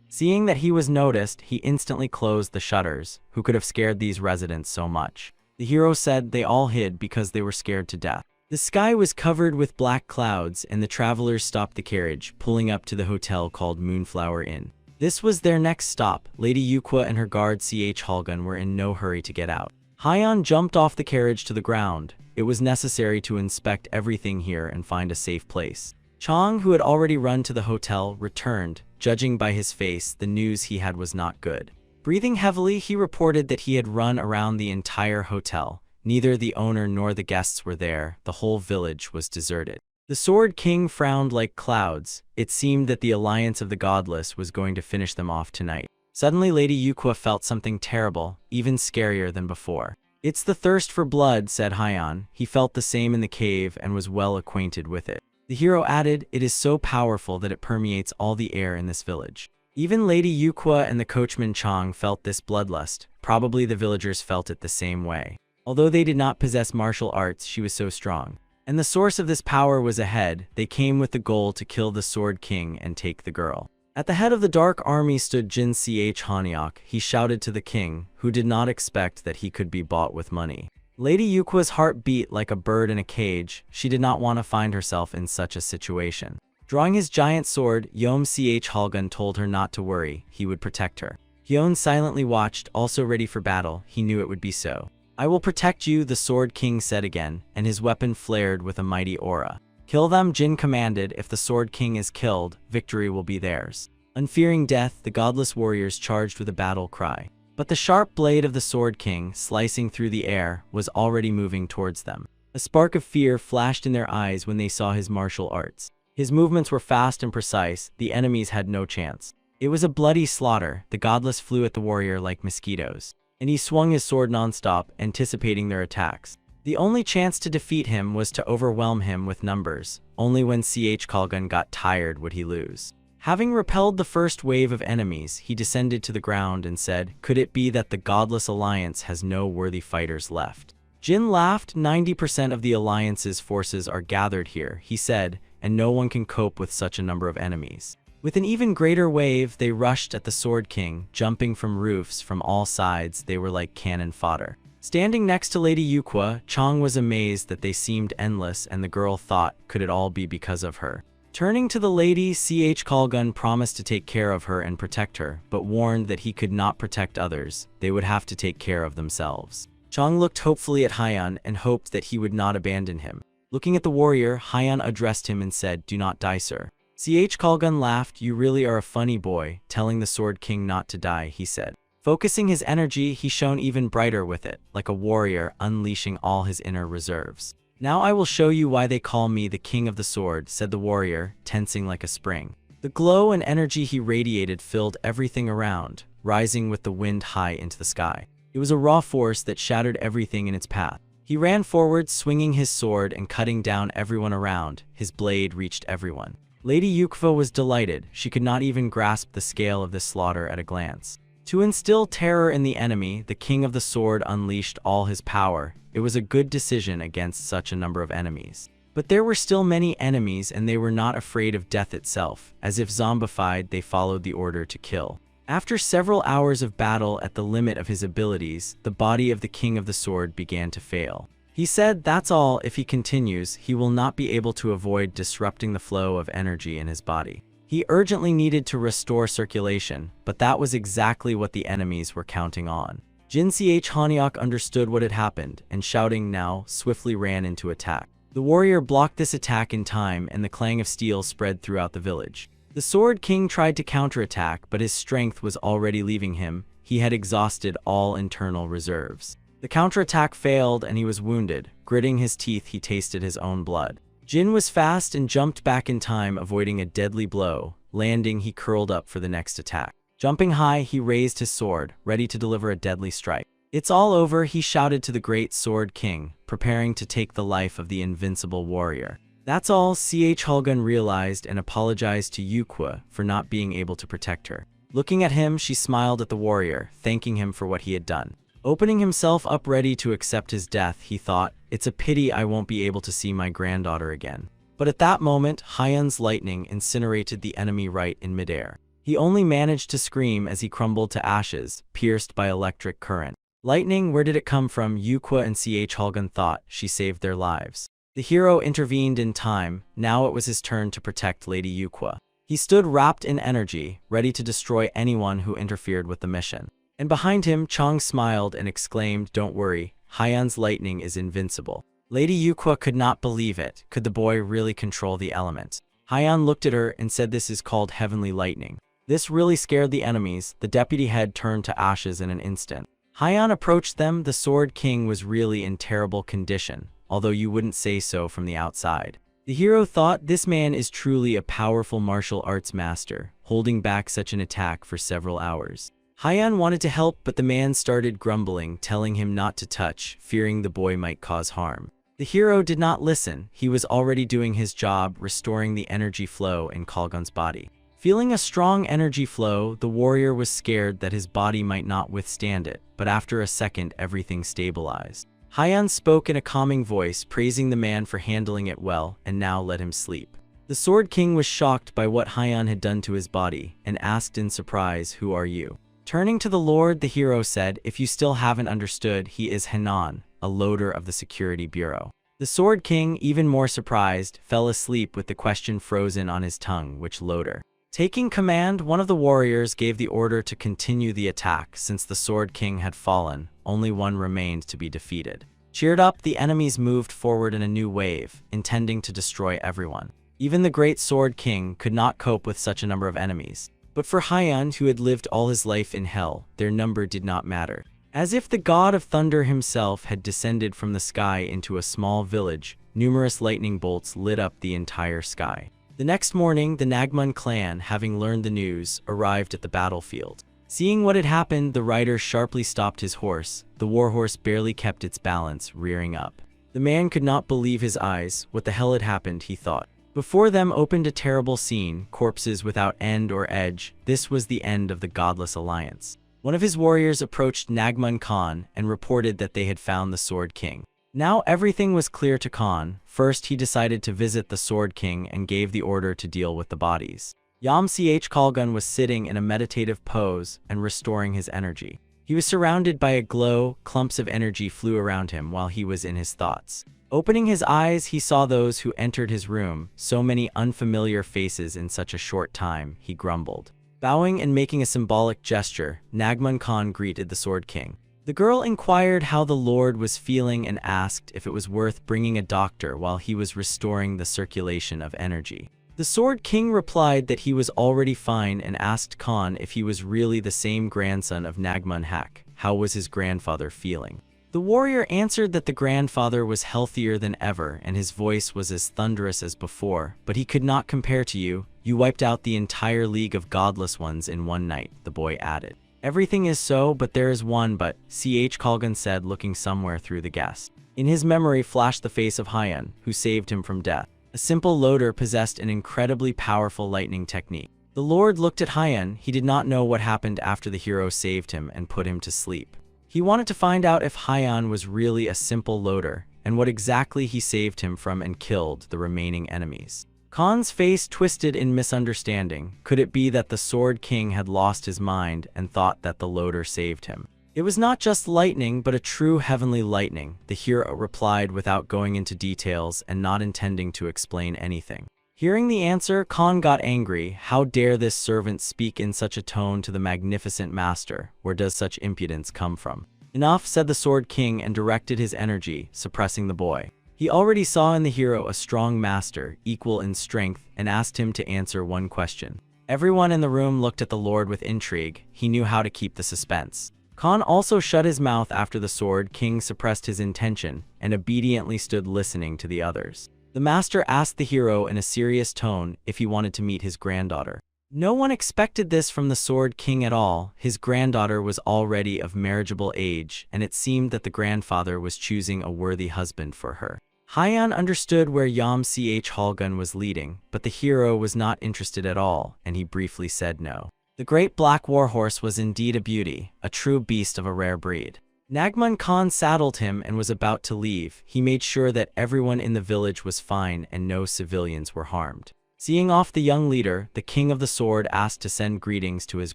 [SPEAKER 1] Seeing that he was noticed, he instantly closed the shutters. Who could have scared these residents so much? The hero said they all hid because they were scared to death. The sky was covered with black clouds, and the travelers stopped the carriage, pulling up to the hotel called Moonflower Inn. This was their next stop. Lady Yuqua and her guard Khalgun were in no hurry to get out. Haiyan jumped off the carriage to the ground. It was necessary to inspect everything here and find a safe place. Chong, who had already run to the hotel, returned. Judging by his face, the news he had was not good. Breathing heavily, he reported that he had run around the entire hotel. Neither the owner nor the guests were there. The whole village was deserted. The Sword King frowned like clouds. It seemed that the alliance of the godless was going to finish them off tonight. Suddenly, Lady Yuqua felt something terrible, even scarier than before. "It's the thirst for blood," said Haiyan. He felt the same in the cave and was well acquainted with it. The hero added, "It is so powerful that it permeates all the air in this village." Even Lady Yuqua and the coachman Chong felt this bloodlust. Probably the villagers felt it the same way. Although they did not possess martial arts, she was so strong. And the source of this power was ahead. They came with the goal to kill the Sword King and take the girl. At the head of the dark army stood Jin Ch Hanyok. He shouted to the king, who did not expect that he could be bought with money. Lady Yuqua's heart beat like a bird in a cage. She did not want to find herself in such a situation. Drawing his giant sword, Yom Ch Halgun told her not to worry, he would protect her. Hyun silently watched, also ready for battle. He knew it would be so. "I will protect you," the Sword King said again, and his weapon flared with a mighty aura. "Kill them," Jin commanded. "If the Sword King is killed, victory will be theirs." Unfearing death, the godless warriors charged with a battle cry. But the sharp blade of the Sword King, slicing through the air, was already moving towards them. A spark of fear flashed in their eyes when they saw his martial arts. His movements were fast and precise. The enemies had no chance. It was a bloody slaughter. The godless flew at the warrior like mosquitoes, and he swung his sword nonstop, anticipating their attacks. The only chance to defeat him was to overwhelm him with numbers. Only when Ch Kalgun got tired would he lose. Having repelled the first wave of enemies, he descended to the ground and said, "Could it be that the godless alliance has no worthy fighters left?" Jin laughed. 90% of the alliance's forces are gathered here, he said, and no one can cope with such a number of enemies. With an even greater wave, they rushed at the Sword King, jumping from roofs from all sides. They were like cannon fodder. Standing next to Lady Yuqua, Chong was amazed that they seemed endless, and the girl thought, could it all be because of her? Turning to the lady, Ch Kalgun promised to take care of her and protect her, but warned that he could not protect others. They would have to take care of themselves. Chong looked hopefully at Haiyan and hoped that he would not abandon him. Looking at the warrior, Haiyan addressed him and said, "Do not die, sir." Ch Kalgun laughed. "You really are a funny boy, telling the Sword King not to die," he said. Focusing his energy, he shone even brighter with it, like a warrior unleashing all his inner reserves. "Now I will show you why they call me the King of the Sword," said the warrior, tensing like a spring. The glow and energy he radiated filled everything around, rising with the wind high into the sky. It was a raw force that shattered everything in its path. He ran forward, swinging his sword and cutting down everyone around. His blade reached everyone. Lady Yuqua was delighted. She could not even grasp the scale of this slaughter at a glance. To instill terror in the enemy, the King of the Sword unleashed all his power. It was a good decision against such a number of enemies. But there were still many enemies, and they were not afraid of death itself. As if zombified, they followed the order to kill. After several hours of battle at the limit of his abilities, the body of the King of the Sword began to fail. He said, "That's all. If he continues, he will not be able to avoid disrupting the flow of energy in his body." He urgently needed to restore circulation, but that was exactly what the enemies were counting on. Jin Ch Hanyok understood what had happened, and shouting now, swiftly ran into attack. The warrior blocked this attack in time, and the clang of steel spread throughout the village. The Sword King tried to counterattack, but his strength was already leaving him. He had exhausted all internal reserves. The counterattack failed, and he was wounded. Gritting his teeth, he tasted his own blood. Jin was fast and jumped back in time, avoiding a deadly blow. Landing, he curled up for the next attack. Jumping high, he raised his sword, ready to deliver a deadly strike. "It's all over," he shouted to the great Sword King, preparing to take the life of the invincible warrior. "That's all," Ch Hulgun realized and apologized to Yuqua for not being able to protect her. Looking at him, she smiled at the warrior, thanking him for what he had done. Opening himself up ready to accept his death, he thought, "It's a pity I won't be able to see my granddaughter again." But at that moment, Haiyan's lightning incinerated the enemy right in midair. He only managed to scream as he crumbled to ashes, pierced by electric current. Lightning, where did it come from? Yuqua and Ch Hulgun thought. She saved their lives. The hero intervened in time. Now it was his turn to protect Lady Yuqua. He stood wrapped in energy, ready to destroy anyone who interfered with the mission. And behind him, Chong smiled and exclaimed, "Don't worry, Haiyan's lightning is invincible." Lady Yuqua could not believe it. Could the boy really control the element? Hyan looked at her and said, "This is called heavenly lightning." This really scared the enemies. The deputy head turned to ashes in an instant. Hyan approached them. The Sword King was really in terrible condition, although you wouldn't say so from the outside. The hero thought, this man is truly a powerful martial arts master, holding back such an attack for several hours. Hyan wanted to help, but the man started grumbling, telling him not to touch, fearing the boy might cause harm. The hero did not listen. He was already doing his job, restoring the energy flow in Kalgun's body. Feeling a strong energy flow, the warrior was scared that his body might not withstand it, but after a second everything stabilized. Hyan spoke in a calming voice, praising the man for handling it well, and now let him sleep. The Sword King was shocked by what Hyan had done to his body, and asked in surprise, "Who are you?" Turning to the Lord, the hero said, "If you still haven't understood, he is Hanan, a loader of the Security Bureau." The Sword King, even more surprised, fell asleep with the question frozen on his tongue, "Which loader?" Taking command, one of the warriors gave the order to continue the attack. Since the Sword King had fallen, only one remained to be defeated. Cheered up, the enemies moved forward in a new wave, intending to destroy everyone. Even the great Sword King could not cope with such a number of enemies. But for Hyan, who had lived all his life in hell, their number did not matter. As if the god of thunder himself had descended from the sky into a small village, numerous lightning bolts lit up the entire sky. The next morning, the Nagmun clan, having learned the news, arrived at the battlefield. Seeing what had happened, the rider sharply stopped his horse. The warhorse barely kept its balance, rearing up. The man could not believe his eyes. What the hell had happened, he thought. Before them opened a terrible scene, corpses without end or edge. This was the end of the godless alliance. One of his warriors approached Nagmun Khan and reported that they had found the Sword King. Now everything was clear to Khan. First, he decided to visit the Sword King and gave the order to deal with the bodies. Ch Kalgun was sitting in a meditative pose and restoring his energy. He was surrounded by a glow. Clumps of energy flew around him while he was in his thoughts. Opening his eyes, he saw those who entered his room. So many unfamiliar faces in such a short time, he grumbled. Bowing and making a symbolic gesture, Nagmun Khan greeted the Sword King. The girl inquired how the Lord was feeling and asked if it was worth bringing a doctor while he was restoring the circulation of energy. The Sword King replied that he was already fine and asked Khan if he was really the same grandson of Nagmun Hak. How was his grandfather feeling? The warrior answered that the grandfather was healthier than ever and his voice was as thunderous as before, but he could not compare to you. You wiped out the entire League of Godless Ones in one night, the boy added. Everything is so, but there is one but, Kalgun said, looking somewhere through the guest. In his memory flashed the face of Hyan, who saved him from death. A simple loader possessed an incredibly powerful lightning technique. The Lord looked at Hyan. He did not know what happened after the hero saved him and put him to sleep. He wanted to find out if Hyan was really a simple loader, and what exactly he saved him from and killed the remaining enemies. Khan's face twisted in misunderstanding. Could it be that the Sword King had lost his mind and thought that the loader saved him? It was not just lightning, but a true heavenly lightning, the hero replied without going into details and not intending to explain anything. Hearing the answer, Khan got angry. How dare this servant speak in such a tone to the magnificent master? Where does such impudence come from? Enough, said the Sword King and directed his energy, suppressing the boy. He already saw in the hero a strong master, equal in strength, and asked him to answer one question. Everyone in the room looked at the Lord with intrigue. He knew how to keep the suspense. Khan also shut his mouth after the Sword King suppressed his intention and obediently stood listening to the others. The master asked the hero in a serious tone if he wanted to meet his granddaughter. No one expected this from the Sword King at all. His granddaughter was already of marriageable age, and it seemed that the grandfather was choosing a worthy husband for her. Hyan understood where Ch Halgun was leading, but the hero was not interested at all, and he briefly said no. The great black warhorse was indeed a beauty, a true beast of a rare breed. Nagmun Khan saddled him and was about to leave. He made sure that everyone in the village was fine and no civilians were harmed. Seeing off the young leader, the King of the Sword asked to send greetings to his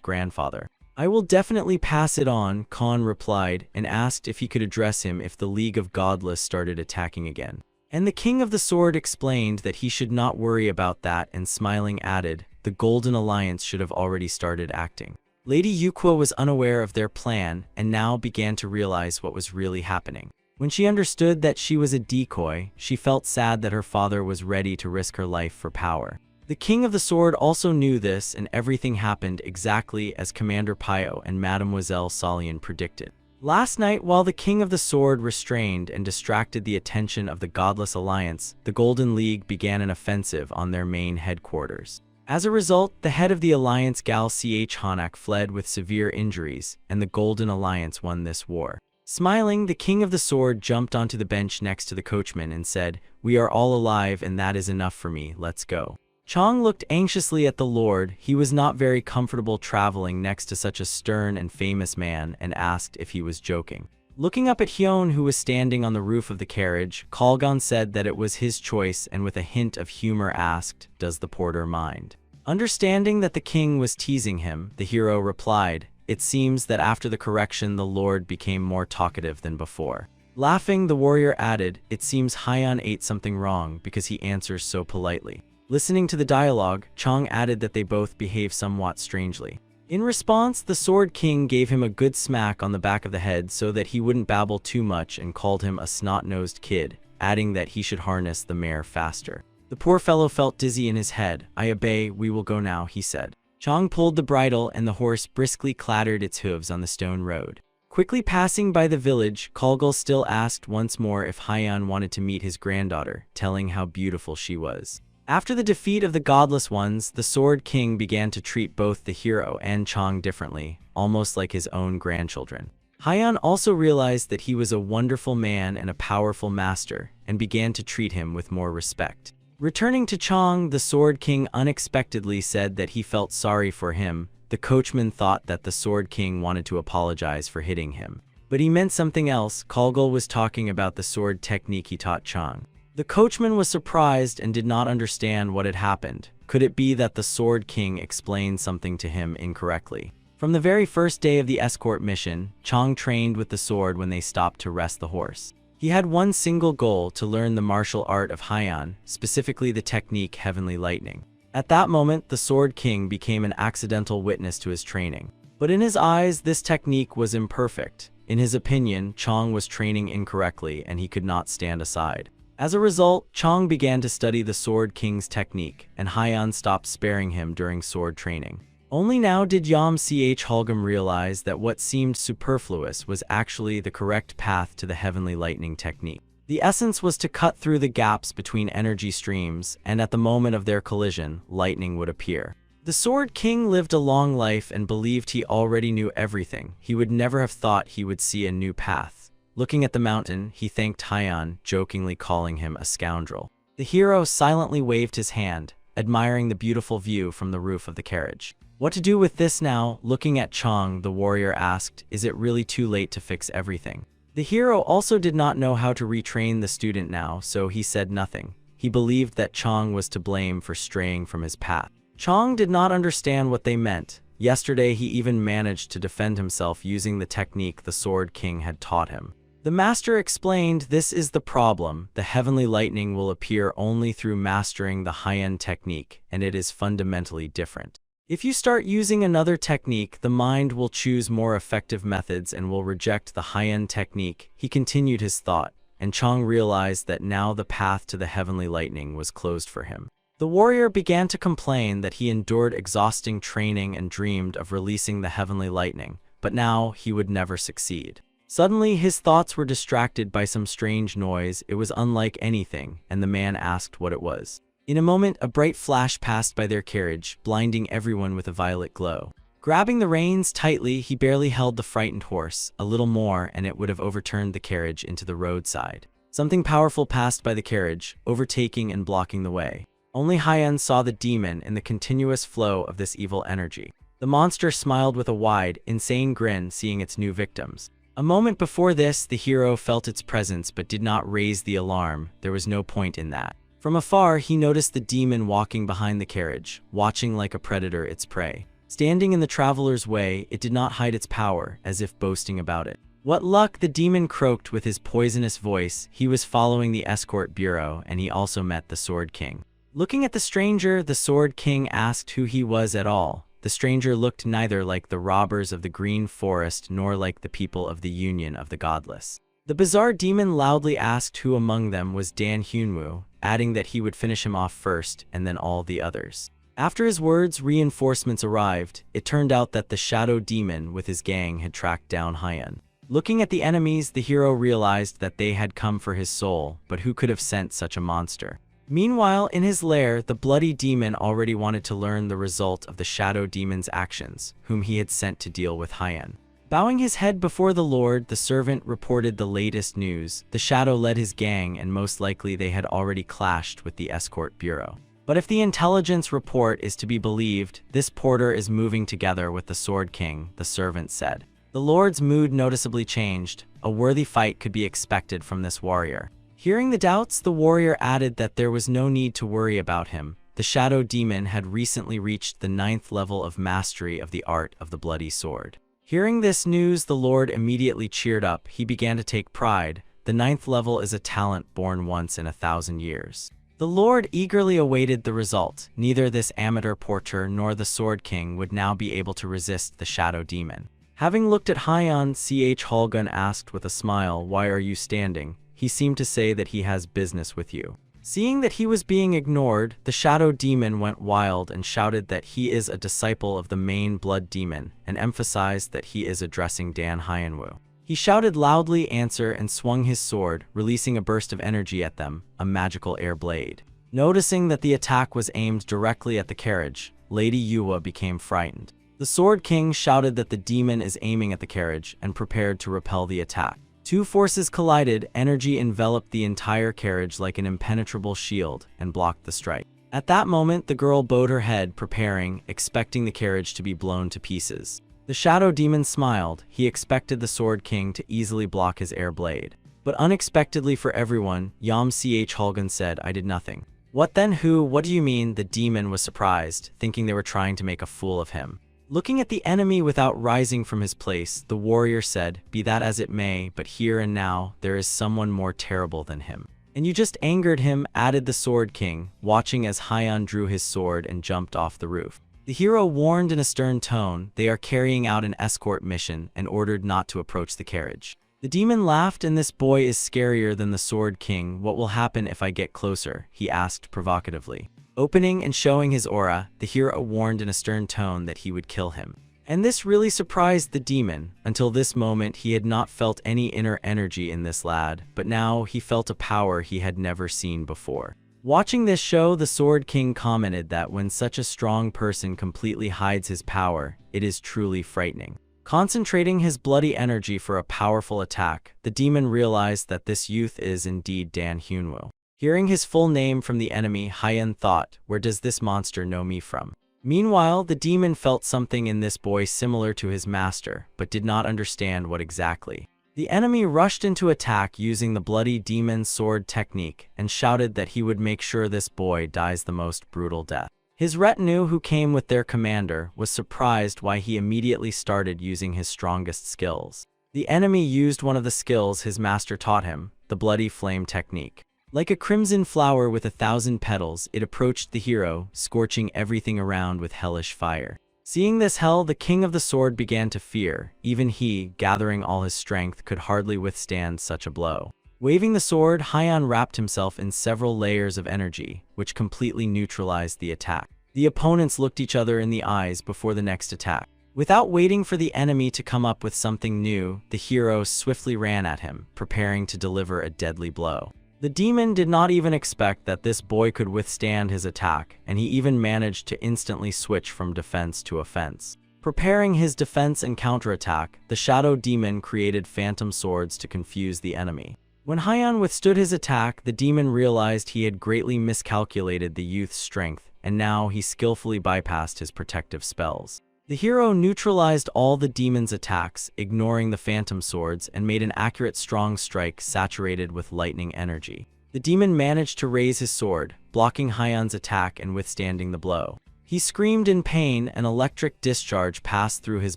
[SPEAKER 1] grandfather. I will definitely pass it on, Khan replied, and asked if he could address him if the League of Godless started attacking again. And the King of the Sword explained that he should not worry about that and smiling added, the Golden Alliance should have already started acting. Lady Yuqua was unaware of their plan and now began to realize what was really happening. When she understood that she was a decoy, she felt sad that her father was ready to risk her life for power. The King of the Sword also knew this, and everything happened exactly as Commander Pio and Mademoiselle Solian predicted. Last night, while the King of the Sword restrained and distracted the attention of the Godless Alliance, the Golden League began an offensive on their main headquarters. As a result, the head of the Alliance, Gal Ch Hanak, fled with severe injuries, and the Golden Alliance won this war. Smiling, the King of the Sword jumped onto the bench next to the coachman and said, "We are all alive, and that is enough for me, let's go." Chang looked anxiously at the Lord. He was not very comfortable traveling next to such a stern and famous man, and asked if he was joking. Looking up at Hyun, who was standing on the roof of the carriage, Kalgon said that it was his choice and with a hint of humor asked, "Does the porter mind?" Understanding that the king was teasing him, the hero replied, "It seems that after the correction the Lord became more talkative than before." Laughing, the warrior added, "It seems Hyun ate something wrong because he answers so politely." Listening to the dialogue, Chang added that they both behave somewhat strangely. In response, the Sword King gave him a good smack on the back of the head so that he wouldn't babble too much and called him a snot-nosed kid, adding that he should harness the mare faster. The poor fellow felt dizzy in his head. "I obey, we will go now," he said. Chang pulled the bridle and the horse briskly clattered its hooves on the stone road. Quickly passing by the village, Kalgul still asked once more if Hyun wanted to meet his granddaughter, telling how beautiful she was. After the defeat of the Godless Ones, the Sword King began to treat both the hero and Chang differently, almost like his own grandchildren. Hyun also realized that he was a wonderful man and a powerful master, and began to treat him with more respect. Returning to Chang, the Sword King unexpectedly said that he felt sorry for him. The coachman thought that the Sword King wanted to apologize for hitting him. But he meant something else. Kalgul was talking about the sword technique he taught Chang. The coachman was surprised and did not understand what had happened. Could it be that the Sword King explained something to him incorrectly? From the very first day of the escort mission, Chang trained with the sword when they stopped to rest the horse. He had one single goal: to learn the martial art of Hyun, specifically the technique Heavenly Lightning. At that moment, the Sword King became an accidental witness to his training. But in his eyes, this technique was imperfect. In his opinion, Chang was training incorrectly and he could not stand aside. As a result, Chang began to study the Sword King's technique, and Hyun stopped sparing him during sword training. Only now did Yam Ch Hulgum realize that what seemed superfluous was actually the correct path to the Heavenly Lightning technique. The essence was to cut through the gaps between energy streams, and at the moment of their collision, lightning would appear. The Sword King lived a long life and believed he already knew everything. He would never have thought he would see a new path. Looking at the mountain, he thanked Hyun, jokingly calling him a scoundrel. The hero silently waved his hand, admiring the beautiful view from the roof of the carriage. What to do with this now? Looking at Chang, the warrior asked, "Is it really too late to fix everything?" The hero also did not know how to retrain the student now, so he said nothing. He believed that Chang was to blame for straying from his path. Chang did not understand what they meant. Yesterday, he even managed to defend himself using the technique the Sword King had taught him. The master explained, "This is the problem. The Heavenly Lightning will appear only through mastering the Hyun technique, and it is fundamentally different. If you start using another technique, the mind will choose more effective methods and will reject the Hyun technique." He continued his thought, and Chang realized that now the path to the Heavenly Lightning was closed for him. The warrior began to complain that he endured exhausting training and dreamed of releasing the Heavenly Lightning, but now he would never succeed. Suddenly, his thoughts were distracted by some strange noise. It was unlike anything, and the man asked what it was. In a moment, a bright flash passed by their carriage, blinding everyone with a violet glow. Grabbing the reins tightly, he barely held the frightened horse. A little more, and it would have overturned the carriage into the roadside. Something powerful passed by the carriage, overtaking and blocking the way. Only Hyun saw the demon in the continuous flow of this evil energy. The monster smiled with a wide, insane grin, seeing its new victims. A moment before this, the hero felt its presence but did not raise the alarm. There was no point in that. From afar, he noticed the demon walking behind the carriage, watching like a predator its prey. Standing in the traveler's way, it did not hide its power, as if boasting about it. "What luck!" the demon croaked with his poisonous voice. He was following the escort bureau, and he also met the Sword King. Looking at the stranger, the Sword King asked who he was at all. The stranger looked neither like the robbers of the Green Forest nor like the people of the Union of the Godless. The bizarre demon loudly asked who among them was Dan Hyunwoo. adding that he would finish him off first and then all the others. After his words, reinforcements arrived. It turned out that the shadow demon with his gang had tracked down Hyun. Looking at the enemies, the hero realized that they had come for his soul, but who could have sent such a monster? Meanwhile, in his lair, the bloody demon already wanted to learn the result of the shadow demon's actions, whom he had sent to deal with Hyun. Bowing his head before the Lord, the servant reported the latest news. The shadow led his gang, and most likely they had already clashed with the escort bureau. But if the intelligence report is to be believed, this porter is moving together with the Sword King, the servant said. The Lord's mood noticeably changed. A worthy fight could be expected from this warrior. Hearing the doubts, the warrior added that there was no need to worry about him. The shadow demon had recently reached the 9th level of mastery of the art of the bloody sword. Hearing this news, the Lord immediately cheered up. He began to take pride. The 9th level is a talent born once in 1,000 years. The Lord eagerly awaited the result. Neither this amateur porter nor the Sword King would now be able to resist the shadow demon. Having looked at Hyun, Holgun asked with a smile, "Why are you standing?" He seemed to say that he has business with you. Seeing that he was being ignored, the shadow demon went wild and shouted that he is a disciple of the main blood demon and emphasized that he is addressing Dan Hyunwoo. He shouted loudly, "Answer," and swung his sword, releasing a burst of energy at them, a magical air blade. Noticing that the attack was aimed directly at the carriage, Lady Yuwa became frightened. The Sword King shouted that the demon is aiming at the carriage and prepared to repel the attack. Two forces collided. Energy enveloped the entire carriage like an impenetrable shield and blocked the strike. At that moment, the girl bowed her head, preparing, expecting the carriage to be blown to pieces. The shadow demon smiled. He expected the Sword King to easily block his air blade. But unexpectedly for everyone, Holgun said, "I did nothing." "What then? Who? What do you mean?" The demon was surprised, thinking they were trying to make a fool of him. Looking at the enemy without rising from his place, the warrior said, "Be that as it may, but here and now, there is someone more terrible than him." "And you just angered him," added the Sword King, watching as Hyun drew his sword and jumped off the roof. The hero warned in a stern tone, "They are carrying out an escort mission," and ordered not to approach the carriage. The demon laughed, "And this boy is scarier than the Sword King. What will happen if I get closer?" he asked provocatively. Opening and showing his aura, the hero warned in a stern tone that he would kill him. And this really surprised the demon. Until this moment, he had not felt any inner energy in this lad, but now he felt a power he had never seen before. Watching this show, the Sword King commented that when such a strong person completely hides his power, it is truly frightening. Concentrating his bloody energy for a powerful attack, the demon realized that this youth is indeed Dan Hyunwoo. Hearing his full name from the enemy, Hyun thought, "Where does this monster know me from?" Meanwhile, the demon felt something in this boy similar to his master, but did not understand what exactly. The enemy rushed into attack using the bloody demon sword technique and shouted that he would make sure this boy dies the most brutal death. His retinue, who came with their commander, was surprised why he immediately started using his strongest skills. The enemy used one of the skills his master taught him, the bloody flame technique. Like a crimson flower with 1,000 petals, it approached the hero, scorching everything around with hellish fire. Seeing this hell, the king of the sword began to fear. Even he, gathering all his strength, could hardly withstand such a blow. Waving the sword, Hyun wrapped himself in several layers of energy, which completely neutralized the attack. The opponents looked each other in the eyes before the next attack. Without waiting for the enemy to come up with something new, the hero swiftly ran at him, preparing to deliver a deadly blow. The demon did not even expect that this boy could withstand his attack, and he even managed to instantly switch from defense to offense. Preparing his defense and counterattack, the shadow demon created phantom swords to confuse the enemy. When Hyun withstood his attack, the demon realized he had greatly miscalculated the youth's strength, and now he skillfully bypassed his protective spells. The hero neutralized all the demon's attacks, ignoring the phantom swords, and made an accurate strong strike saturated with lightning energy. The demon managed to raise his sword, blocking Hyun's attack and withstanding the blow. He screamed in pain, an electric discharge passed through his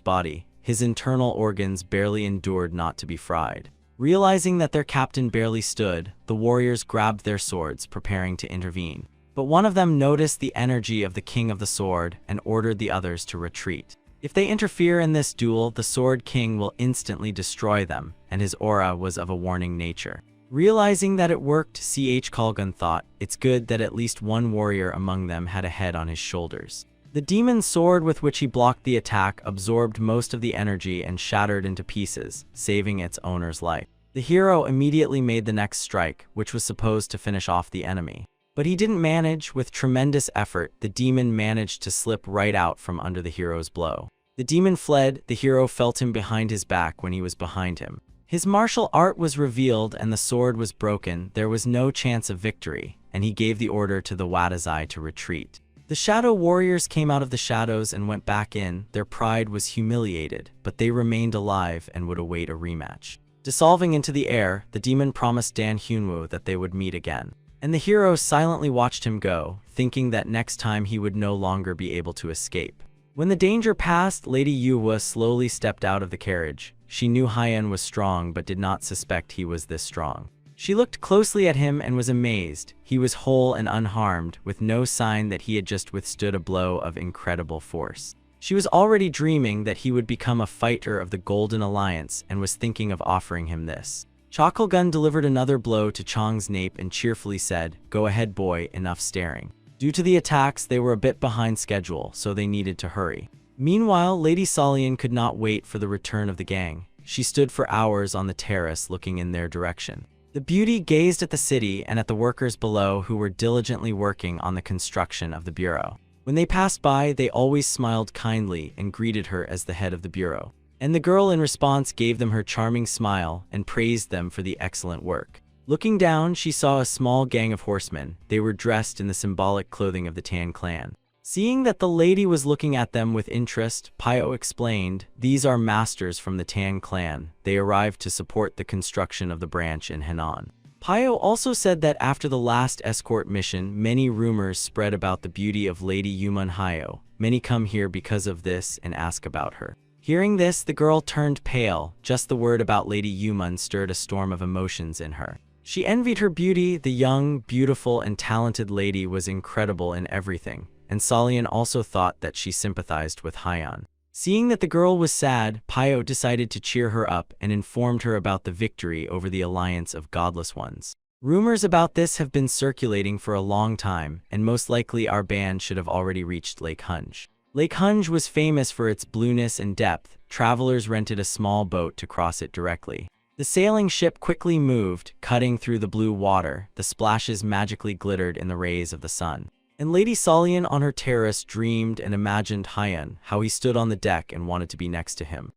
[SPEAKER 1] body. His internal organs barely endured not to be fried. Realizing that their captain barely stood, the warriors grabbed their swords, preparing to intervene. But one of them noticed the energy of the king of the sword and ordered the others to retreat. If they interfere in this duel, the Sword King will instantly destroy them, and his aura was of a warning nature. Realizing that it worked, Kalgun thought, it's good that at least one warrior among them had a head on his shoulders. The demon's sword with which he blocked the attack absorbed most of the energy and shattered into pieces, saving its owner's life. The hero immediately made the next strike, which was supposed to finish off the enemy. But he didn't manage. With tremendous effort, the demon managed to slip right out from under the hero's blow. The demon fled. The hero felt him behind his back when he was behind him. His martial art was revealed and the sword was broken. There was no chance of victory, and he gave the order to the Wadazai to retreat. The shadow warriors came out of the shadows and went back in. Their pride was humiliated, but they remained alive and would await a rematch. Dissolving into the air, the demon promised Dan Hyunwoo that they would meet again. And the hero silently watched him go, thinking that next time he would no longer be able to escape. When the danger passed, Lady Yuhua slowly stepped out of the carriage. She knew Hyan was strong but did not suspect he was this strong. She looked closely at him and was amazed. He was whole and unharmed, with no sign that he had just withstood a blow of incredible force. She was already dreaming that he would become a fighter of the Golden Alliance and was thinking of offering him this. Chakalgun delivered another blow to Chong's nape and cheerfully said, "Go ahead, boy, enough staring." Due to the attacks, they were a bit behind schedule, so they needed to hurry. Meanwhile, Lady Solian could not wait for the return of the gang. She stood for hours on the terrace looking in their direction. The beauty gazed at the city and at the workers below who were diligently working on the construction of the bureau. When they passed by, they always smiled kindly and greeted her as the head of the bureau. And the girl in response gave them her charming smile and praised them for the excellent work. Looking down, she saw a small gang of horsemen. They were dressed in the symbolic clothing of the Tan clan. Seeing that the lady was looking at them with interest, Pio explained, "These are masters from the Tan clan. They arrived to support the construction of the branch in Henan." Pio also said that after the last escort mission, many rumors spread about the beauty of Lady Yumun Hyo. Many come here because of this and ask about her. Hearing this, the girl turned pale. Just the word about Lady Yumun stirred a storm of emotions in her. She envied her beauty. The young, beautiful, and talented lady was incredible in everything, and Solian also thought that she sympathized with Hyan. Seeing that the girl was sad, Pio decided to cheer her up and informed her about the victory over the alliance of godless ones. Rumors about this have been circulating for a long time, and most likely our band should have already reached Lake Hunj. Lake Hunj was famous for its blueness and depth. Travelers rented a small boat to cross it directly. The sailing ship quickly moved, cutting through the blue water. The splashes magically glittered in the rays of the sun. And Lady Solian on her terrace dreamed and imagined Hyan, how he stood on the deck and wanted to be next to him.